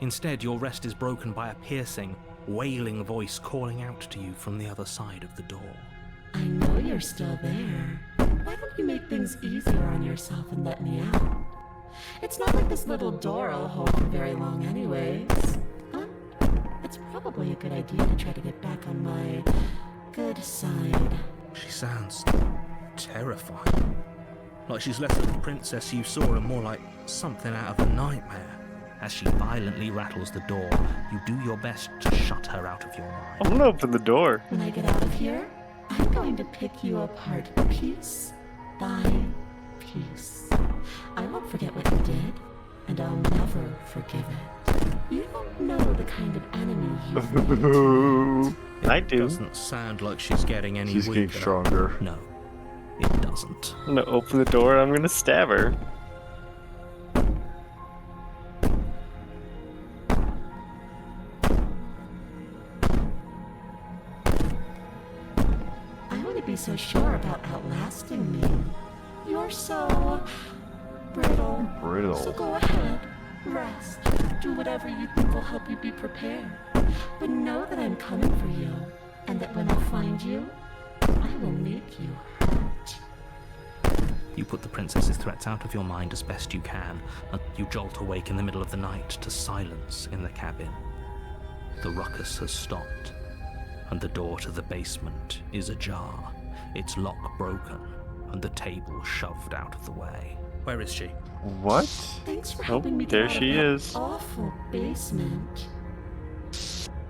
Instead, your rest is broken by a piercing, wailing voice calling out to you from the other side of the door. I know you're still there. Why don't you make things easier on yourself and let me out? It's not like this little door will hold for very long anyways. But it's probably a good idea to try to get back on my good side. She sounds terrifying. Like she's less of the princess you saw and more like something out of a nightmare. As she violently rattles the door, you do your best to shut her out of your mind. I'm gonna open the door. When I get out of here, I'm going to pick you apart piece by piece. I won't forget what you did, and I'll never forgive it. You don't know the kind of enemy you've made. I do. Doesn't sound like she's getting any She's weaker. getting stronger. No, it doesn't. I'm gonna open the door and I'm gonna stab her. I wouldn't be so sure about outlasting me. You're so brittle. So Brittle. go ahead, rest, do whatever you think will help you be prepared. But know that I'm coming for you, and that when I find you, I will make you hurt. You put the princess's threats out of your mind as best you can, and you jolt awake in the middle of the night to silence in the cabin. The ruckus has stopped, and the door to the basement is ajar, its lock broken, and the table shoved out of the way. Where is she? What? Thanks for Oh, helping me there get out she of that is. awful basement.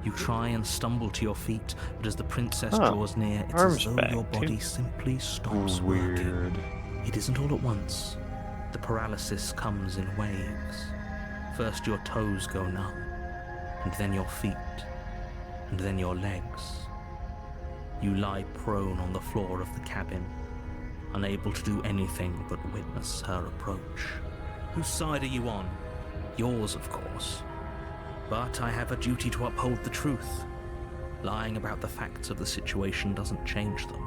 You try and stumble to your feet, but as the princess Huh. draws near, it's Arms as though back, your too. body simply stops working. Weird. It isn't all at once. The paralysis comes in waves. First your toes go numb, and then your feet, and then your legs. You lie prone on the floor of the cabin, unable to do anything but witness her approach. Whose side are you on? Yours, of course. But I have a duty to uphold the truth. Lying about the facts of the situation doesn't change them.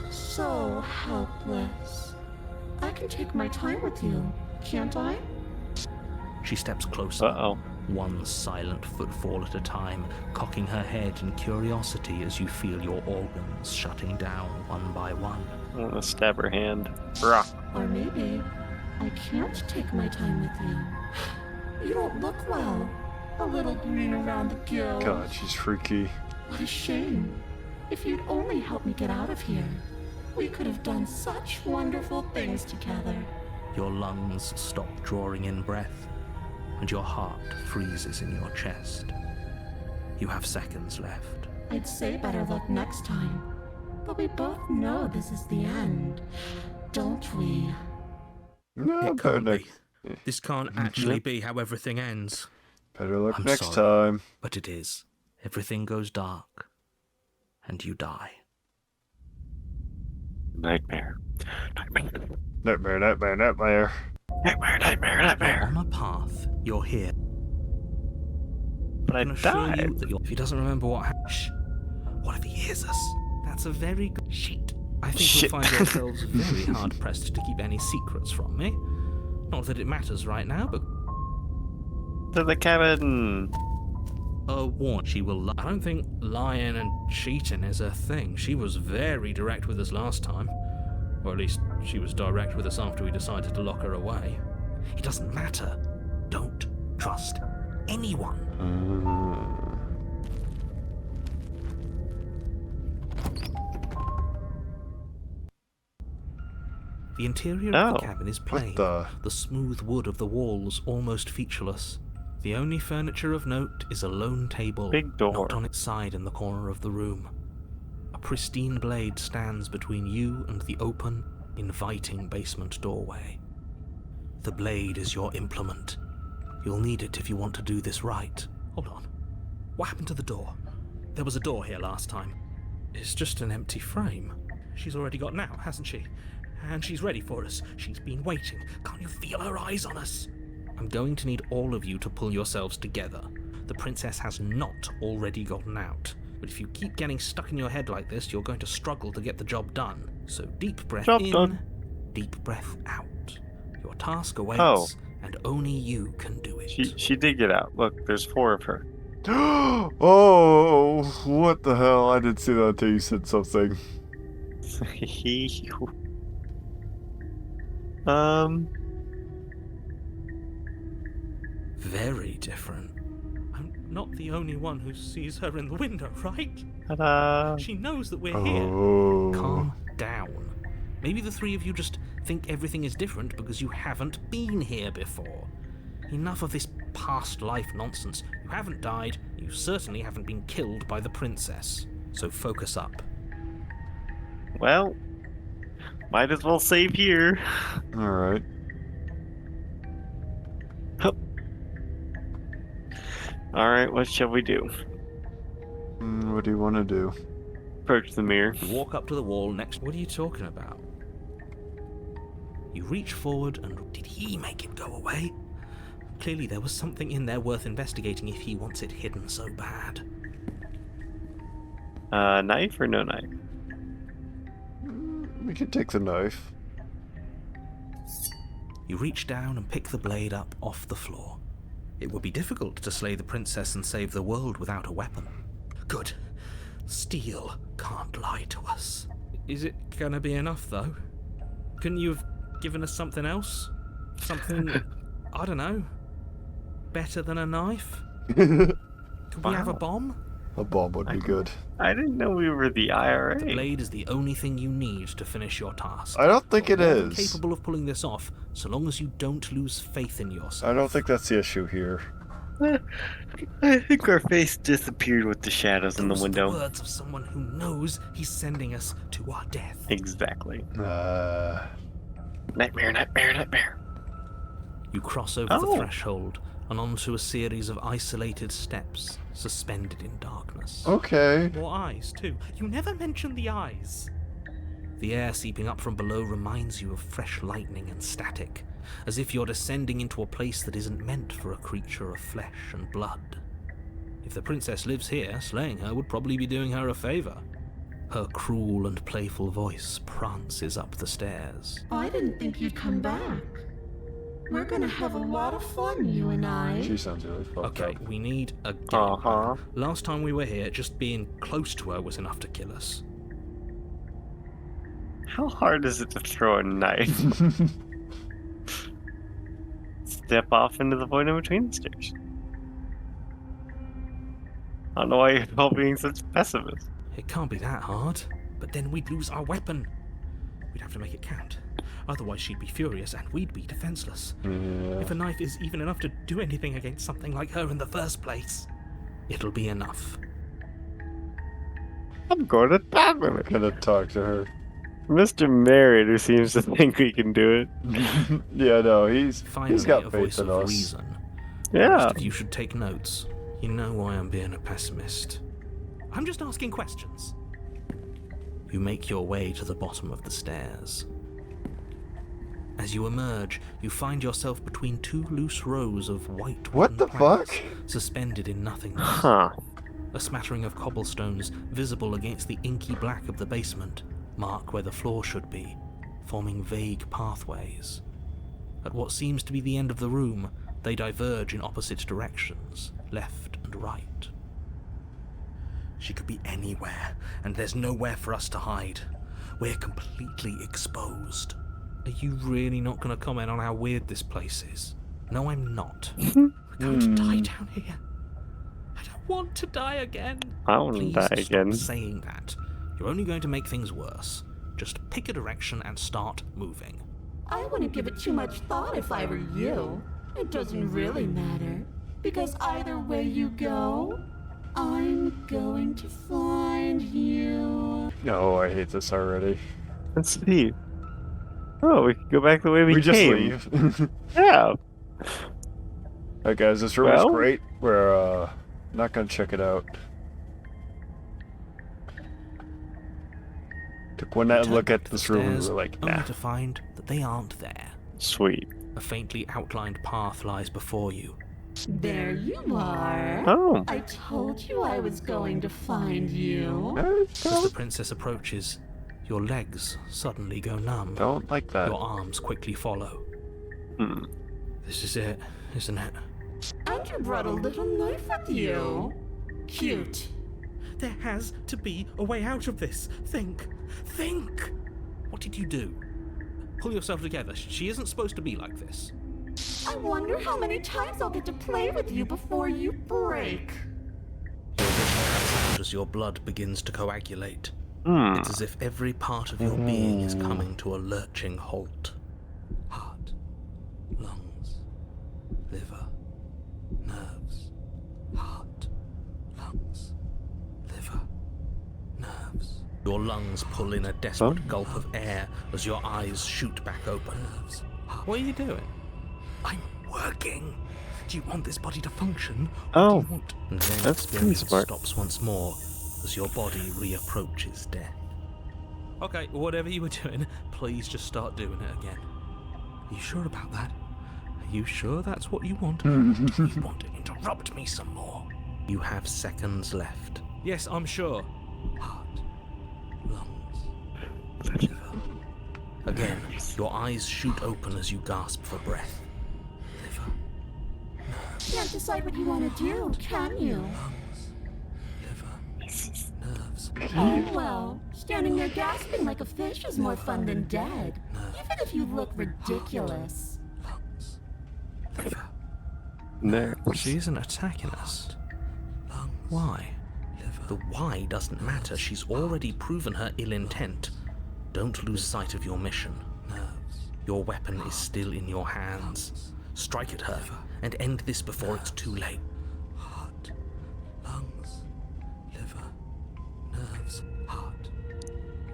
So helpless. I can take my time with you, can't I? She steps closer, Uh-oh. one silent footfall at a time, cocking her head in curiosity as you feel your organs shutting down one by one. I'm gonna stab her hand. Rah. Or maybe I can't take my time with you. You don't look well. A little green around the gills. God, she's freaky. What a shame. If you'd only helped me get out of here, we could have done such wonderful things together. Your lungs stop drawing in breath, and your heart freezes in your chest. You have seconds left. I'd say better luck next time. But we both know this is the end, don't we? No, It better, can't be. ne- This can't actually be how everything ends. better luck I'm next sorry. time. But it is. Everything goes dark, and you die. Nightmare. Nightmare. Nightmare, nightmare, nightmare. Nightmare, nightmare, nightmare. On a path, you're here. But I I can assure died. you that if he doesn't remember what if he hears us? That's a very good shit. I think Shit. we'll find ourselves very hard pressed to keep any secrets from me. Not that it matters right now, but To the cabin. warn she will lie. I don't think lying and cheating is a thing. She was very direct with us last time. Or at least she was direct with us after we decided to lock her away. It doesn't matter. Don't trust anyone. The interior of the Oh, cabin is What plain, the? the smooth wood of the walls almost featureless. The only furniture of note is a lone table Big door. knocked on its side in the corner of the room. A pristine blade stands between you and the open, inviting basement doorway. The blade is your implement. You'll need it if you want to do this right. Hold on. What happened to the door? There was a door here last time. It's just an empty frame. She's already got an out, hasn't she? And she's ready for us. She's been waiting. Can't you feel her eyes on us? I'm going to need all of you to pull yourselves together. The princess has not already gotten out. But if you keep getting stuck in your head like this, you're going to struggle to get the job done. So deep breath in, deep breath out. Your task awaits, and only you can do it. She did get out. Look, there's 4 of her. Oh, what the hell? I didn't see that until you said something. Very different. I'm not the only one who sees her in the window, right? Ta-da. She knows that we're Oh. here. Calm down. Maybe the 3 of you just think everything is different because you haven't been here before. Enough of this past life nonsense. You haven't died, you certainly haven't been killed by the princess. So focus up. Well, might as well save here. Alright. Alright, what shall we do? What do you want to do? Approach the mirror. You walk up to the wall next. What are you talking about? You reach forward and did he make it go away? Clearly there was something in there worth investigating if he wants it hidden so bad. Knife or no knife? We could take the knife. You reach down and pick the blade up off the floor. It would be difficult to slay the princess and save the world without a weapon. Good. Steel can't lie to us. Is it gonna be enough, though? Couldn't you have given us something else? Something, I don't know, better than a knife? Could we have a bomb? A bomb would be good. I didn't know we were the IRA. The blade is the only thing you need to finish your task. I don't think it You're more than is. capable of pulling this off, so long as you don't lose faith in yourself. I don't think that's the issue here. I think our face disappeared with the shadows in the Those are window. the words of someone who knows he's sending us to our death. Exactly. Nightmare. You cross over the threshold and onto a series of isolated steps suspended in darkness. Okay. More eyes, too. You never mention the eyes. The air seeping up from below reminds you of fresh lightning and static, as if you're descending into a place that isn't meant for a creature of flesh and blood. If the princess lives here, slaying her would probably be doing her a favor. Her cruel and playful voice prances up the stairs. I didn't think you'd come back. We're gonna have a lot of fun, you and I. She sounds really fucked Okay, up. we need a game. Last time we were here, just being close to her was enough to kill us. How hard is it to throw a knife? Step off into the void in between the stairs. I don't know why you're all being such pessimists. It can't be that hard, but then we'd lose our weapon. We'd have to make it count. Otherwise she'd be furious and we'd be defenseless. Yeah. If a knife is even enough to do anything against something like her in the first place, it'll be enough. I'm going to tap him. I'm gonna talk to her. Mr. Narrator seems to think we can do it. Yeah, no, he's Finally, got a faith voice in of us. reason. Yeah. Most of you should take notes. You know why I'm being a pessimist. I'm just asking questions. You make your way to the bottom of the stairs. As you emerge, you find yourself between 2 loose rows of white What wooden the planks, fuck? suspended in nothingness. Huh. A smattering of cobblestones visible against the inky black of the basement mark where the floor should be, forming vague pathways. At what seems to be the end of the room, they diverge in opposite directions, left and right. She could be anywhere, and there's nowhere for us to hide. We're completely exposed. Are you really not going to comment on how weird this place is? No, I'm not. We're going to die down here. I don't want to die again. I want to Please die stop again. saying that. You're only going to make things worse. Just pick a direction and start moving. I wouldn't give it too much thought if I were you. It doesn't really matter, because either way you go, I'm going to find you. Oh, I hate this already. Let's see. Oh, we can go back the way we just came. leave. Yeah. Alright guys, this room is Well? great. We're not gonna check it out. Took one Turn look back at to this the room and we stairs, were like, only nah. to find that they aren't there. Sweet. A faintly outlined path lies before you, There you are. Oh. I told you I was going to find you. As the princess approaches, your legs suddenly go numb. Don't like that. Your arms quickly follow. This is it, isn't it? And you brought a little knife with you. Cute. There has to be a way out of this. Think. What did you do? Pull yourself together. She isn't supposed to be like this. I wonder how many times I'll get to play with you before you break. Your vision cuts out as your blood begins to coagulate. It's as if every part of your being is coming to a lurching halt. Heart, lungs, liver, nerves. Heart, lungs, liver, nerves. Your lungs pull in a desperate gulp of air as your eyes shoot back open. What are you doing? I'm working. Do you want this body to function? Oh, Do you want... And then that's pretty experience smart. stops once more as your body reapproaches death. Okay, whatever you were doing, please just start doing it again. Are you sure about that? Are you sure that's what you want? You want to interrupt me some more? You have seconds left. Yes, I'm sure. Heart, lungs, liver. Again, your eyes shoot open as you gasp for breath. Liver, nerves, Can't decide what you want to do, can you? lungs, liver, nerves. Oh well, standing there gasping like a fish is more fun than dead. Even if you look ridiculous. Lungs, liver, No. she isn't attacking us. Lungs, why? Liver. The why doesn't matter. She's already proven her ill intent. Don't lose sight of your mission. Nerves. Your weapon is still in your hands. Strike at her and end this before it's too late. Heart, lungs, liver, nerves. Heart,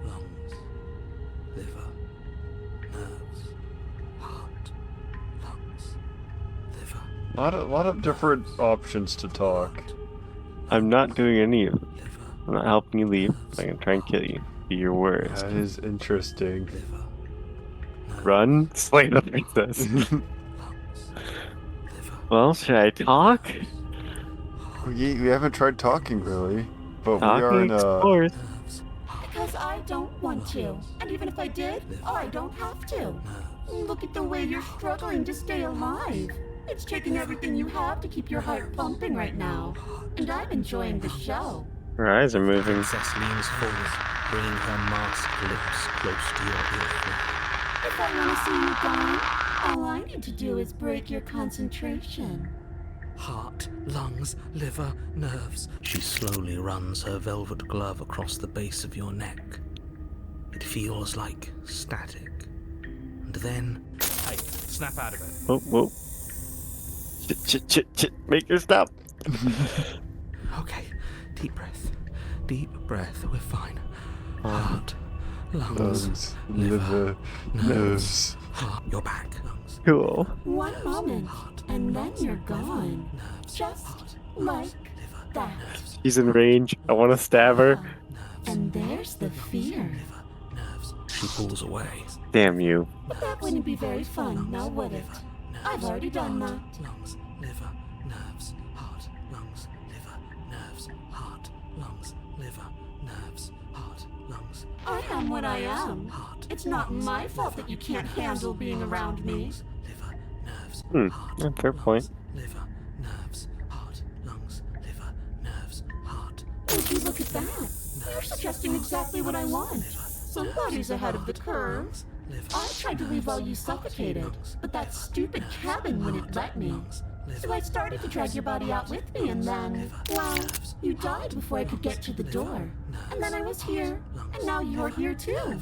lungs, liver, nerves. Heart, lungs, liver. A lot of different options to talk. I'm not doing any of it. I'm not helping you leave. I'm gonna try and kill you. Be your words. That is interesting. Run, slay the princess. Well, should I talk? We haven't tried talking really, but we are Talking in a. explores. Because I don't want to. And even if I did, I don't have to. Look at the way you're struggling to stay alive. It's taking everything you have to keep your heart pumping right now. And I'm enjoying the show. Her eyes are moving. Princess leans forward, bringing her masked lips close to your ear. If I want to see you gone, all I need to do is break your concentration. Heart, lungs, liver, nerves. She slowly runs her velvet glove across the base of your neck. It feels like static. And then... Hey, snap out of it. Whoa, whoa. Chit. Make her stop. Okay, deep breath. Deep breath, we're fine. Heart, lungs, liver, nerves. Heart, you're back. Lungs, Cool. One moment, and then you're gone. Just like that. She's in range. I want to stab her. And there's the fear. nerves. She pulls away. Damn you. But that wouldn't be very fun, now would it? I've already done that. Lungs, liver, nerves, heart, lungs, liver, nerves, heart, lungs, liver, nerves, heart, lungs. I am what I am. Heart, It's not my fault that you can't handle being around me. liver, nerves, heart, Yeah, fair point. liver, nerves, heart, lungs, liver, nerves, heart. Would you look at that? You're suggesting exactly what I want. Somebody's ahead of the curve. I tried to leave while you suffocated, but that stupid cabin wouldn't let me. So I started to drag your body out with me, and then, well, you died before I could get to the door. And then I was here, and now you're here too.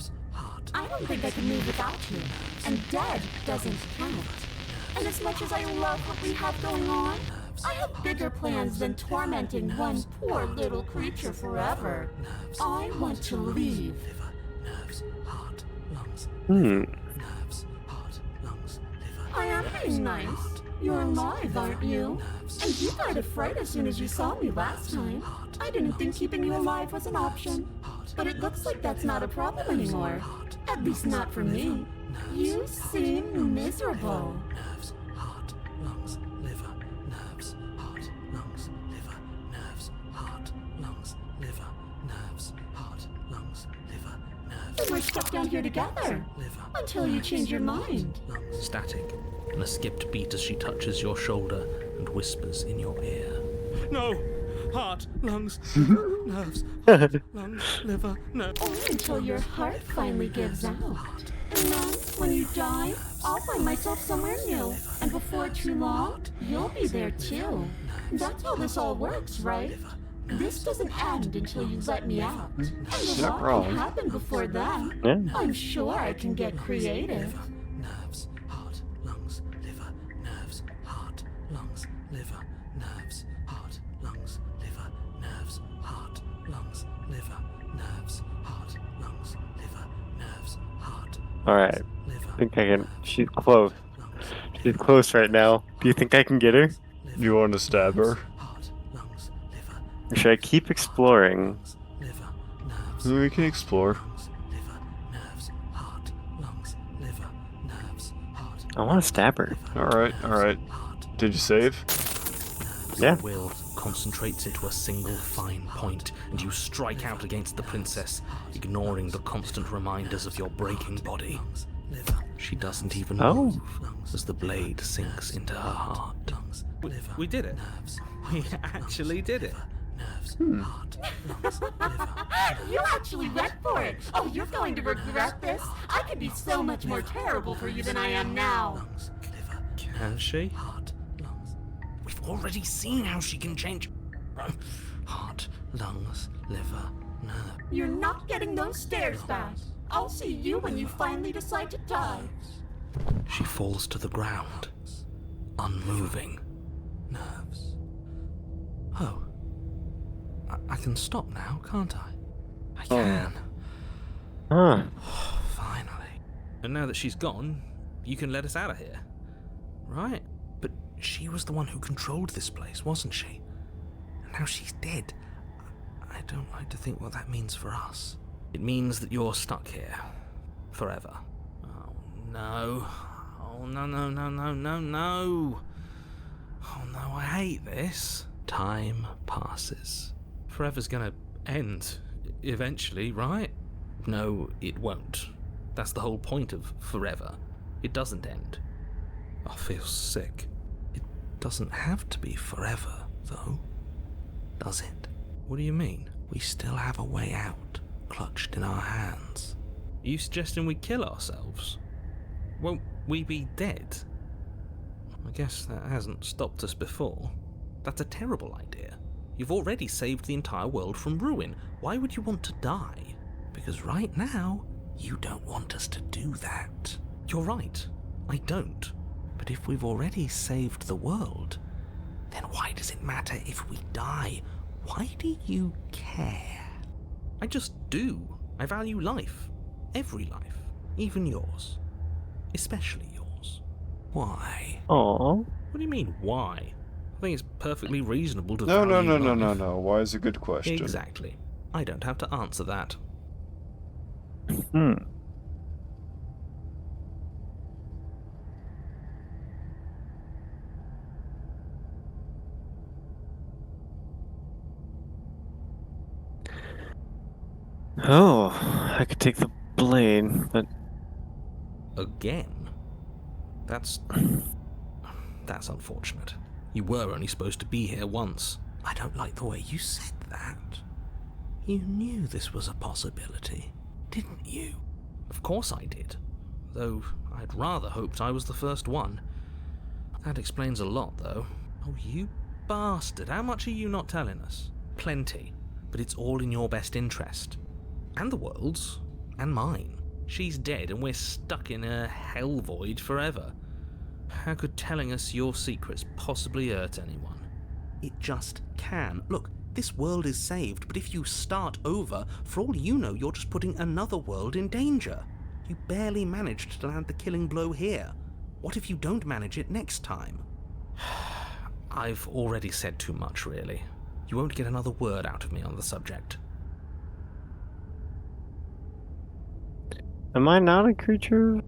I don't think I can move without you, and dead doesn't count. And as much as I love what we have going on, I have bigger plans than tormenting one poor little creature forever. I want to leave. I am being nice. You're alive, aren't you? And you died of fright as soon as you saw me last time. I didn't think keeping you alive was an option. But it looks like that's not a problem anymore. At least not for me. You seem miserable. then we're stuck down here together. Until you change your mind. Static, and a skipped beat as she touches your shoulder and whispers in your ear. No! Heart, lungs, nerves, lungs, liver, nerves. Or until your heart finally gives out. And then, when you die, I'll find myself somewhere new. And before too long, you'll be there too. That's how this all works, right? This doesn't end until you let me out. And a Not lot wrong. can happen before then. Yeah. I'm sure I can get creative. Nerves, heart, lungs, liver, nerves, heart, lungs, liver, nerves, heart, lungs, liver, nerves, heart, lungs, liver, nerves, heart, lungs, liver, nerves, heart. Alright. Liver, I think I can. She's close. She's close right now. Do you think I can get her? You want to stab her? heart, lungs, liver, Or should I keep exploring? liver, nerves, We can explore. lungs, liver, nerves, heart, lungs, liver, nerves, heart, I want to stab her. Alright, alright. heart. Did you save? Yeah. Will concentrates into a single fine point, and you strike out against the princess, ignoring the constant reminders of your breaking body. She doesn't even move as the blade sinks into her heart. We did it. We actually did it. You actually went for it. Oh, you're going to regret this. I could be so much more terrible for you than I am now. Can she? We've already seen how she can change. Heart, lungs, liver, nerve. You're not getting those stairs back. I'll see you when you finally decide to die. She falls to the ground, unmoving. Nerves. Oh. I can stop now, can't I? I can. Huh. Finally. And now that she's gone, you can let us out of here. Right? But she was the one who controlled this place, wasn't she? And now she's dead. I don't like to think what that means for us. It means that you're stuck here. Forever. Oh no. Oh no, no, no, no, no, no. Oh no, I hate this. Time passes. Forever's gonna end. Eventually, right? No, it won't. That's the whole point of forever. It doesn't end. I feel sick. It doesn't have to be forever, though. Does it? What do you mean? We still have a way out, clutched in our hands. Are you suggesting we kill ourselves? Won't we be dead? I guess that hasn't stopped us before. That's a terrible idea. You've already saved the entire world from ruin. Why would you want to die? Because right now, you don't want us to do that. You're right. I don't. But if we've already saved the world, then why does it matter if we die? Why do you care? I just do. I value life. Every life. Even yours. Especially yours. Why? Aww. What do you mean, why? I think it's perfectly reasonable to No, no, value no, no, no, life. no. Why is a good question? Exactly. I don't have to answer that. Hmm. Oh, I could take the blade, but Again? That's unfortunate. You were only supposed to be here once. I don't like the way you said that. You knew this was a possibility, didn't you? Of course I did. Though I'd rather hoped I was the first one. That explains a lot, though. Oh, you bastard. How much are you not telling us? Plenty. But it's all in your best interest. And the world's. And mine. She's dead and we're stuck in a hell void forever. How could telling us your secrets possibly hurt anyone? It just can. Look, this world is saved, but if you start over, for all you know, you're just putting another world in danger. You barely managed to land the killing blow here. What if you don't manage it next time? I've already said too much, really. You won't get another word out of me on the subject. am I not a creature of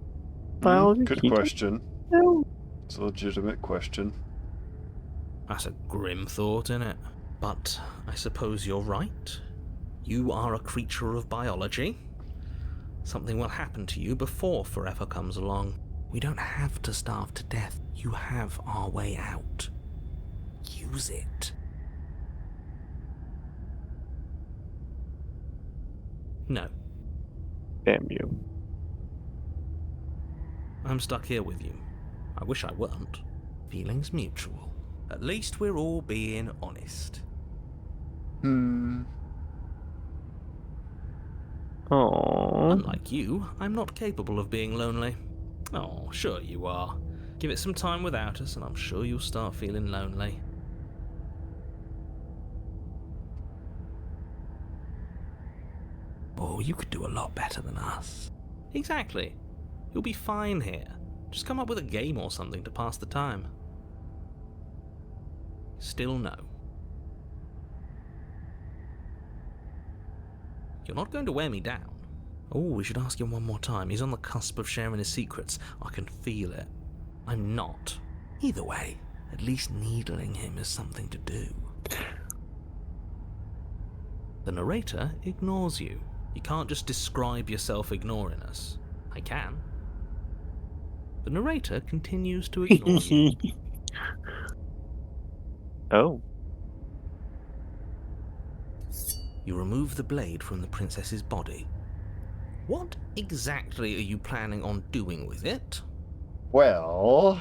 biology? Good Keep it? question. No. It's a legitimate question. That's a grim thought, innit? But I suppose you're right. You are a creature of biology. Something will happen to you before forever comes along. We don't have to starve to death. You have our way out. Use it. No. Damn you. I'm stuck here with you. I wish I weren't. Feelings mutual. At least we're all being honest. Aww. Unlike you, I'm not capable of being lonely. Oh, sure you are. Give it some time without us, and I'm sure you'll start feeling lonely. Oh, you could do a lot better than us. Exactly. You'll be fine here. Just come up with a game or something to pass the time. Still no. You're not going to wear me down. Oh, we should ask him one more time. He's on the cusp of sharing his secrets. I can feel it. I'm not. Either way, at least needling him is something to do. The narrator ignores you. You can't just describe yourself ignoring us. I can. The narrator continues to ignore you. Oh. You remove the blade from the princess's body. What exactly are you planning on doing with it? Well...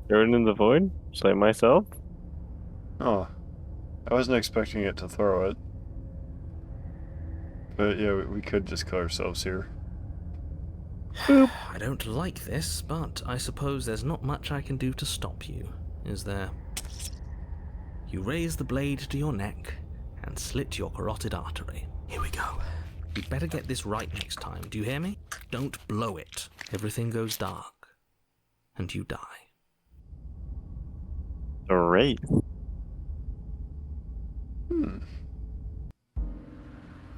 Throw it in the void? Just like myself? Oh. I wasn't expecting it to throw it. But yeah, we could just kill ourselves here. Boop. I don't like this, but I suppose there's not much I can do to stop you, is there? You raise the blade to your neck and slit your carotid artery. Here we go. You'd better get this right next time, do you hear me? Don't blow it. Everything goes dark. And you die. Great.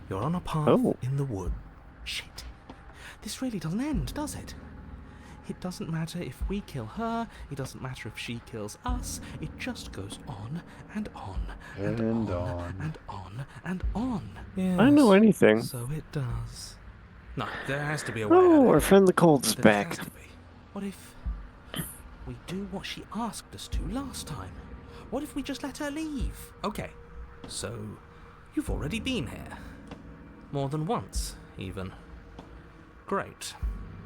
You're on a path in the wood. Shit. This really doesn't end, does it? It doesn't matter if we kill her, it doesn't matter if she kills us, it just goes on and on and on and on and on. Yes, I don't know anything. So it does. No, there has to be a way. Oh, our friend the Cold's There back. has to be. What if we do what she asked us to last time? What if we just let her leave? Okay, so you've already been here. More than once, even. Great.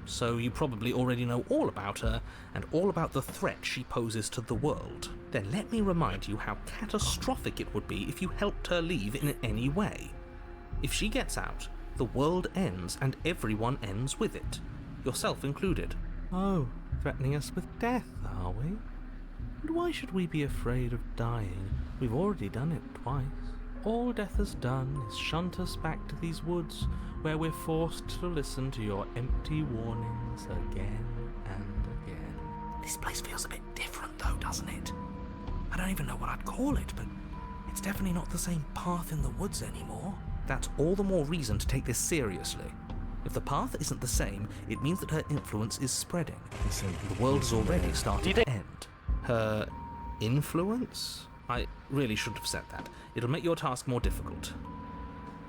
So you probably already know all about her and all about the threat she poses to the world. Then let me remind you how catastrophic it would be if you helped her leave in any way. If she gets out, the world ends and everyone ends with it, yourself included. Oh, threatening us with death, are we? And why should we be afraid of dying? We've already done it twice. All death has done is shunt us back to these woods, where we're forced to listen to your empty warnings again and again. This place feels a bit different though, doesn't it? I don't even know what I'd call it, but it's definitely not the same path in the woods anymore. That's all the more reason to take this seriously. If the path isn't the same, it means that her influence is spreading. The world has already started to end. Her influence? I really shouldn't have said that. It'll make your task more difficult.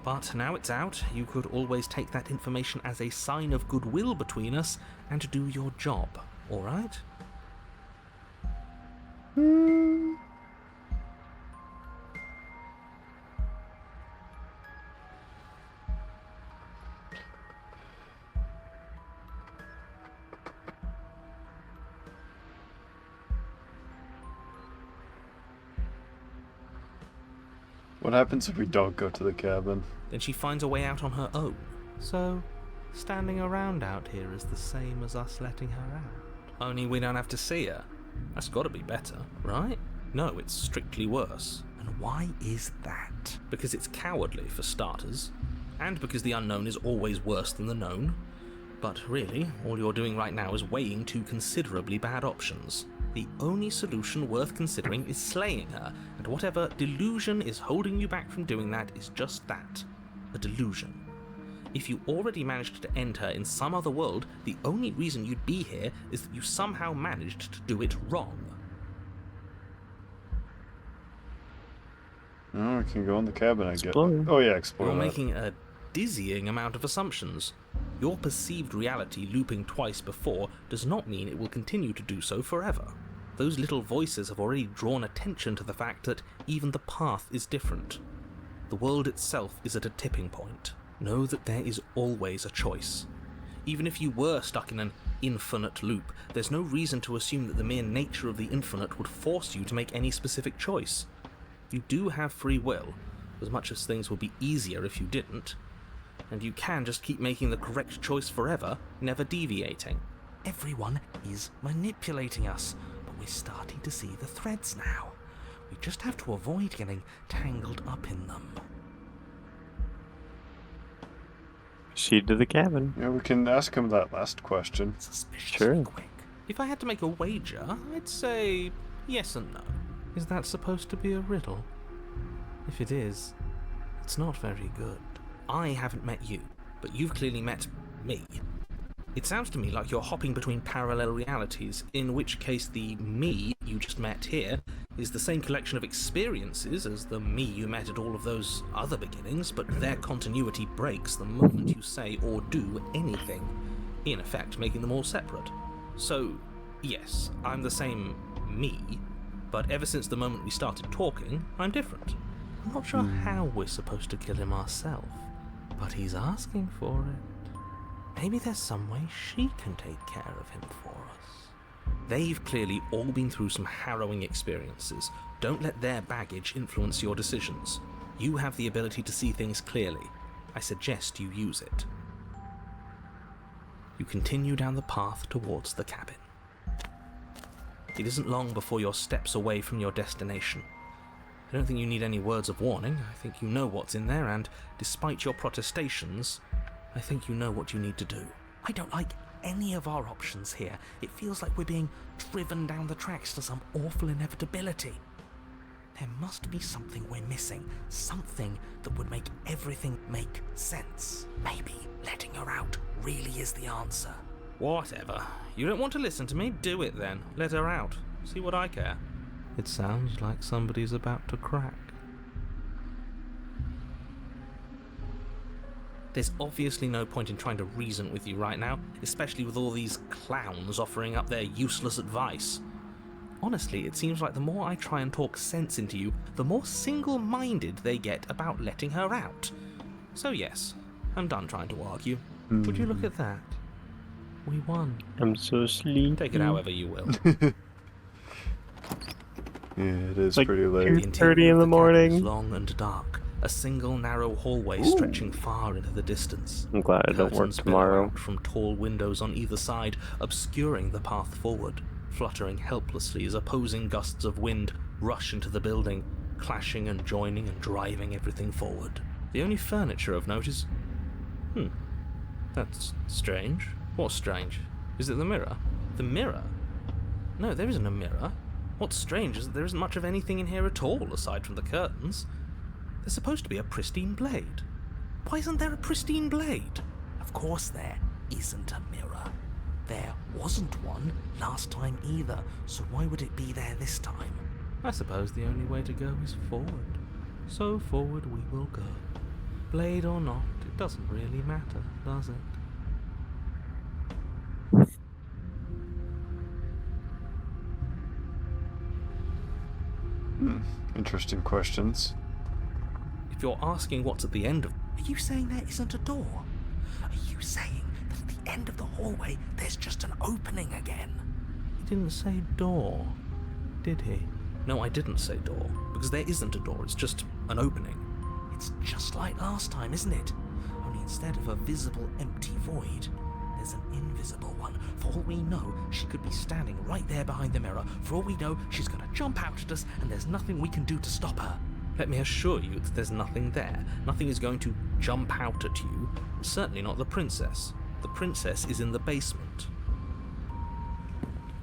But now it's out, you could always take that information as a sign of goodwill between us and do your job, alright? What happens if we don't go to the cabin? Then she finds a way out on her own. So, standing around out here is the same as us letting her out. Only we don't have to see her. That's gotta be better, right? No, it's strictly worse. And why is that? Because it's cowardly, for starters. And because the unknown is always worse than the known. But really, all you're doing right now is weighing two considerably bad options. The only solution worth considering is slaying her, and whatever delusion is holding you back from doing that is just that, a delusion. If you already managed to end her in some other world, the only reason you'd be here is that you somehow managed to do it wrong. Oh, we can go in the cabin, I guess. Explore. Oh yeah, explore You're that. making a dizzying amount of assumptions. Your perceived reality looping twice before does not mean it will continue to do so forever. Those little voices have already drawn attention to the fact that even the path is different. The world itself is at a tipping point. Know that there is always a choice. Even if you were stuck in an infinite loop, there's no reason to assume that the mere nature of the infinite would force you to make any specific choice. You do have free will, as much as things would be easier if you didn't. And you can just keep making the correct choice forever, never deviating. Everyone is manipulating us, but we're starting to see the threads now. We just have to avoid getting tangled up in them. Proceed to the cabin. Yeah, we can ask him that last question. Suspiciously Sure. quick. If I had to make a wager, I'd say yes and no. Is that supposed to be a riddle? If it is, it's not very good. I haven't met you, but you've clearly met me. It sounds to me like you're hopping between parallel realities, in which case the me you just met here is the same collection of experiences as the me you met at all of those other beginnings, but their continuity breaks the moment you say or do anything, in effect making them all separate. So, yes, I'm the same me, but ever since the moment we started talking, I'm different. I'm not sure how we're supposed to kill him ourselves, but he's asking for it. Maybe there's some way she can take care of him for us. They've clearly all been through some harrowing experiences. Don't let their baggage influence your decisions. You have the ability to see things clearly. I suggest you use it. You continue down the path towards the cabin. It isn't long before you're steps away from your destination. I don't think you need any words of warning. I think you know what's in there, and despite your protestations, I think you know what you need to do. I don't like any of our options here. It feels like we're being driven down the tracks to some awful inevitability. There must be something we're missing. Something that would make everything make sense. Maybe letting her out really is the answer. Whatever. You don't want to listen to me? Do it then. Let her out. See what I care. It sounds like somebody's about to crack. There's obviously no point in trying to reason with you right now, especially with all these clowns offering up their useless advice. Honestly, it seems like the more I try and talk sense into you, the more single-minded they get about letting her out. So yes, I'm done trying to argue. Would you look at that? We won. I'm so sleepy. Take it however you will. Yeah, it is Like pretty late. The 2:30 interior in of the cabin morning. is long and dark, a single narrow hallway stretching far into the distance. I'm glad I don't work Curtains billow tomorrow. out from tall windows on either side, obscuring the path forward, fluttering helplessly as opposing gusts of wind rush into the building, clashing and joining and driving everything forward. The only furniture of note is... That's strange. What's strange? Is it the mirror? The mirror? No, there isn't a mirror. What's strange is that there isn't much of anything in here at all, aside from the curtains. There's supposed to be a pristine blade. Why isn't there a pristine blade? Of course there isn't a mirror. There wasn't one last time either, so why would it be there this time? I suppose the only way to go is forward. So forward we will go. Blade or not, it doesn't really matter, does it? Interesting questions. If you're asking what's at the end of... Are you saying there isn't a door? Are you saying that at the end of the hallway there's just an opening again? He didn't say door, did he? No, I didn't say door, because there isn't a door, it's just an opening. It's just like last time, isn't it? Only instead of a visible empty void, there's an invisible one. For all we know, she could be standing right there behind the mirror. For all we know, she's going to jump out at us, and there's nothing we can do to stop her. Let me assure you that there's nothing there. Nothing is going to jump out at you. Certainly not the princess. The princess is in the basement.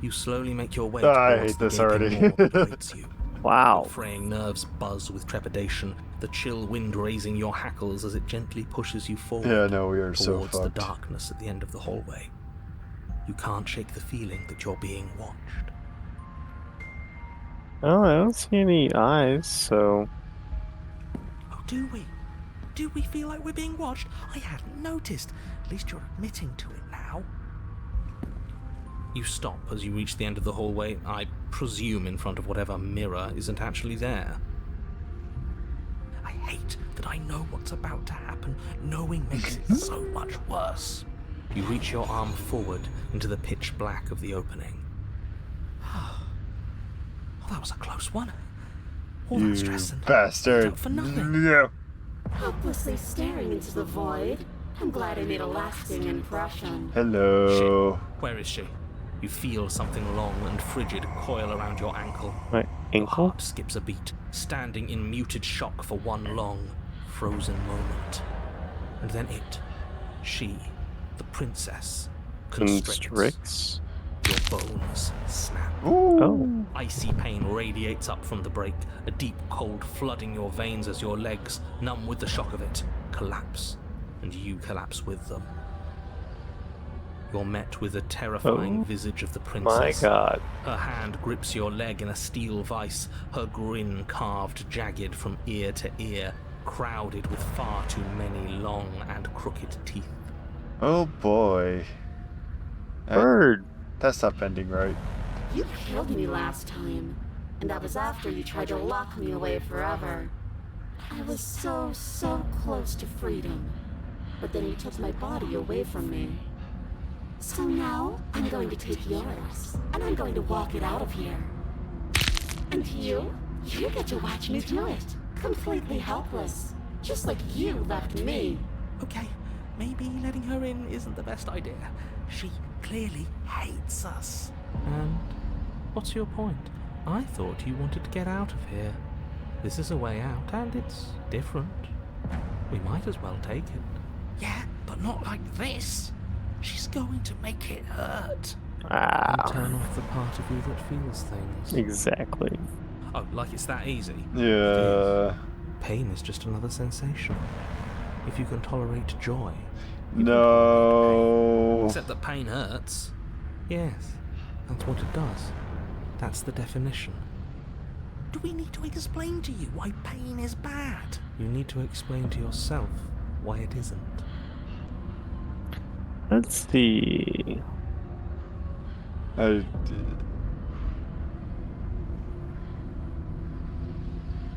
You slowly make your way I towards hate the this gaping already. maw that awaits you. Wow. Your fraying nerves buzz with trepidation, the chill wind raising your hackles as it gently pushes you forward Yeah, no, we are so towards the fucked. darkness at the end of the hallway. You can't shake the feeling that you're being watched. Oh, I don't see any eyes, so... Oh, do we? Do we feel like we're being watched? I hadn't noticed. At least you're admitting to it now. You stop as you reach the end of the hallway, I presume in front of whatever mirror isn't actually there. I hate that I know what's about to happen. Knowing makes it so much worse. You reach your arm forward into the pitch black of the opening. Oh, that was a close one. All that stress and bastard. for nothing. No. Helplessly staring into the void. I'm glad I made a lasting impression. Hello. Shit. Where is she? You feel something long and frigid coil around your ankle. My Your ankle? heart skips a beat, standing in muted shock for one long, frozen moment. And then she, the princess, constricts. Your bones snap. Oh. Icy pain radiates up from the break, a deep cold flooding your veins as your legs, numb with the shock of it, collapse, and you collapse with them. You're met with the terrifying visage of the princess. My god. Her hand grips your leg in a steel vice, her grin carved jagged from ear to ear, crowded with far too many long and crooked teeth. Oh boy. Bird. That's not bending right. You killed me last time, and that was after you tried to lock me away forever. I was so close to freedom, but then you took my body away from me. So now, I'm going to take yours, and I'm going to walk it out of here. And you get to watch me do it, completely helpless, just like you left me. Okay, maybe letting her in isn't the best idea. She clearly hates us. And what's your point? I thought you wanted to get out of here. This is a way out, and it's different. We might as well take it. Yeah, but not like this. She's going to make it hurt. And turn off the part of you that feels things. Exactly. Oh, like it's that easy? Yeah. Pain is just another sensation. If you can tolerate joy. No. Except that pain hurts. Yes, that's what it does. That's the definition. Do we need to explain to you why pain is bad? You need to explain to yourself why it isn't. Let's see.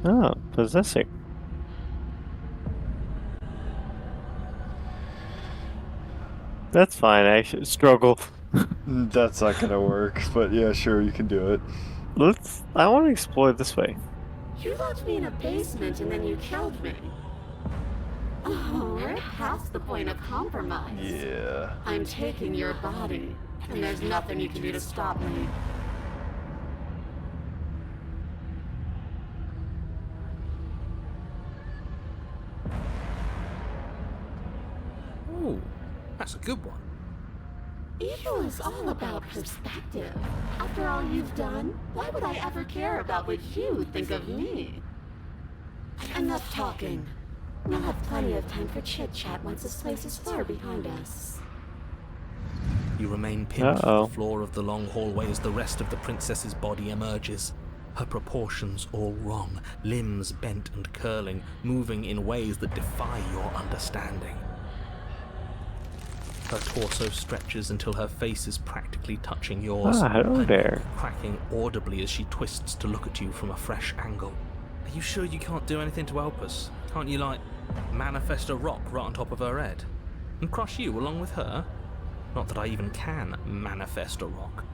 Oh, possessing. That's fine, I should struggle. That's not gonna work, but yeah, sure, you can do it. I want to explore this way. You locked me in a basement and then you killed me. Oh, we're past the point of compromise. Yeah. I'm taking your body, and there's nothing you can do to stop me. Ooh, that's a good one. Ego is all about perspective. After all you've done, why would I ever care about what you think of me? Enough talking. We'll have plenty of time for chit-chat once this place is far behind us. You remain pinned to the floor of the long hallway as the rest of the princess's body emerges. Her proportions all wrong, limbs bent and curling, moving in ways that defy your understanding. Her torso stretches until her face is practically touching yours, hello there. cracking audibly as she twists to look at you from a fresh angle. Are you sure you can't do anything to help us? Can't you, like, manifest a rock right on top of her head? And crush you along with her? Not that I even can manifest a rock.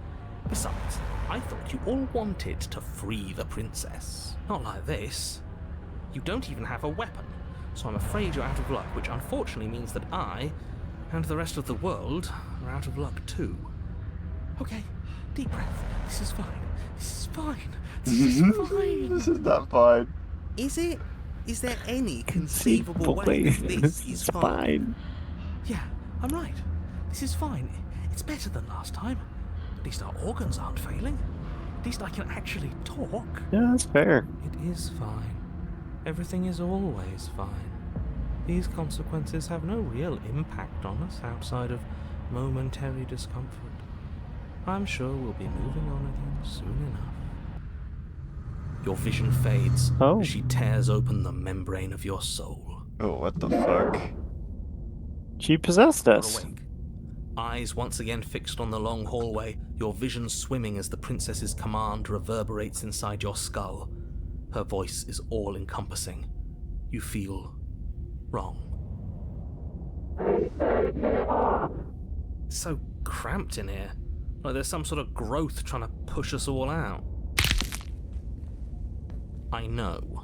Besides, I thought you all wanted to free the princess. Not like this. You don't even have a weapon, so I'm afraid you're out of luck, which unfortunately means that I, and the rest of the world, are out of luck too. Okay, deep breath. This is fine. This is fine. This is fine. This is not fine. Is it? Is there any conceivable way that this is fine? Yeah, I'm right. This is fine. It's better than last time. At least our organs aren't failing. At least I can actually talk. Yeah, that's fair. It is fine. Everything is always fine. These consequences have no real impact on us outside of momentary discomfort. I'm sure we'll be moving on again soon enough. Your vision fades as she tears open the membrane of your soul. Oh, what the fuck? She possessed You're us. awake. Eyes once again fixed on the long hallway, your vision swimming as the princess's command reverberates inside your skull. Her voice is all-encompassing. You feel wrong. It's so cramped in here. Like there's some sort of growth trying to push us all out. I know.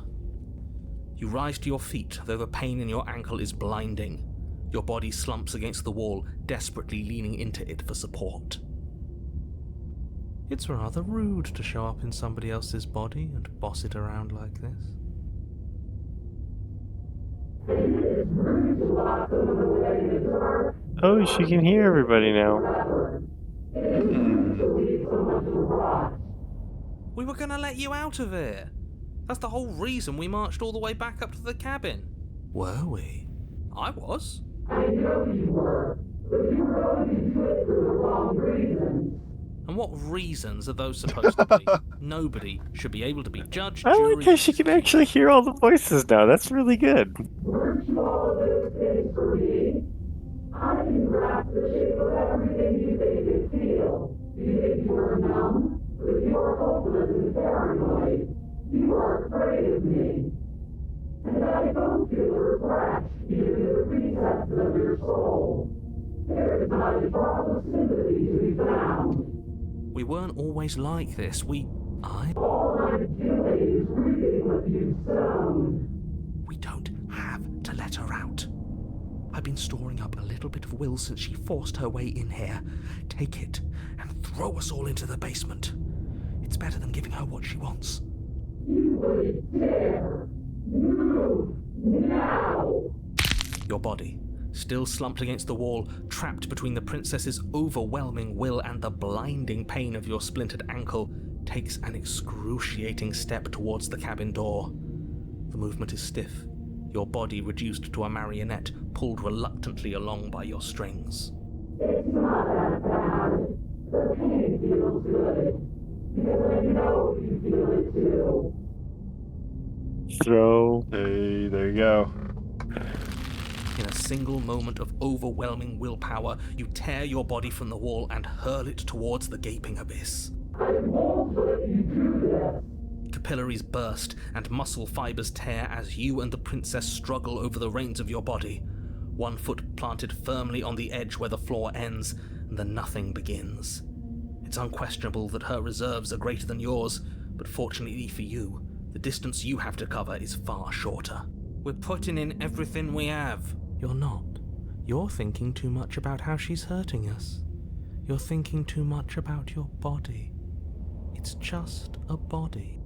You rise to your feet, though the pain in your ankle is blinding. Your body slumps against the wall, desperately leaning into it for support. It's rather rude to show up in somebody else's body and boss it around like this. Oh, she can hear everybody now. We were gonna let you out of here. That's the whole reason we marched all the way back up to the cabin. Were we? I was. I know you were, but you were only into it for the wrong reasons. And what reasons are those supposed to be? Nobody should be able to be judged. I like how she can actually hear all the voices now. That's really good. Weren't you all of those things for me? I can grasp the shape of everything you think and feel. You think you were numb, but you are hopeless and paranoid. You are afraid of me. And I don't feel regret, even in the recesses of your soul. There is not a drop of sympathy to be found. We weren't always like this. All I'm doing is reading what you've sown. We don't have to let her out. I've been storing up a little bit of will since she forced her way in here. Take it and throw us all into the basement. It's better than giving her what she wants. You wouldn't dare. Move now. Your body, still slumped against the wall, trapped between the princess's overwhelming will and the blinding pain of your splintered ankle, takes an excruciating step towards the cabin door. The movement is stiff, your body reduced to a marionette, pulled reluctantly along by your strings. It's not that bad. The pain feels good. Because I know you feel it too. Throw. Hey, there you go. In a single moment of overwhelming willpower, you tear your body from the wall and hurl it towards the gaping abyss. I won't let you do this. Capillaries burst and muscle fibers tear as you and the princess struggle over the reins of your body. One foot planted firmly on the edge where the floor ends, and the nothing begins. It's unquestionable that her reserves are greater than yours, but fortunately for you, the distance you have to cover is far shorter. We're putting in everything we have. You're not. You're thinking too much about how she's hurting us. You're thinking too much about your body. It's just a body.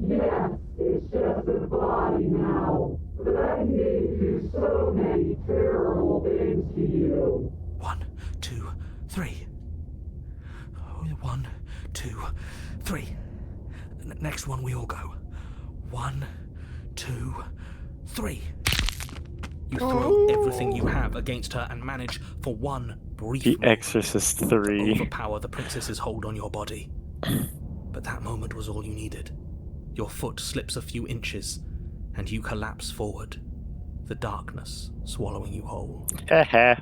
Yes, it's just a body now. But I need do so many terrible things to you. 1, 2, 3. 1, 2, 3. Next one, we all go. 1, 2, 3. You throw everything you have against her and manage, for one brief The moment, Exorcist to 3. overpower the princess's hold on your body. But that moment was all you needed. Your foot slips a few inches, and you collapse forward, the darkness swallowing you whole. Haha.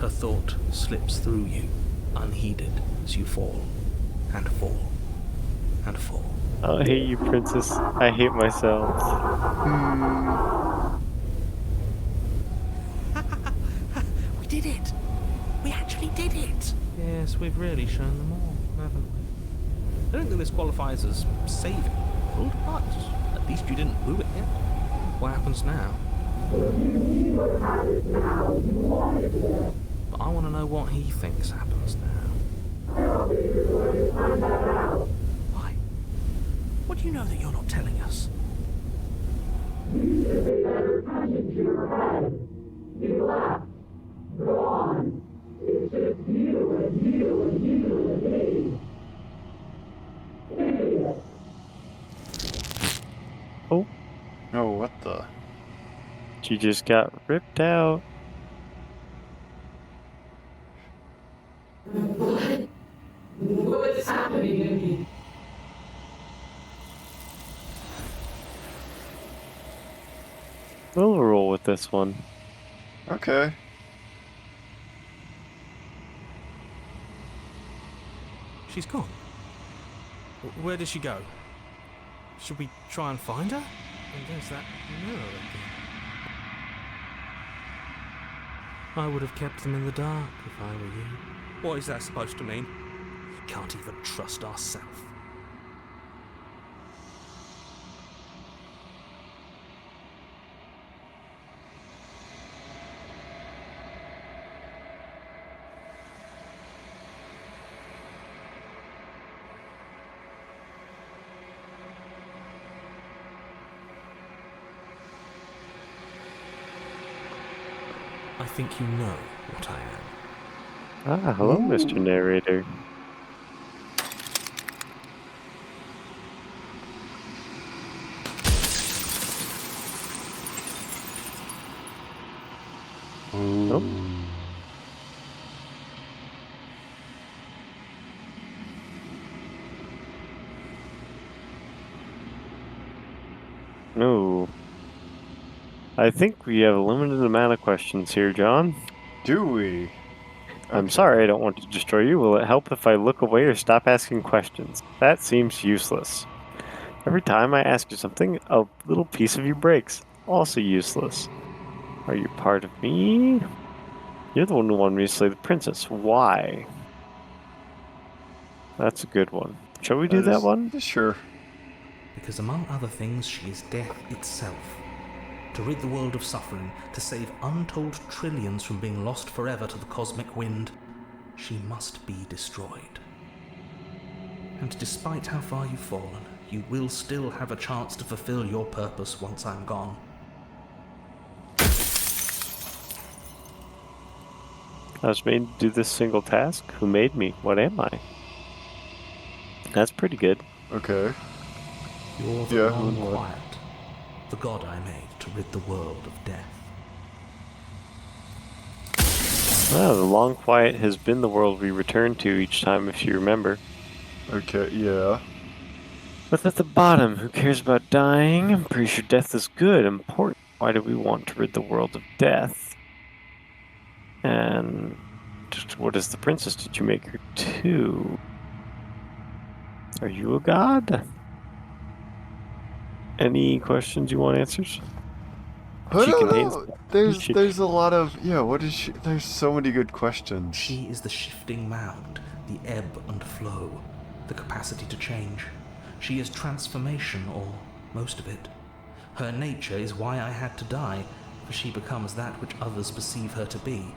Her thought slips through you, unheeded, as you fall, and fall, and fall. I hate you, princess. I hate myself. We did it! We actually did it! Yes, we've really shown them all, haven't we? I don't think this qualifies as saving, but at least you didn't ruin it. What happens now? But I want to know what he thinks happens now. Why? What do you know that you're not telling us? You should be better punching to your head. You left. Go on. It's just you and you and you and me. Idiot. Oh, Oh, what the? she just got ripped out. What's happening to me? with this one. Okay. She's gone. Where did she go? Should we try and find her? And there's that mirror again. I would have kept them in the dark if I were you. What is that supposed to mean? We can't even trust ourselves. I think you know what I am. Ah, hello, Mr. Narrator. Nope. No. I think we have a limited amount of questions here, John. Do we? I'm sorry, I don't want to destroy you. Will it help if I look away or stop asking questions? That seems useless. Every time I ask you something, a little piece of you breaks. Also useless. Are you part of me? You're the one who wanted me to slay the princess. Why? That's a good one. Shall we do that one? Sure. Because among other things, she is death itself. To rid the world of suffering, to save untold trillions from being lost forever to the cosmic wind, she must be destroyed. And despite how far you've fallen, you will still have a chance to fulfill your purpose once I'm gone. I was made to do this single task. Who made me? What am I? That's pretty good. Okay. You're the long quiet, the god I made to rid the world of death. Ah, the long quiet has been the world we return to each time, if you remember. Okay, yeah. But at the bottom, who cares about dying? I'm pretty sure death is good, important. Why do we want to rid the world of death? And what is the princess? Did you make her too? Are you a god? Any questions you want answers? I She don't contains- know. There's a lot of what is she? There's so many good questions. She is the shifting mound, the ebb and flow, the capacity to change. She is transformation, or most of it. Her nature is why I had to die, for she becomes that which others perceive her to be.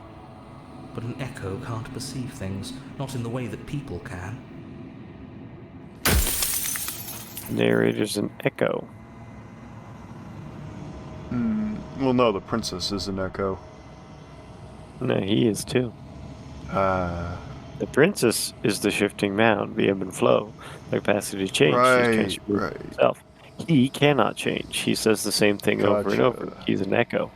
But an echo can't perceive things, not in the way that people can. Narrator's an echo. Well, no, the princess is an echo. No, he is too. Ah. The princess is the shifting mound, the ebb and flow, the capacity to change. She's transformed himself. He cannot change. He says the same thing over and over. He's an echo.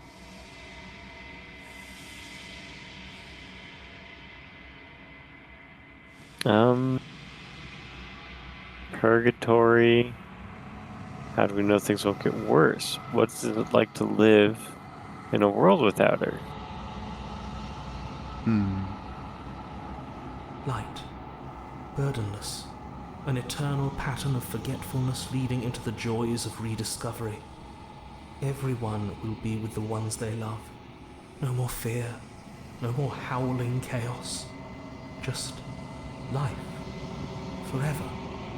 Purgatory. How do we know things won't get worse? What's it like to live in a world without her? Light, burdenless, an eternal pattern of forgetfulness leading into the joys of rediscovery. Everyone will be with the ones they love. No more fear, no more howling chaos. Just life, forever.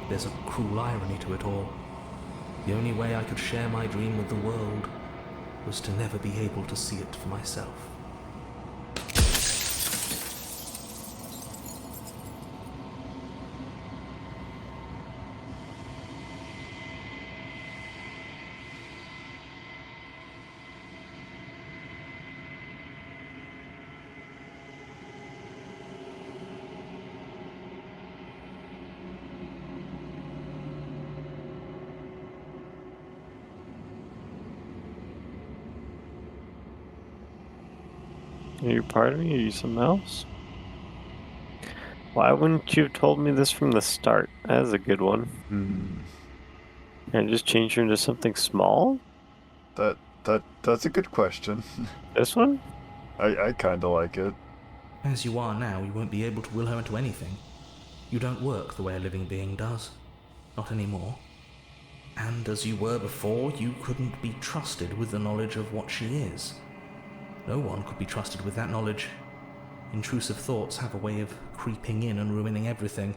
There's a cruel irony to it all. The only way I could share my dream with the world was to never be able to see it for myself. Are you part of me? Are you something else? Why wouldn't you have told me this from the start? That is a good one. And just change her into something small? That That's a good question. This one? I kind of like it. As you are now, you won't be able to will her into anything. You don't work the way a living being does. Not anymore. And as you were before, you couldn't be trusted with the knowledge of what she is. No one could be trusted with that knowledge. Intrusive thoughts have a way of creeping in and ruining everything.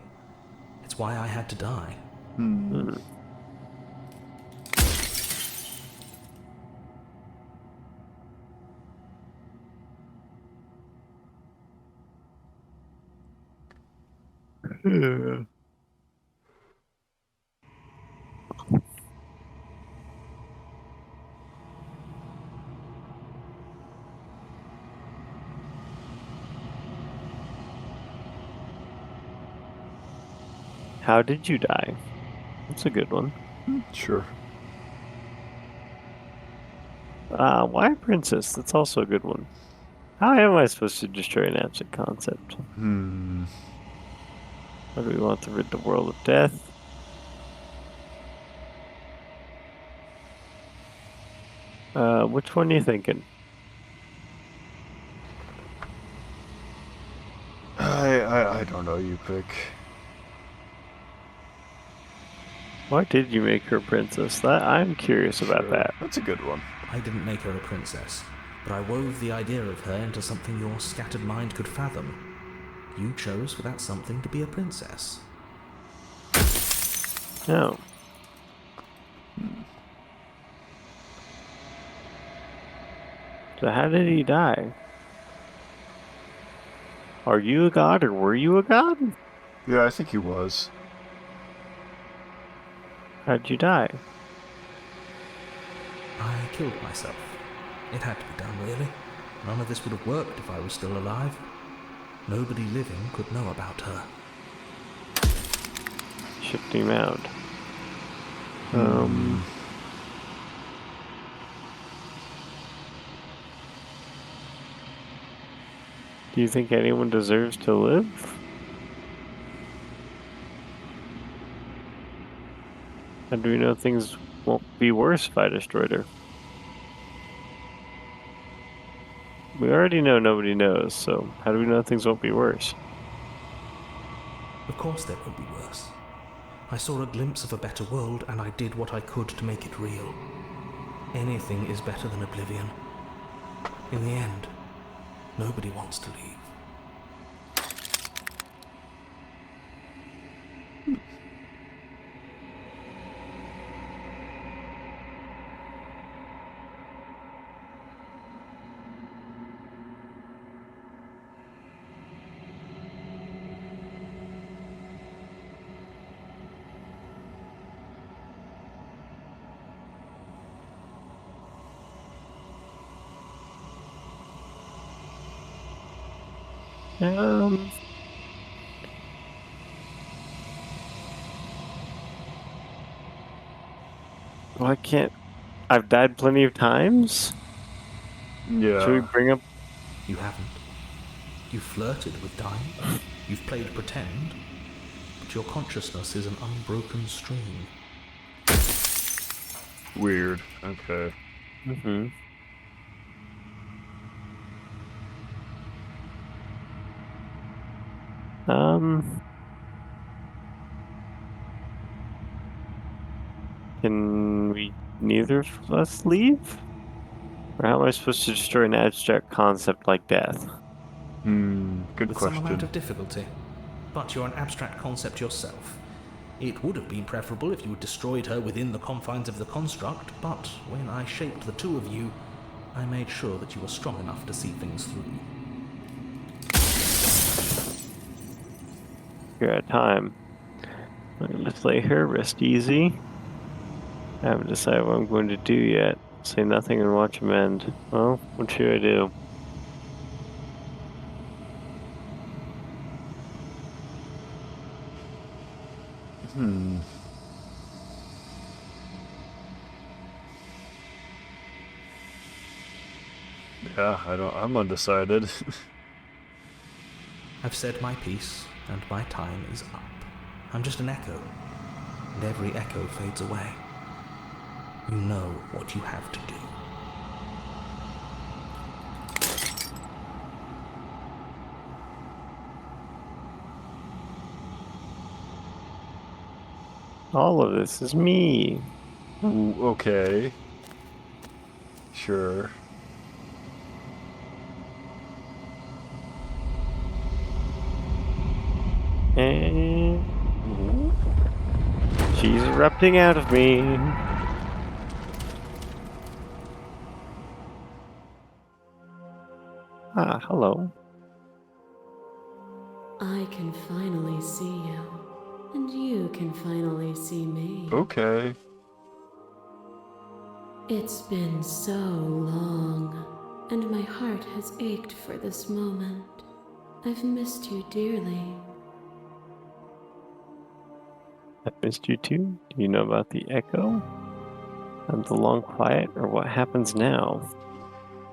It's why I had to die. How did you die? That's a good one. Sure. Why a princess? That's also a good one. How am I supposed to destroy an abstract concept? Or do we want to rid the world of death? Which one are you thinking? I don't know. You pick. Why did you make her a princess? I'm curious about Sure. that. That's a good one. I didn't make her a princess, but I wove the idea of her into something your scattered mind could fathom. You chose for that something to be a princess. No. So how did he die? Are you a god or were you a god? Yeah, I think he was. How'd you die? I killed myself. It had to be done, really. None of this would have worked if I was still alive. Nobody living could know about her. Shifting mound. Do you think anyone deserves to live? How do we know things won't be worse if I destroyed her? We already know nobody knows, so how do we know things won't be worse? Of course there won't be worse. I saw a glimpse of a better world, and I did what I could to make it real. Anything is better than oblivion. In the end, nobody wants to leave. Why can't... I've died plenty of times? Yeah. Should we bring up... You haven't. You've flirted with dying. You've played pretend. But your consciousness is an unbroken stream. Weird. Okay. Mm-hmm. Can we neither of us leave? Or how am I supposed to destroy an abstract concept like death? Good With question. some amount of difficulty. But you're an abstract concept yourself. It would have been preferable if you had destroyed her within the confines of the construct, but when I shaped the two of you, I made sure that you were strong enough to see things through. You're at time. Let's lay her, rest easy. I haven't decided what I'm going to do yet. Say nothing and watch him end. Well, what should I do? Yeah, I'm undecided. I've said my piece, and my time is up. I'm just an echo, and every echo fades away. You know what you have to do. All of this is me. Ooh, okay. Sure. And she's erupting out of me. Ah, hello. I can finally see you, and you can finally see me. Okay. It's been so long, and my heart has ached for this moment. I've missed you dearly. I missed you too. Do you know about the echo? And the long quiet, or what happens now?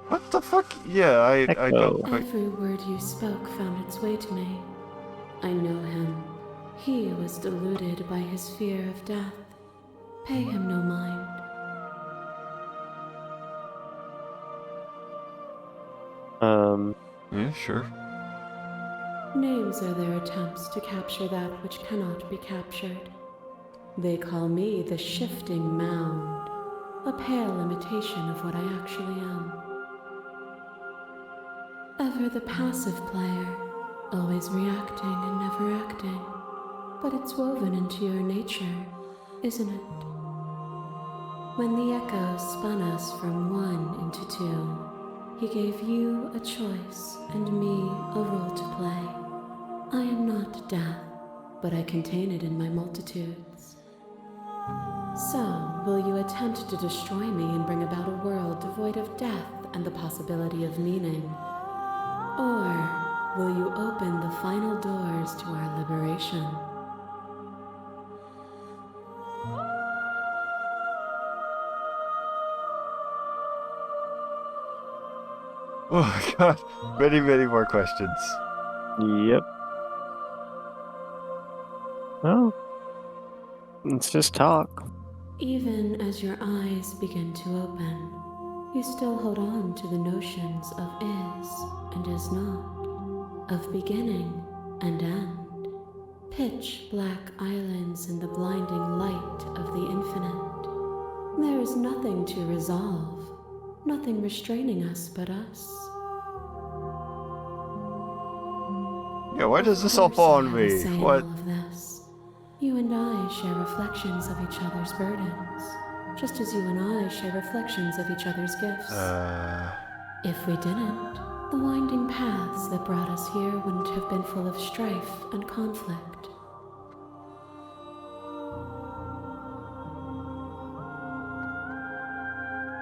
What the fuck? Yeah, I Echo. don't quite... Every word you spoke found its way to me. I know him. He was deluded by his fear of death. Pay him no mind. Yeah, sure. Names are their attempts to capture that which cannot be captured. They call me the shifting mound, a pale imitation of what I actually am. Ever the passive player, always reacting and never acting. But it's woven into your nature, isn't it? When the echo spun us from one into two, he gave you a choice and me a role to play. I am not death, but I contain it in my multitudes. So, will you attempt to destroy me and bring about a world devoid of death and the possibility of meaning? Or will you open the final doors to our liberation? Oh my god. Many, many more questions. Yep. Well, let's just talk. Even as your eyes begin to open, you still hold on to the notions of is and is not, of beginning and end, pitch black islands in the blinding light of the infinite. There is nothing to resolve, nothing restraining us but us. Yeah, why does this all fall on me? What? All of this. You and I share reflections of each other's burdens, just as you and I share reflections of each other's gifts. If we didn't, the winding paths that brought us here wouldn't have been full of strife and conflict.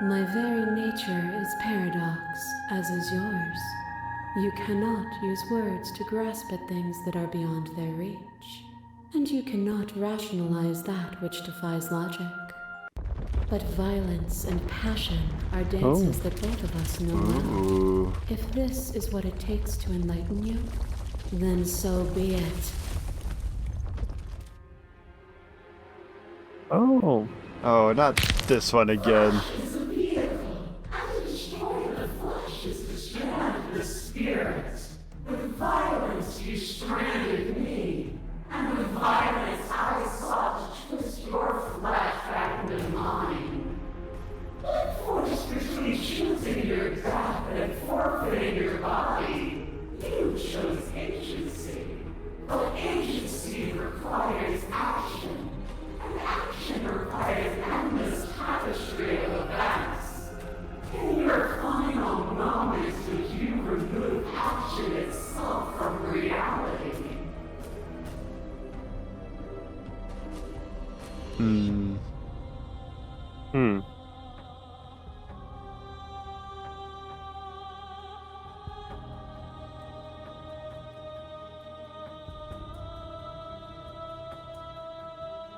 My very nature is paradox, as is yours. You cannot use words to grasp at things that are beyond their reach. And you cannot rationalize that which defies logic. But violence and passion are dances that both of us know well. If this is what it takes to enlighten you, then so be it. Oh. Oh, not this one again. With violence you stranded me, and with violence I sought to twist your flesh back into mine. But forced between choosing your death and forfeiting your body, you chose agency. But agency requires action, and action requires endless tapestry of events. In your final moments did you remove action itself from reality?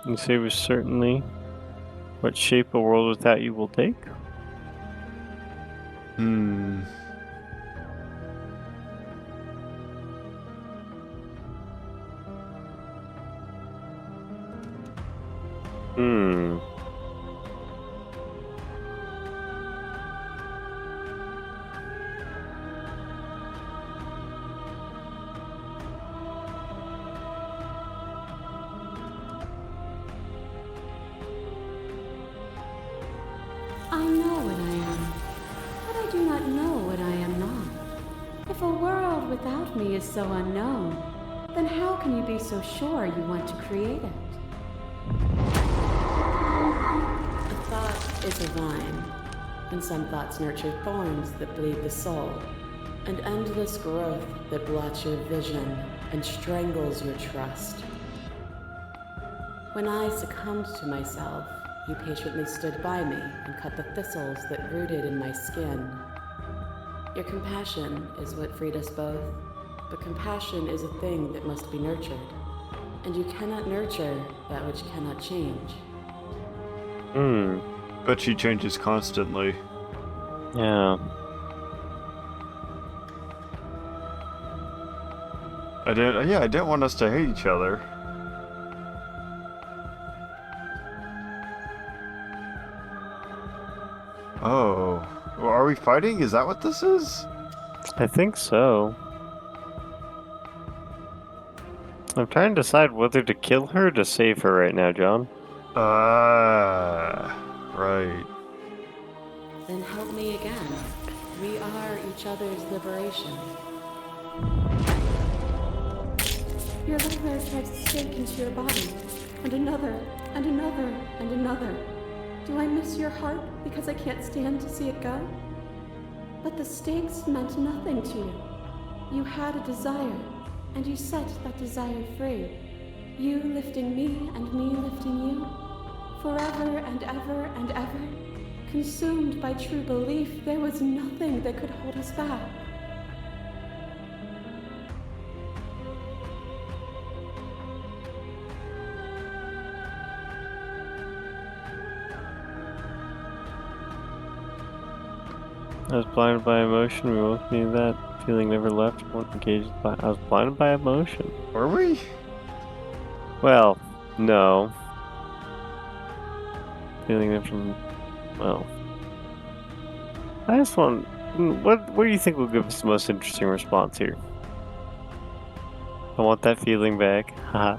You say was certainly what shape a world without you will take? If a world without me is so unknown, then how can you be so sure you want to create it? A thought is a vine, and some thoughts nurture thorns that bleed the soul, and endless growth that blots your vision and strangles your trust. When I succumbed to myself, you patiently stood by me and cut the thistles that rooted in my skin. Your compassion is what freed us both, but compassion is a thing that must be nurtured, and you cannot nurture that which cannot change. But she changes constantly. Yeah. I didn't want us to hate each other. Oh. Well, are we fighting? Is that what this is? I think so. I'm trying to decide whether to kill her or to save her right now, John. Right. Then help me again. We are each other's liberation. Your nightmare drives a stake into your body, and another, and another, and another. Do I miss your heart because I can't stand to see it go? But the stakes meant nothing to you. You had a desire, and you set that desire free. You lifting me and me lifting you. Forever and ever and ever. Consumed by true belief, there was nothing that could hold us back. I was blinded by emotion. We both knew that. Feeling never left. Won't engage. I was blinded by emotion. Were we? Well, no. Feeling never. Well. I just want. What do you think will give us the most interesting response here? I want that feeling back. Haha.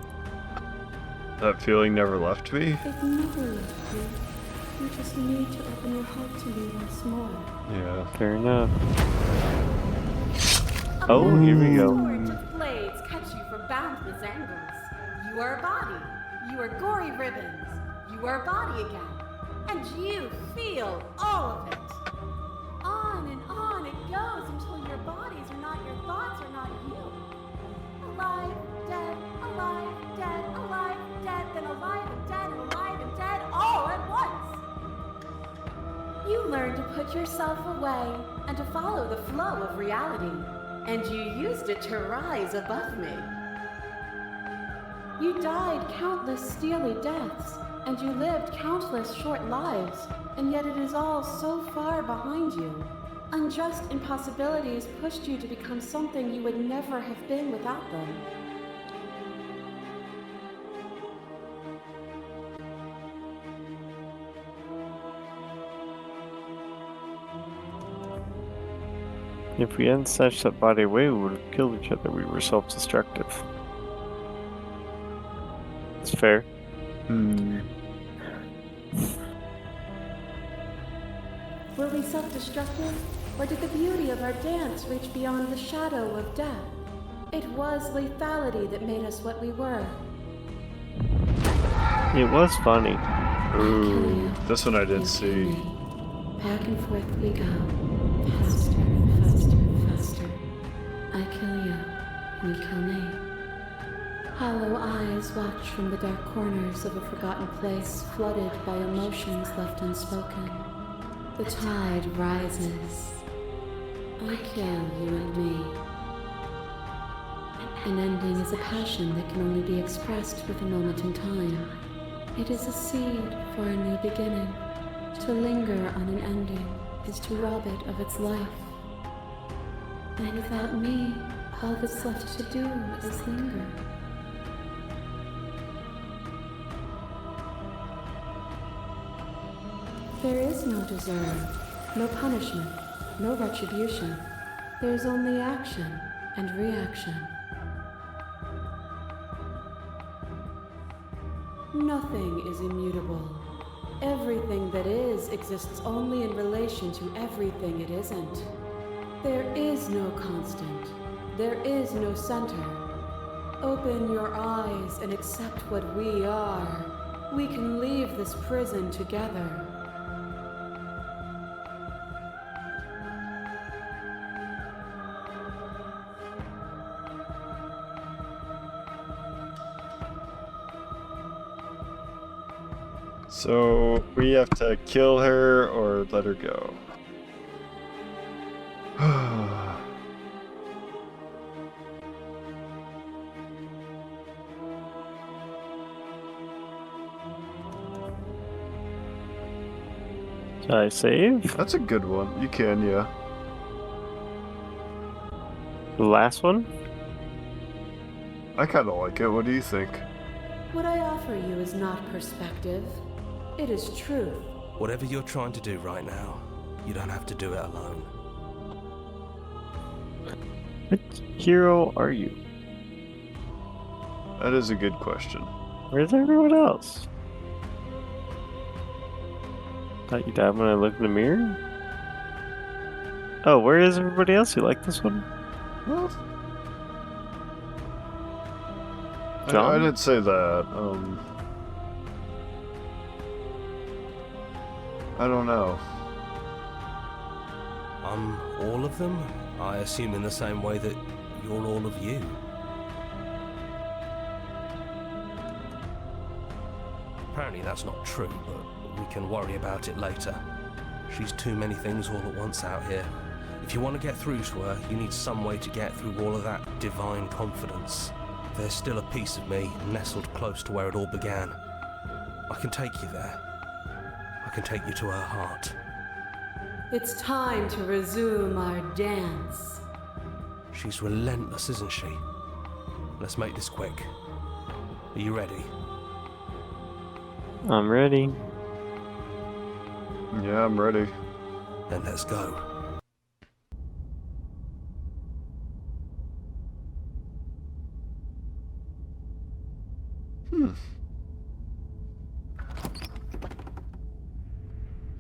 That feeling never left me? It never left you. You just need to open your heart to me once more. Yeah. Fair enough. Oh, here we go. Torrent of blades cut you from boundless angles. You are a body. You are gory ribbons. You are a body again. And you feel all of it. On and on it goes until your bodies are not your thoughts, are not you. Alive, dead, then alive and dead, all at once. You learn to put yourself away and to follow the flow of reality. And you used it to rise above me. You died countless steely deaths, and you lived countless short lives, and yet it is all so far behind you. Unjust impossibilities pushed you to become something you would never have been without them. If we hadn't snatched that body away, we would have killed each other. We were self-destructive. It's fair. Were we self-destructive, or did the beauty of our dance reach beyond the shadow of death? It was lethality that made us what we were. It was funny. Ooh, this one I didn't see. Back and forth we go. Faster, faster, faster. I kill you, and you kill me. Hollow eyes watch from the dark corners of a forgotten place flooded by emotions left unspoken. The tide rises. I kill you and me. An ending is a passion that can only be expressed with a moment in time. It is a seed for a new beginning. To linger on an ending is to rob it of its life. And without me, all that's left to do is linger. There is no deserve, no punishment, no retribution. There is only action and reaction. Nothing is immutable. Everything that is exists only in relation to everything it isn't. There is no constant. There is no center. Open your eyes and accept what we are. We can leave this prison together. So we have to kill her or let her go. Should I save? That's a good one. You can, yeah. The last one? I kind of like it. What do you think? What I offer you is not perspective. It is truth. Whatever you're trying to do right now, you don't have to do it alone. Which hero are you? That is a good question. Where's everyone else? Thought you died when I looked in the mirror? Oh, where is everybody else? You like this one? Well, John? I didn't say that. I don't know. All of them? I assume in the same way that you're all of you. Apparently that's not true, but we can worry about it later. She's too many things all at once out here. If you want to get through to her, you need some way to get through all of that divine confidence. There's still a piece of me nestled close to where it all began. I can take you there. I can take you to her heart. It's time to resume our dance. She's relentless, isn't she? Let's make this quick. Are you ready? I'm ready. Yeah, I'm ready. Then let's go.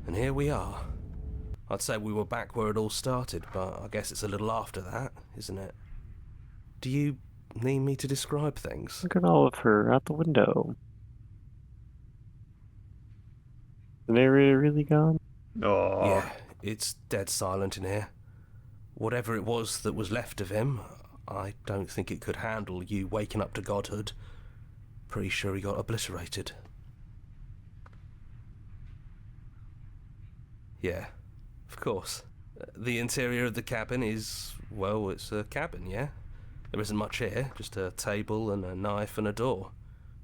And here we are. I'd say we were back where it all started, but I guess it's a little after that, isn't it? Do you need me to describe things? Look at all of her out the window. The narrator really gone? Oh, Yeah, it's dead silent in here. Whatever it was that was left of him, I don't think it could handle you waking up to godhood. Pretty sure he got obliterated. Yeah, of course. The interior of the cabin is, well, it's a cabin, yeah? There isn't much here, just a table and a knife and a door.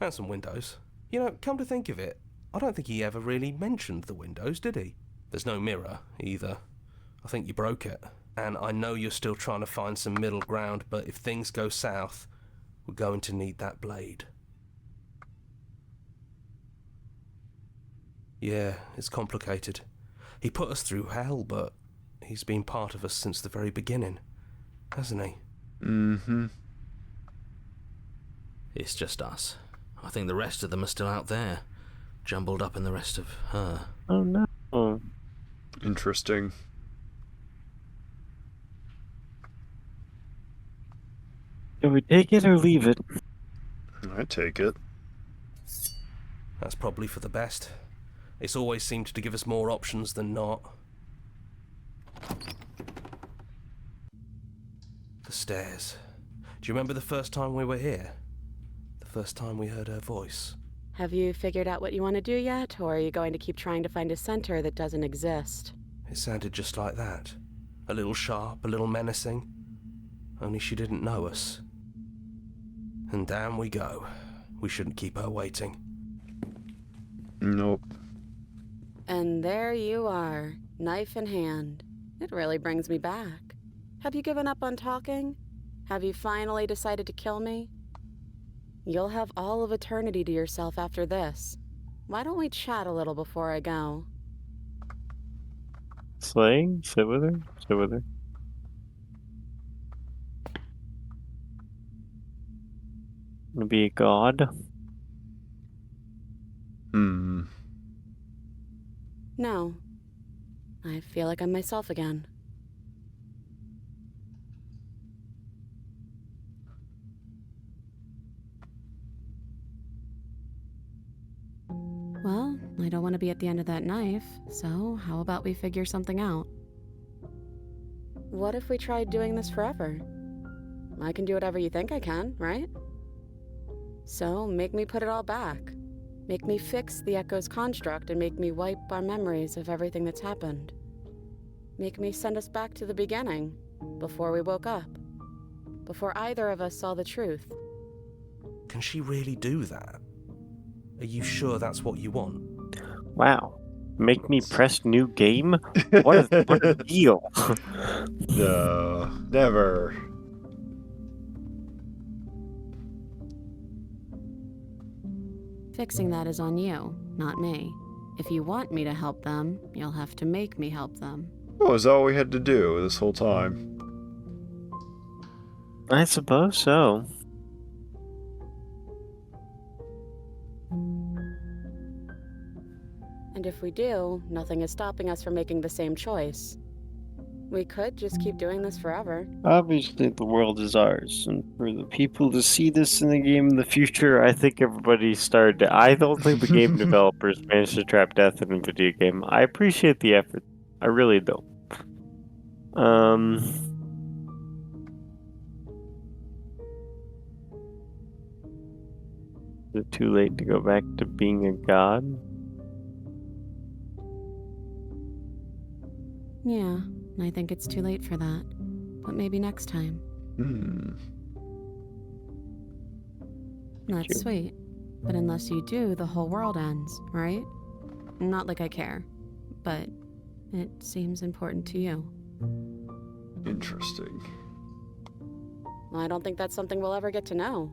And some windows. You know, come to think of it, I don't think he ever really mentioned the windows, did he? There's no mirror, either. I think you broke it. And I know you're still trying to find some middle ground, but if things go south, we're going to need that blade. Yeah, it's complicated. He put us through hell, but he's been part of us since the very beginning, hasn't he? mm-hmm. It's just us. I think the rest of them are still out there, jumbled up in the rest of her. Oh no. Interesting. Do we take it or leave it? I take it. That's probably for the best. It's always seemed to give us more options than not. The stairs. Do you remember the first time we were here? The first time we heard her voice? Have you figured out what you want to do yet, or are you going to keep trying to find a center that doesn't exist? It sounded just like that. A little sharp, a little menacing. Only she didn't know us. And down we go. We shouldn't keep her waiting. Nope. And there you are, knife in hand. It really brings me back. Have you given up on talking? Have you finally decided to kill me? You'll have all of eternity to yourself after this. Why don't we chat a little before I go? Slaying? Sit with her? Sit with her. Wanna be a god? Hmm. No. I feel like I'm myself again. I don't want to be at the end of that knife, so how about we figure something out? What if we tried doing this forever? I can do whatever you think I can, right? So make me put it all back. Make me fix the Echo's construct and make me wipe our memories of everything that's happened. Make me send us back to the beginning, before we woke up. Before either of us saw the truth. Can she really do that? Are you sure that's what you want? Wow. Make me press new game? What a deal. No, never. Fixing that is on you, not me. If you want me to help them, you'll have to make me help them. What was all we had to do this whole time? I suppose so. And if we do, nothing is stopping us from making the same choice. We could just keep doing this forever. Obviously, the world is ours, and for the people to see this in the game in the future, I think everybody started. I don't think the game developers managed to trap death in a video game. I appreciate the effort. I really do. Is it too late to go back to being a god? Yeah, I think it's too late for that. But maybe next time. That's sweet. But unless you do, the whole world ends, right? Not like I care. But it seems important to you. Interesting. I don't think that's something we'll ever get to know.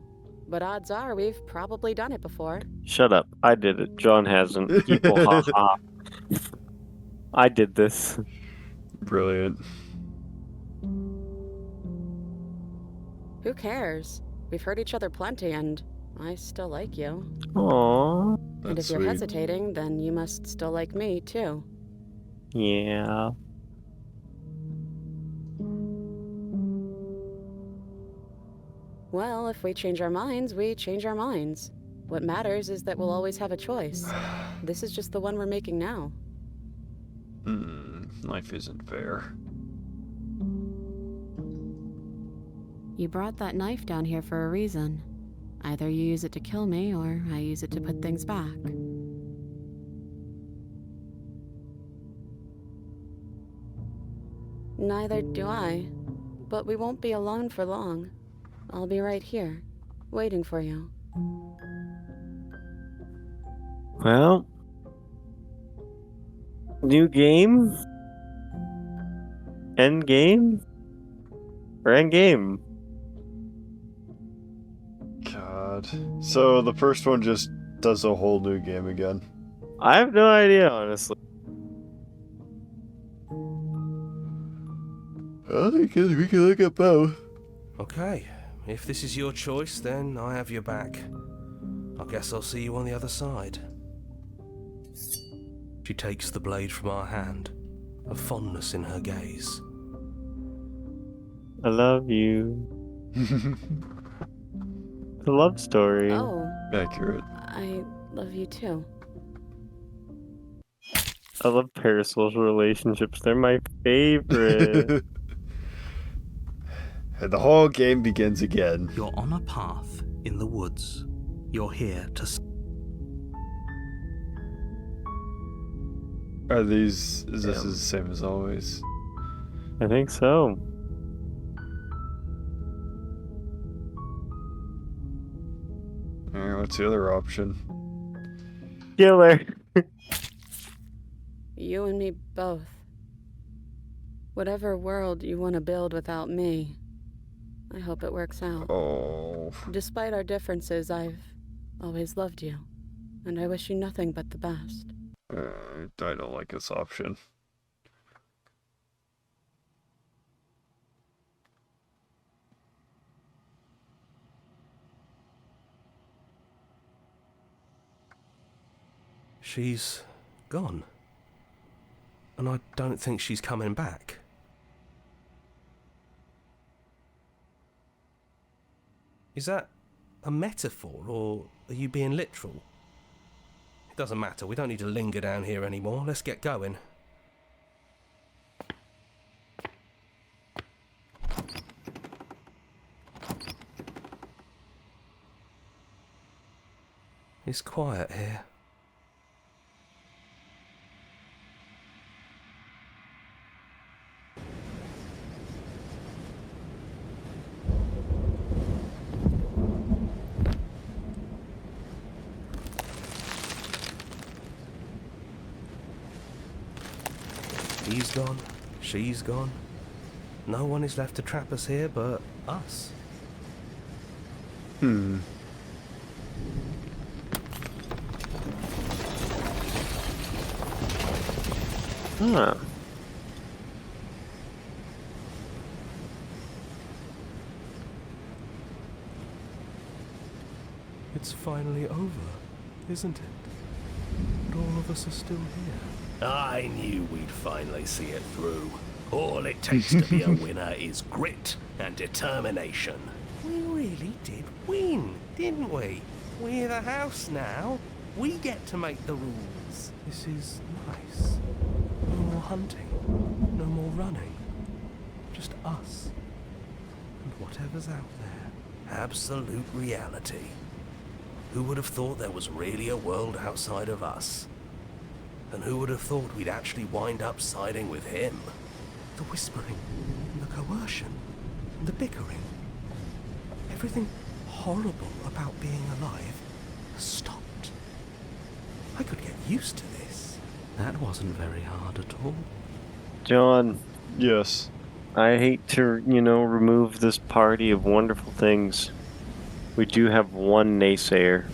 But odds are we've probably done it before. Shut up. I did it. John hasn't. People, haha. I did this. Brilliant. Who cares? We've hurt each other plenty, and I still like you. Aww. And if you're hesitating, then you must still like me, too. Yeah. Well, if we change our minds, we change our minds. What matters is that we'll always have a choice. This is just the one we're making now. Life isn't fair. You brought that knife down here for a reason. Either you use it to kill me, or I use it to put things back. Neither do I. But we won't be alone for long. I'll be right here, waiting for you. Well. New game? End game? Or end game? God. So the first one just does a whole new game again. I have no idea, honestly. We can look at both. Okay, if this is your choice, then I have your back. I guess I'll see you on the other side. She takes the blade from our hand, a fondness in her gaze. I love you. The love story. Oh, Accurate. I love you too. I love parasocial relationships. They're my favorite. And the whole game begins again. You're on a path in the woods. You're here to... Are these... Is this the same as always? I think so. Alright, what's the other option? Killer. You and me both. Whatever world you want to build without me, I hope it works out. Oh. Despite our differences, I've always loved you, and I wish you nothing but the best. I don't like this option. She's gone. And I don't think she's coming back. Is that a metaphor, or are you being literal? Doesn't matter, we don't need to linger down here anymore. Let's get going. It's quiet here. He's gone, she's gone. No one is left to trap us here but us. Huh. It's finally over, isn't it? But all of us are still here. I knew we'd finally see it through. All it takes to be a winner is grit and determination. We really did win, didn't we? We're the house now. We get to make the rules. This is nice. No more hunting. No more running. Just us. And whatever's out there. Absolute reality. Who would have thought there was really a world outside of us? And who would have thought we'd actually wind up siding with him? The whispering, and the coercion, and the bickering. Everything horrible about being alive has stopped. I could get used to this. That wasn't very hard at all. John, Yes. I hate to, remove this party of wonderful things. We do have one naysayer.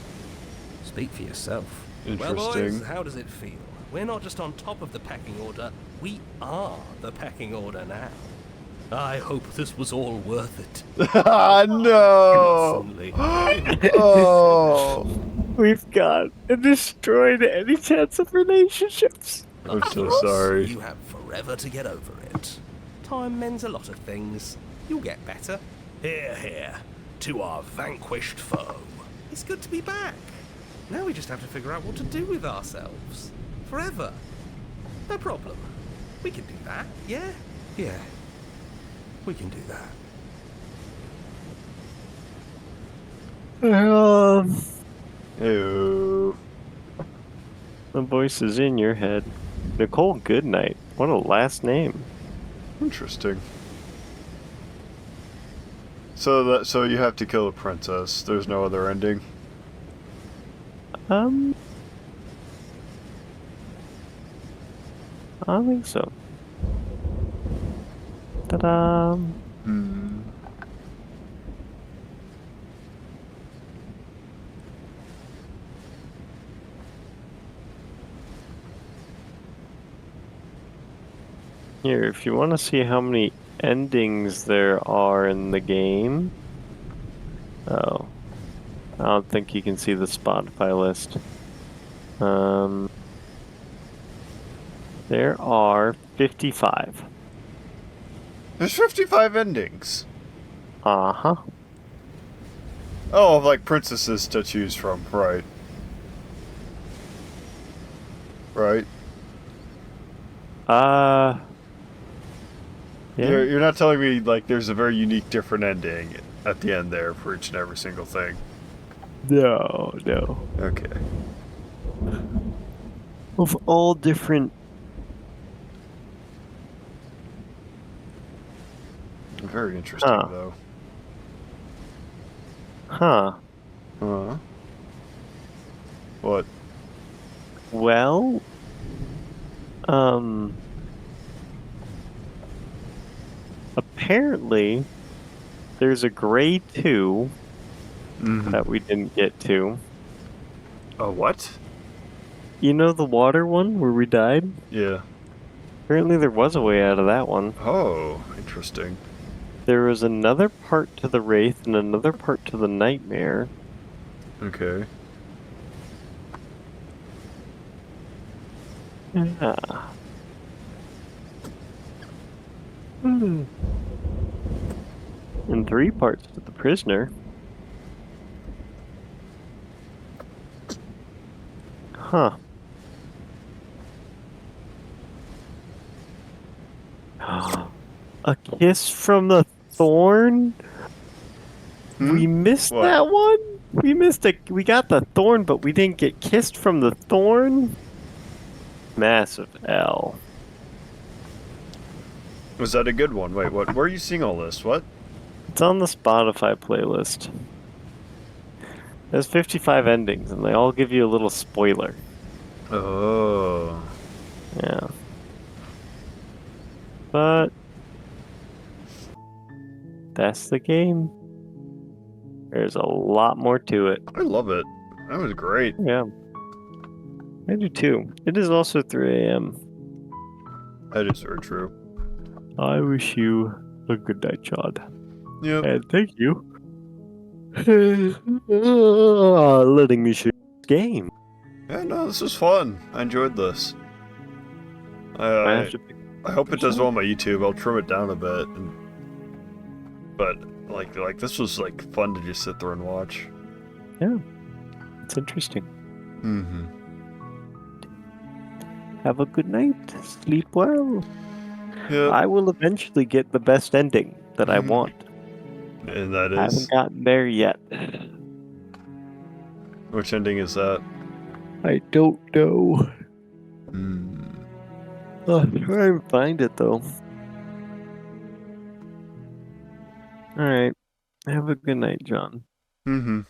Speak for yourself. Interesting. Well, boys, how does it feel? We're not just on top of the pecking order, we are the pecking order now. I hope this was all worth it. No! Innocently. Oh! We've got and destroyed any chance of relationships. I'm so Of course, sorry. You have forever to get over it. Time mends a lot of things. You'll get better. Here, here, to our vanquished foe. It's good to be back. Now we just have to figure out what to do with ourselves. Forever. No problem. We can do that, yeah? Yeah. We can do that. Ew. The voice is in your head. Nicole Goodnight. What a last name. Interesting. So you have to kill a princess. There's no other ending. I don't think so. Ta-da! Here, if you want to see how many endings there are in the game. Oh. I don't think you can see the Spotify list. There are 55. There's 55 endings. Uh-huh. Oh, of like princesses to choose from, right? Right? Yeah. You're not telling me like there's a very unique different ending at the end there for each and every single thing. No. Okay. Of all different... Very interesting, Huh. though. Huh. What? Well... Apparently, there's a grade 2 that we didn't get to. A what? You know the water one where we died? Yeah. Apparently there was a way out of that one. Oh, interesting. There was another part to the Wraith and another part to the Nightmare. Okay. Yeah. And 3 parts to the Prisoner. Huh. A kiss from the thorn? We missed What? that one? We missed it. We got the thorn, but we didn't get kissed from the thorn? Massive L. Was that a good one? Wait, what? Where are you seeing all this? What? It's on the Spotify playlist. There's 55 endings, and they all give you a little spoiler. Oh. Yeah. But that's the game. There's a lot more to it. I love it. That was great. Yeah. I do too. It is also 3 a.m. That is very true. I wish you a good night, Chad. Yep. And thank you letting me share this game. Yeah, no, this was fun. I enjoyed this. I hope it does well on my YouTube. I'll trim it down a bit. But like this was like fun to just sit there and watch. Yeah. It's interesting. Mm-hmm. Have a good night. Sleep well. Yeah. I will eventually get the best ending that I want. And that I is... haven't gotten there yet. Which ending is that? I don't know. Mm. I'll try and find it though. Alright. Have a good night, John. Mm-hmm.